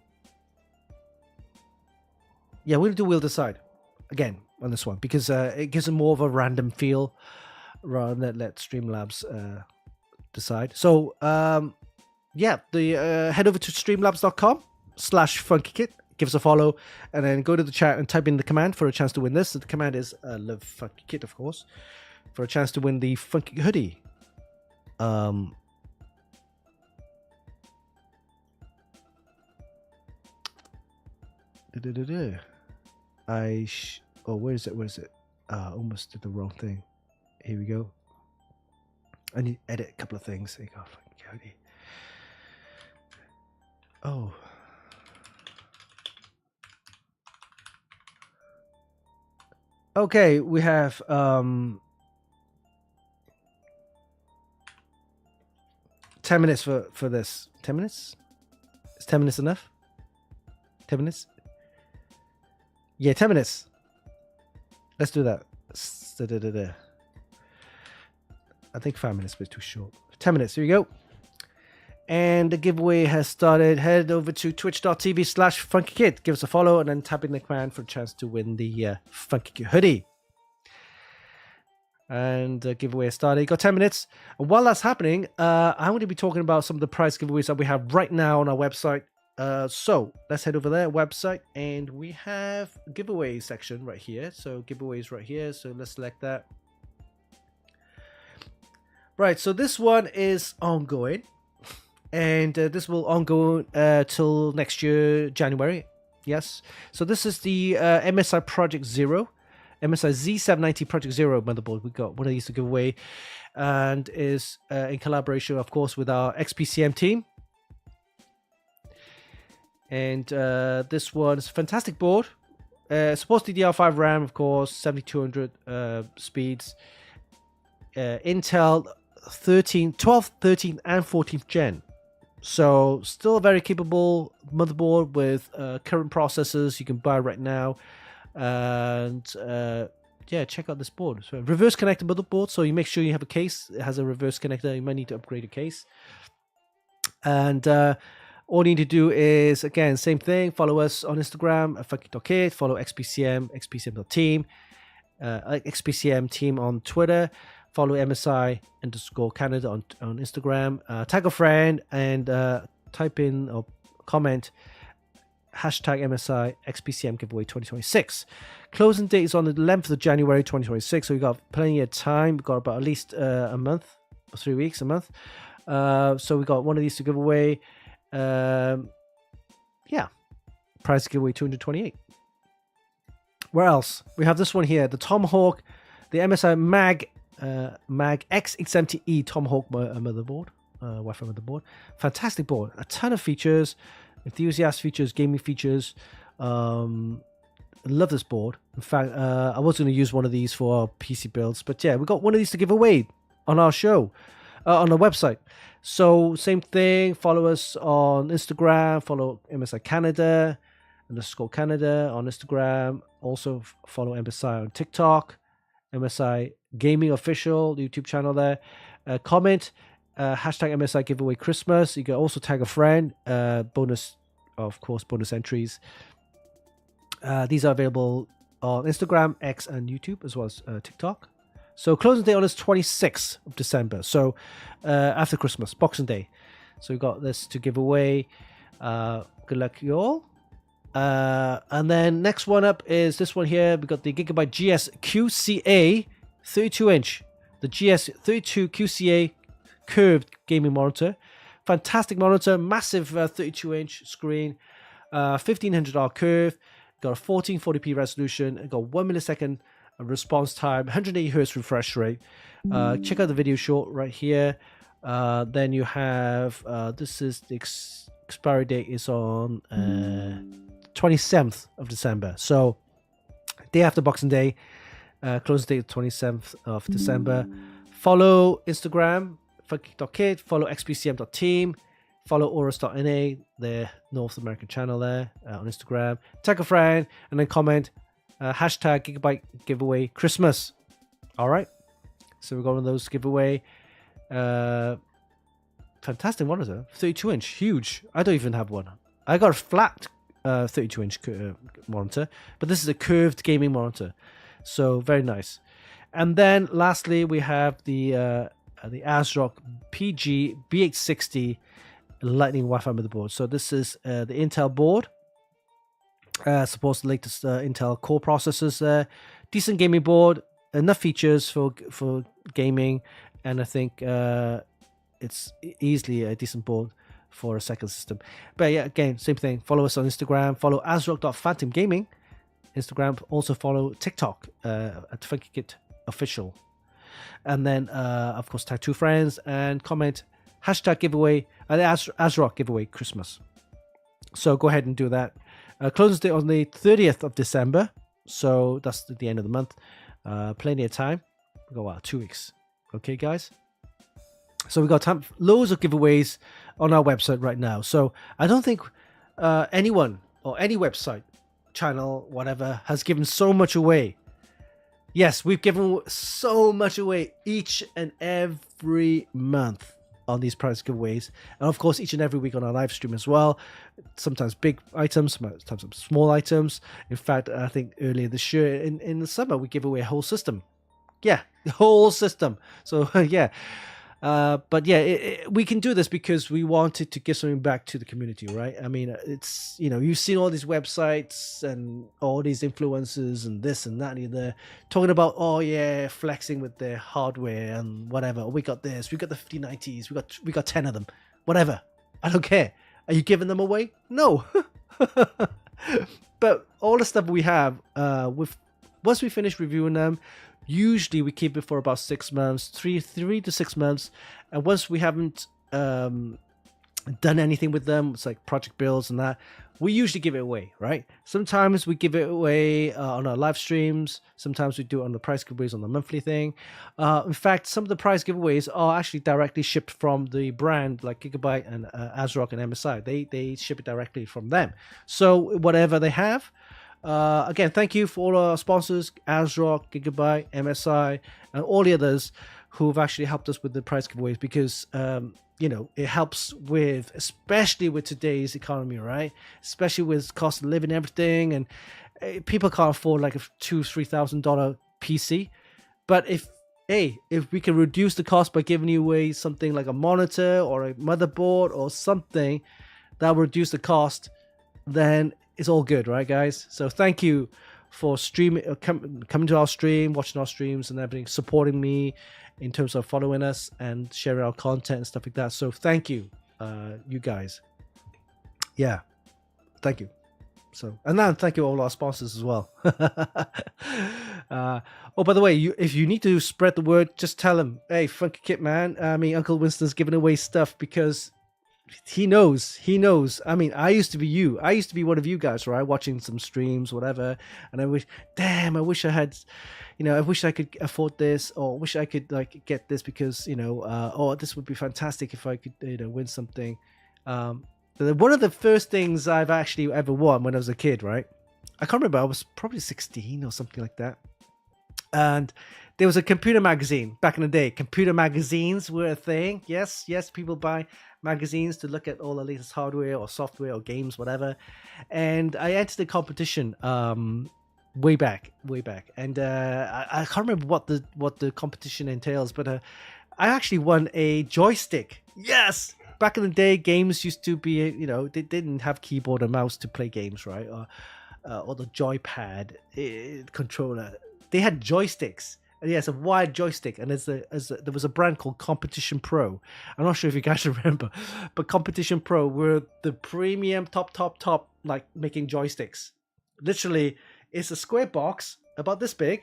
we're gonna do Wheel Decide again on this one because it gives it more of a random feel rather than let Streamlabs decide. So yeah, head over to streamlabs.com/funkykit. Give us a follow and then go to the chat and type in the command for a chance to win this. So the command is love Funkykit, of course, for a chance to win the Funky hoodie. Where is it? Almost did the wrong thing. Here we go. I need to edit a couple of things. There you go. Funky. Oh. Okay, we have 10 minutes for this. 10 minutes? Is 10 minutes enough? 10 minutes? Yeah, 10 minutes. Let's do that. I think 5 minutes is too short. 10 minutes, here we go. And the giveaway has started. Head over to twitch.tv/funkykit. Give us a follow and then tap in the command for a chance to win the Funkykit hoodie. And the giveaway has started. Got 10 minutes. And while that's happening, I'm going to be talking about some of the prize giveaways that we have right now on our website. So let's head over there, website, and we have a giveaway section right here. So giveaways right here. So let's select that. Right. So this one is ongoing. and this will ongoing till next year, January. Yes. So this is the MSI Project Zero, MSI Z790 Project Zero motherboard. We got one of these to give away, and is in collaboration, of course, with our XPCM team. And this one is a fantastic board. Supports DDR5 RAM, of course, 7200 speeds. Intel 12th, 13th, and 14th gen. So still a very capable motherboard with current processors you can buy right now. And yeah, check out this board. So reverse connector motherboard. So you make sure you have a case. It has a reverse connector. You might need to upgrade a case. And all you need to do is, again, same thing. Follow us on Instagram at Funkykit. Follow XPCM, XPCM.team, XPCM team on Twitter. Follow MSI_Canada on Instagram. Tag a friend and type in or comment hashtag MSI XPCM giveaway 2026. Closing date is on the 11th of January 2026. So we've got plenty of time. We've got about at least a month, or 3 weeks, a month. So we got one of these to give away. Yeah, prize to give away 228. Where else? We have this one here, the Tomahawk, the MSI Mag X870E Tomahawk motherboard, Wi-Fi motherboard. Fantastic board, a ton of features, enthusiast features, gaming features. Love this board. In fact, I was going to use one of these for our PC builds, but yeah, we got one of these to give away on our show, on the website. So same thing, follow us on Instagram, follow MSI Canada, _Canada on Instagram. Also follow MSI on TikTok, MSI Gaming Official YouTube channel there. Comment, hashtag MSI Giveaway Christmas. You can also tag a friend. Bonus, of course, bonus entries. These are available on Instagram, X, and YouTube, as well as TikTok. So closing date on is 26th of December. So after Christmas, Boxing Day. So we've got this to give away. Good luck, you all. And then next one up is this one here. We got the Gigabyte GS QCA 32-inch. The GS 32 QCA curved gaming monitor. Fantastic monitor, massive 32-inch screen, 1500R curve. Got a 1440p resolution. Got 1 millisecond response time, 180 hertz refresh rate. Check out the video short right here. Then you have this is the expiry date is on 27th of December. So day after Boxing Day, closing date 27th of December. Follow Instagram, Funkykit, follow XPCM.team, follow Aorus.na, their North American channel there on Instagram. Tag a friend and then comment hashtag Gigabyte Giveaway Christmas. All right. So we've got one of those giveaway. Fantastic monitor, 32-inch, huge. I don't even have one. I got a flat 32-inch monitor, but this is a curved gaming monitor. So very nice. And then lastly, we have the ASRock PG B860 Lightning Wi-Fi motherboard. So this is the Intel board. Supports the latest Intel core processors. Decent gaming board, enough features for gaming, and I think it's easily a decent board for a second system. But yeah, again, same thing. Follow us on Instagram. Follow ASRock.phantomgaming Instagram. Also follow TikTok at Funkykit Official. And then, of course, tag 2 friends and comment hashtag giveaway, ASRock giveaway Christmas. So go ahead and do that. Closing date on the 30th of December. So that's the end of the month. Plenty of time. We got 2 weeks. Okay, guys? So we got time, loads of giveaways on our website right now. So I don't think anyone or any website, channel, whatever, has given so much away. Yes, we've given so much away each and every month on these prize giveaways, and of course each and every week on our live stream as well. Sometimes big items, sometimes small items. In fact, I think earlier this year in the summer we gave away a whole system. Yeah, the whole system. So yeah. But yeah, we can do this because we wanted to give something back to the community, right? I mean, it's, you know, you've seen all these websites and all these influencers and this and that and they're talking about, oh yeah, flexing with their hardware and whatever. We got this, we got the 5090s, we got 10 of them, whatever. I don't care. Are you giving them away? No. But all the stuff we have, once we finish reviewing them, usually we keep it for about 6 months, three to 6 months, and once we haven't done anything with them, it's like project builds and that, we usually give it away, right? Sometimes we give it away on our live streams. Sometimes we do it on the prize giveaways on the monthly thing. In fact, some of the prize giveaways are actually directly shipped from the brand, like Gigabyte and ASRock and MSI. They ship it directly from them. So whatever they have. Again, thank you for all our sponsors, ASRock, Gigabyte, MSI, and all the others who've actually helped us with the prize giveaways, because it helps with, especially with today's economy, right? Especially with cost of living and everything, and people can't afford like a $2,000-$3,000 PC. But if we can reduce the cost by giving you away something like a monitor or a motherboard or something that will reduce the cost, then it's all good, right, guys? So thank you for streaming, coming to our stream, watching our streams and everything, supporting me in terms of following us and sharing our content and stuff like that. So thank you, you guys. Yeah, thank you. So, and then thank you all our sponsors as well. Oh, by the way, if you need to spread the word, just tell them, hey, Funkykit, man. I mean, Uncle Winston's giving away stuff because he knows. I mean, I used to be you. I used to be one of you guys, right? Watching some streams, whatever. And I wish I had, I wish I could afford this, or wish I could like get this because, this would be fantastic if I could, win something. One of the first things I've actually ever won when I was a kid, right? I can't remember. I was probably 16 or something like that. And there was a computer magazine back in the day. Computer magazines were a thing. Yes, people buy magazines to look at all the latest hardware or software or games, whatever. And I entered the competition way back. And I can't remember what the competition entails, but I actually won a joystick. Yes! Back in the day, games used to be, they didn't have keyboard and mouse to play games, right? Or the joypad controller. They had joysticks. And yeah, it's a wide joystick, and there was a brand called Competition Pro. I'm not sure if you guys remember, but Competition Pro were the premium top, like making joysticks. Literally, it's a square box about this big,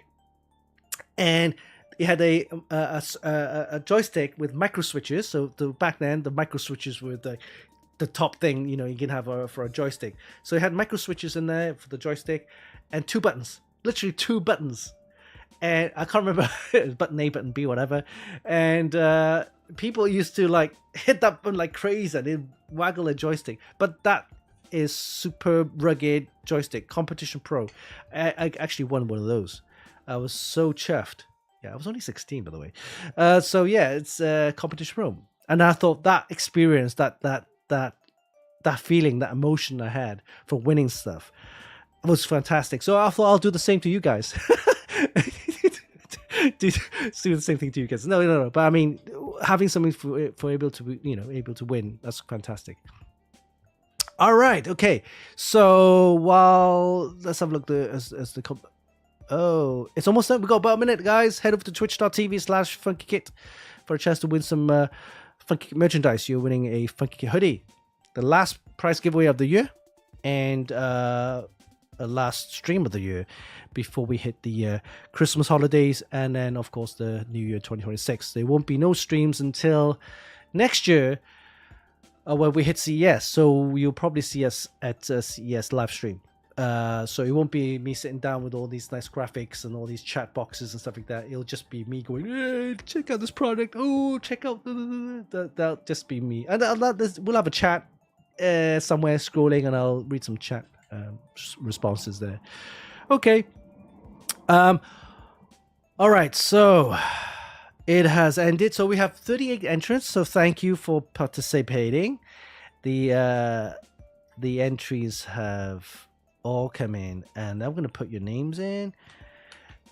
and it had a joystick with micro switches. So back then, the micro switches were the top thing you can have for a joystick. So it had micro switches in there for the joystick, and 2 buttons, literally 2 buttons. And I can't remember button A, button B, whatever. And people used to like hit that button like crazy and they'd waggle a joystick. But that is super rugged joystick, Competition Pro. I actually won one of those. I was so chuffed. Yeah, I was only 16, by the way. So yeah, it's Competition Pro. And I thought that experience, that feeling, that emotion I had for winning stuff was fantastic. So I thought I'll do the same to you guys. do the same thing to you guys. No. But I mean, having something for able to win, that's fantastic. All right, okay. So let's have a look it's almost done. We got about a minute, guys. Head over to twitch.tv/Funkykit for a chance to win some Funkykit merchandise. You're winning a Funkykit hoodie, the last prize giveaway of the year, and last stream of the year before we hit the Christmas holidays, and then of course the New Year 2026. There won't be no streams until next year when we hit CES, so you'll probably see us at CES live stream. So it won't be me sitting down with all these nice graphics and all these chat boxes and stuff like that. It'll just be me going, hey, check out this product, check out that'll just be me, and we'll have a chat somewhere scrolling, and I'll read some chat responses there. Okay. All right, so it has ended. So we have 38 entrants. So thank you for participating. The entries have all come in, and I'm gonna put your names in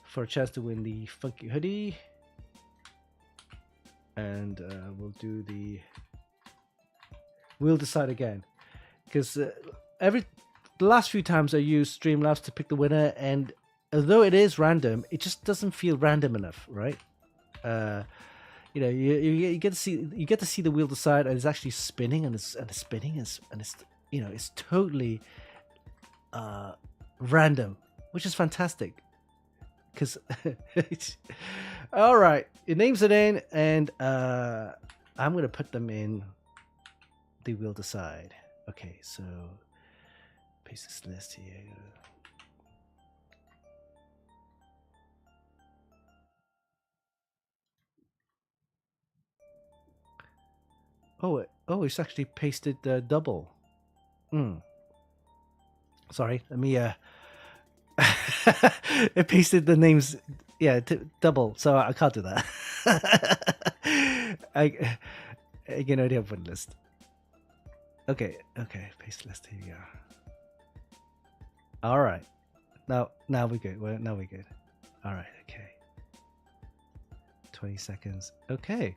for a chance to win the Funky hoodie. And we'll decide again, because the last few times I used Streamlabs to pick the winner, and although it is random, it just doesn't feel random enough, right? you get to see the wheel decide, and it's actually spinning, and it's spinning, and it's it's totally random, which is fantastic. Because all right, it names it in, and I'm gonna put them in the wheel decide. Okay, so paste this list here. Oh, it's actually pasted double. Sorry, let me it pasted the names, double, so I can't do that. I can already have one list. Okay, paste list, here we go. All right, now we're good. Now we're good. All right, okay. 20 seconds. Okay.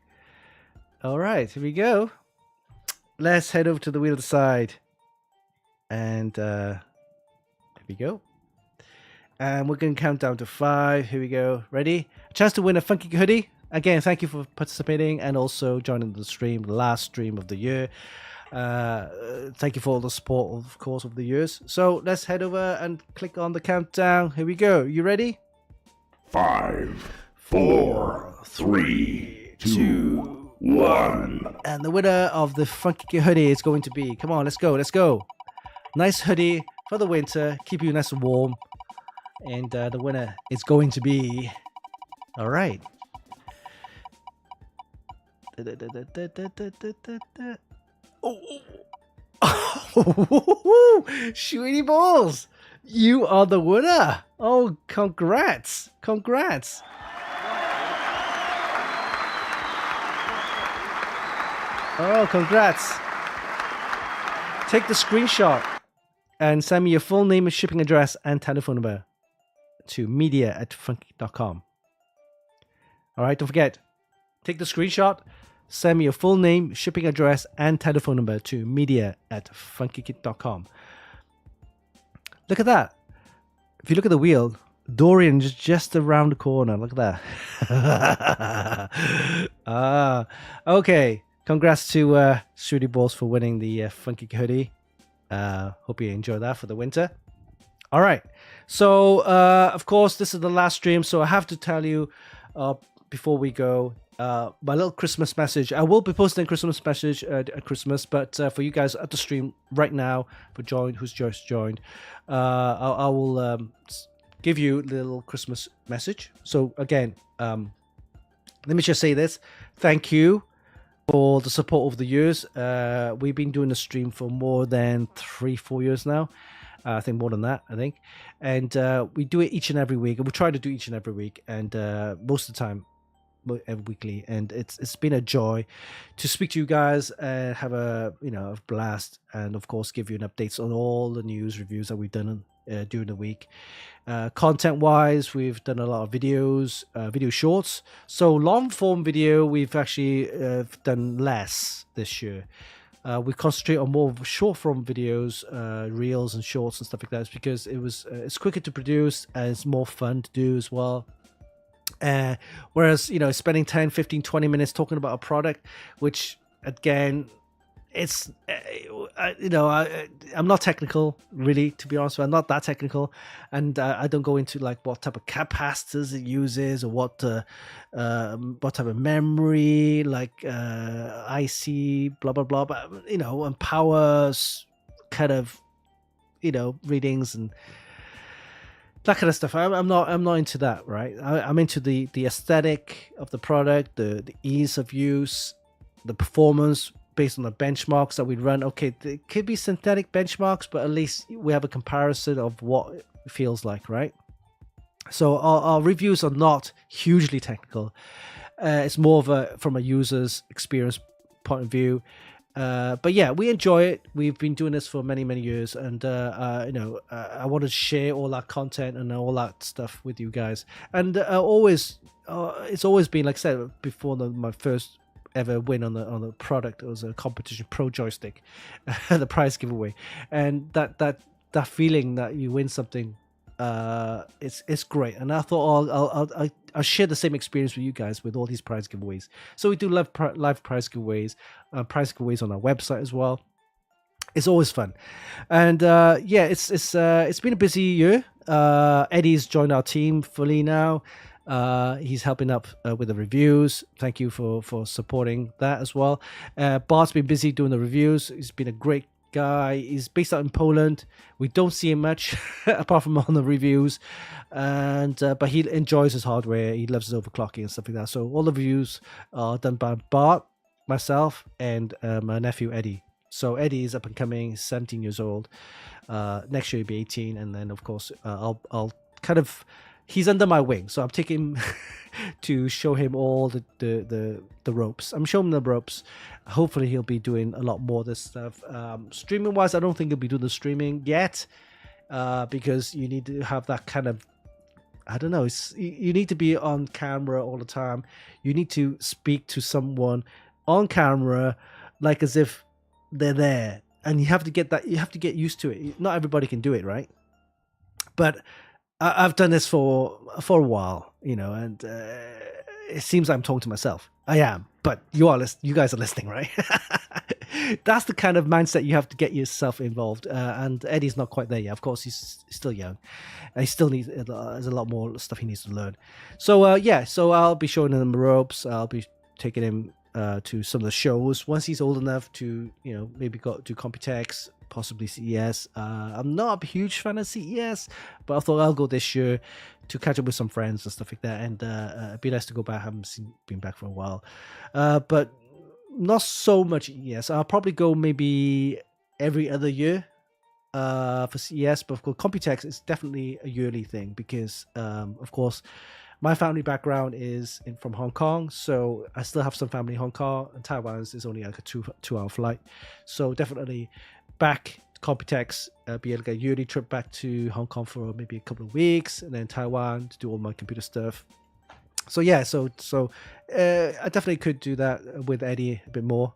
All right, here we go. Let's head over to the wheel side, and here we go. And we're going to count down to 5. Here we go. Ready? A chance to win a Funkykit hoodie. Again, thank you for participating and also joining the stream, the last stream of the year. Thank you for all the support, of course, of the years. So let's head over and click on the countdown. Here we go. You ready? 5, 4, 3, 2, 1. And the winner of the Funkykit hoodie is going to be, come on, let's go. Nice hoodie for the winter, keep you nice and warm. And the winner is going to be, all right. Oh, Shooty Balls, you are the winner. Oh, congrats. Oh, congrats. Take the screenshot and send me your full name and shipping address and telephone number to media@funkykit.com. All right, don't forget, take the screenshot, send me your full name, shipping address, and telephone number to media@funkykit.com. Look at that. If you look at the wheel, Dorian is just around the corner. Look at that. Okay. Congrats to Shooty Balls for winning the Funkykit hoodie. Hope you enjoy that for the winter. All right. So, of course, this is the last stream, so I have to tell you before we go, my little Christmas message. I will be posting a Christmas message at Christmas, but for you guys at the stream right now, who's just joined, I will give you a little Christmas message. So, again, let me just say this. Thank you for the support over the years. We've been doing the stream for more than 3-4 years now. I think more than that, and we do it each and every week, and we try to do each and every week, and most of the time every weekly, and it's been a joy to speak to you guys and have a blast, and of course give you an updates on all the news reviews that we've done during the week. Content wise, we've done a lot of videos, video shorts. So long form video we've actually done less this year. We concentrate on more short form videos, reels and shorts and stuff like that, because it's quicker to produce and it's more fun to do as well. Whereas spending 10, 15, 20 minutes talking about a product, which again, it's I'm not technical, really, to be honest. I'm not that technical, and I don't go into like what type of capacitors it uses or what type of memory, like IC, blah blah blah. But and powers, kind of, readings and that kind of stuff. I'm not into that, right? I'm into the aesthetic of the product, the ease of use, the performance, based on the benchmarks that we run. Okay, it could be synthetic benchmarks, but at least we have a comparison of what it feels like, right? So our reviews are not hugely technical. It's more of from a user's experience point of view. But yeah, we enjoy it. We've been doing this for many, many years, and I want to share all that content and all that stuff with you guys. And it's always been, like I said before, my first ever win on the product. It was a competition, Pro Joystick, the prize giveaway, and that feeling that you win something It's great, and I thought I'll share the same experience with you guys with all these prize giveaways. So we do live prize giveaways on our website as well. It's always fun, and yeah, it's been a busy year. Eddie's joined our team fully now. He's helping up with the reviews. Thank you for supporting that as well. Bart's been busy doing the reviews. He's been a great guy. He's based out in Poland. We don't see him much apart from on the reviews, and but he enjoys his hardware. He loves his overclocking and stuff like that. So all the reviews are done by Bart, myself, and my nephew Eddie. So Eddie is up and coming. He's 17 years old. Next year he'll be 18, and then of course I'll kind of, he's under my wing, so I'm taking him to show him all the ropes. I'm showing him the ropes. Hopefully he'll be doing a lot more of this stuff. Streaming wise, I don't think he'll be doing the streaming yet, because you need to have that kind of, I don't know, you need to be on camera all the time. You need to speak to someone on camera like as if they're there, and you have to get used to it. Not everybody can do it, right? But I've done this for a while, and it seems I'm talking to myself. I am, but you guys are listening, right? That's the kind of mindset you have to get yourself involved. And Eddie's not quite there yet. Of course, he's still young. And he still needs, there's a lot more stuff he needs to learn. So so I'll be showing him the ropes. I'll be taking him to some of the shows once he's old enough to, maybe go to Computex, possibly CES. I'm not a huge fan of CES, but I thought I'll go this year to catch up with some friends and stuff like that, and it'd be nice to go back. I haven't been back for a while, but not so much CES. I'll probably go maybe every other year for CES, but of course Computex is definitely a yearly thing because of course my family background is from Hong Kong, so I still have some family in Hong Kong, and Taiwan is only like a two-hour flight. So definitely back Computex, be like a yearly trip back to Hong Kong for maybe a couple of weeks, and then Taiwan to do all my computer stuff. So yeah, so I definitely could do that with Eddie a bit more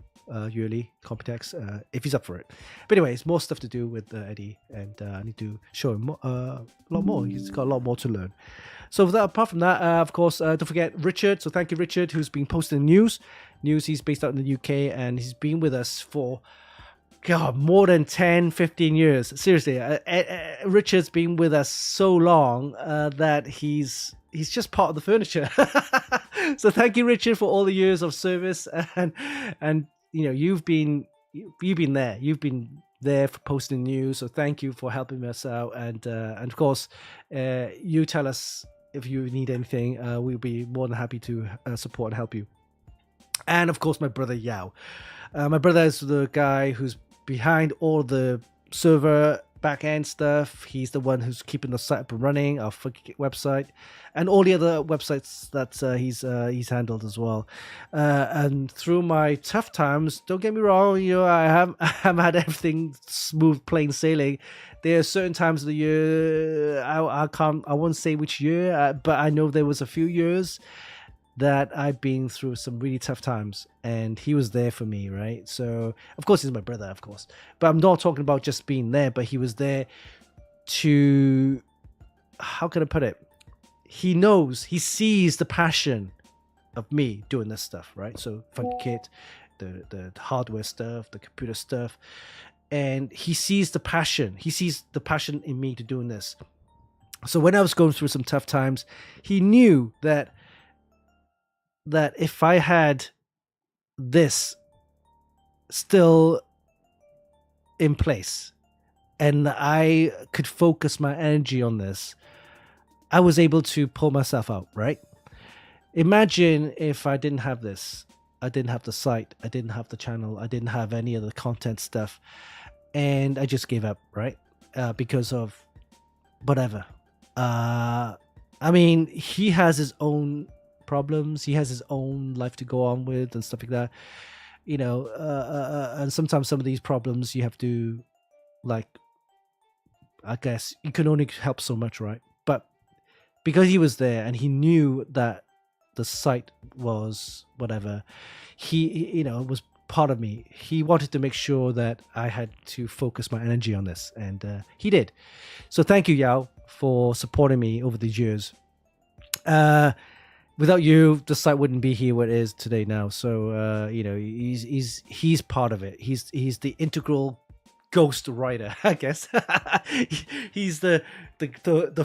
yearly Computex if he's up for it. But anyways, more stuff to do with Eddie, and I need to show him a lot more. He's got a lot more to learn. So apart from that, of course, don't forget Richard. So thank you, Richard, who's been posting news. He's based out in the UK, and he's been with us for, God, more than 10, 15 years. Seriously, Richard's been with us so long that he's just part of the furniture. So thank you, Richard, for all the years of service, and you've been there. You've been there for posting news. So thank you for helping us out, and of course, you tell us if you need anything. We'll be more than happy to support and help you. And of course, my brother Yao. My brother is the guy who's behind all the server back-end stuff. He's the one who's keeping the site up and running, our Funkykit website, and all the other websites that he's handled as well. And through my tough times, don't get me wrong, I haven't had everything smooth, plain sailing. There are certain times of the year I won't say which year, but I know there was a few years that I've been through some really tough times, and he was there for me, right? So of course he's my brother, of course, but I'm not talking about just being there, but he was there to, how can I put it, he sees the passion of me doing this stuff, right? So Funkykit, the hardware stuff, the computer stuff, and he sees the passion in me to doing this. So when I was going through some tough times, he knew that if I had this still in place and I could focus my energy on this, I was able to pull myself out, right? Imagine if I didn't have this. I didn't have the site. I didn't have the channel. I didn't have any of the content stuff. And I just gave up, right? Because of whatever. I mean, he has his own problems. He has his own life to go on with and stuff like that. And sometimes some of these problems you have to, like, I guess you can only help so much, right? But because he was there and he knew that the site was whatever, he was part of me. He wanted to make sure that I had to focus my energy on this, and he did. So thank you, Yao, for supporting me over these years. Without you, the site wouldn't be here where it is today now. So he's part of it. He's the integral ghost writer, I guess. He's the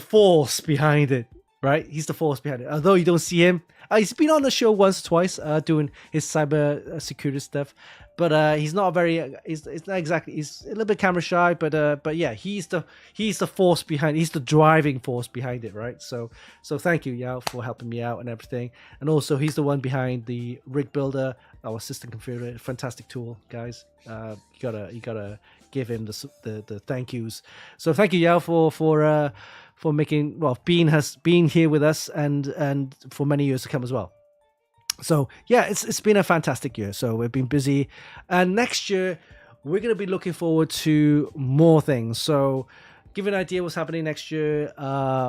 force behind it, right? He's the force behind it. Although you don't see him, he's been on the show once or twice, doing his cyber security stuff. But he's not very. He's not exactly. He's a little bit camera shy. But yeah, he's the force behind. He's the driving force behind it, right? So thank you, Yao, for helping me out and everything. And also, he's the one behind the Rig Builder, our system configurator. Fantastic tool, guys. You gotta give him the thank yous. So thank you, Yao, for making being here with us and for many years to come as well. So yeah, it's been a fantastic year. So we've been busy, and next year we're going to be looking forward to more things. So give you an idea what's happening next year.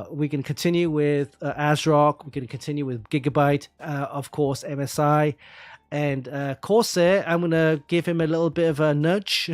We can continue with ASRock. We can continue with Gigabyte, of course, MSI. And Corsair, I'm going to give him a little bit of a nudge.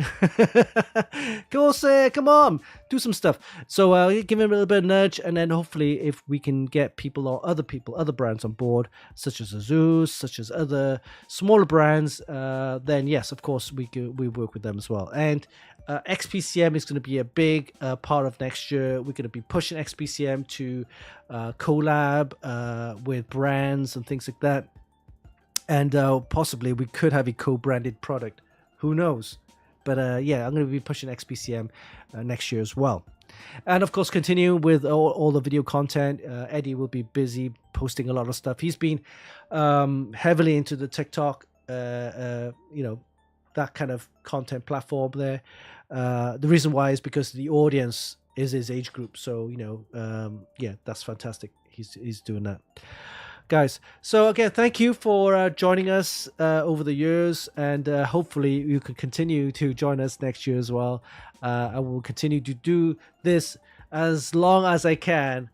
Corsair, come on, do some stuff. So give him a little bit of a nudge, and then hopefully if we can get other brands on board, such as Asus, such as other smaller brands, then yes, of course, we work with them as well. And XPCM is going to be a big part of next year. We're going to be pushing XPCM to collab with brands and things like that. And possibly we could have a co-branded product. Who knows? But yeah, I'm going to be pushing XPCM next year as well. And of course, continue with all the video content. Eddie will be busy posting a lot of stuff. He's been heavily into the TikTok, that kind of content platform there. The reason why is because the audience is his age group. So, yeah, that's fantastic. He's doing that. Guys, so again, thank you for joining us over the years, and hopefully you can continue to join us next year as well. I will continue to do this as long as I can,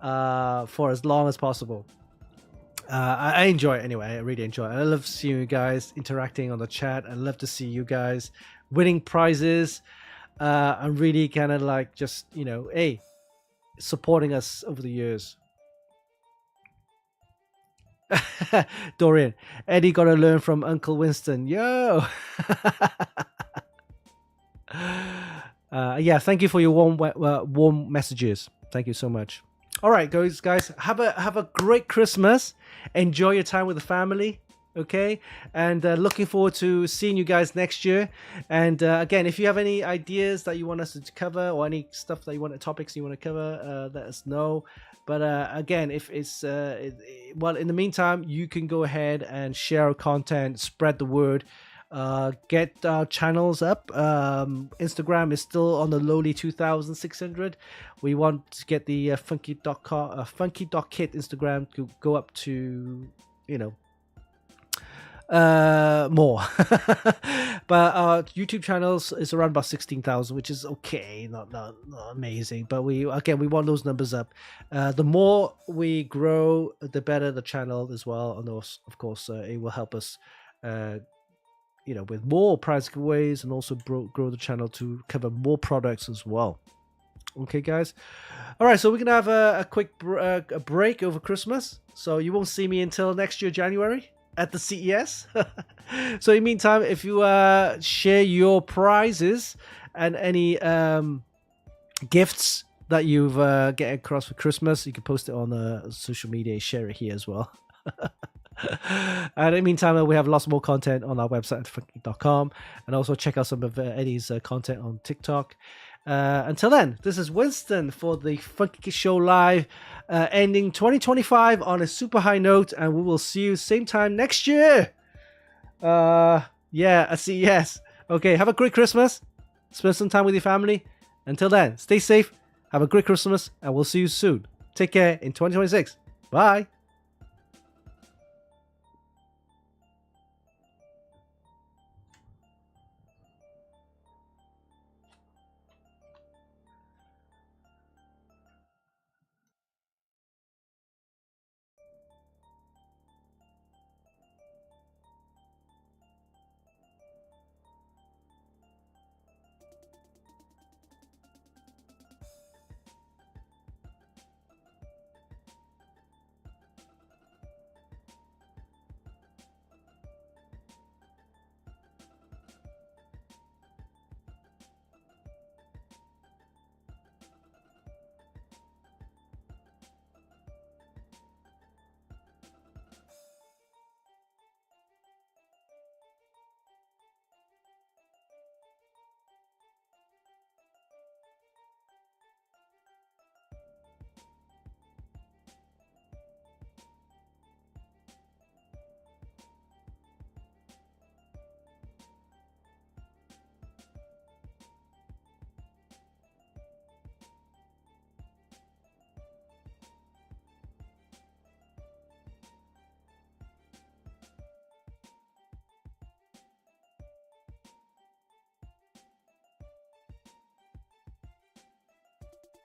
for as long as possible. I enjoy it anyway. I really enjoy it. I love seeing you guys interacting on the chat. I love to see you guys winning prizes. I'm really kind of like just, supporting us over the years. Dorian, Eddie got to learn from Uncle Winston. Yo. Yeah, thank you for your warm messages. Thank you so much. All right, guys, have a great Christmas. Enjoy your time with the family. Okay, and looking forward to seeing you guys next year. And again, if you have any ideas that you want us to cover, or any stuff that topics you want to cover, let us know. But again, if it's in the meantime, you can go ahead and share our content, spread the word, get our channels up. Instagram is still on the lowly 2,600. We want to get the Funkykit Instagram to go up to more. But our YouTube channels is around about 16,000, which is okay, not amazing, but we want those numbers up. The more we grow, the better the channel as well, and of course it will help us with more prize giveaways, and also grow the channel to cover more products as well. Okay, guys. All right, so we're gonna have a quick break over Christmas, so you won't see me until next year, January, at the CES. So in the meantime, if you share your prizes and any gifts that you've get across for Christmas, you can post it on social media, share it here as well. And in the meantime, we have lots more content on our website at funkykit.com, and also check out some of Eddie's content on TikTok. Until then, this is Winston for the Funkykit Show Live, ending 2025 on a super high note, and we will see you same time next year. Yeah, at CES. Okay, have a great Christmas. Spend some time with your family. Until then, stay safe, have a great Christmas, and we'll see you soon. Take care in 2026. Bye.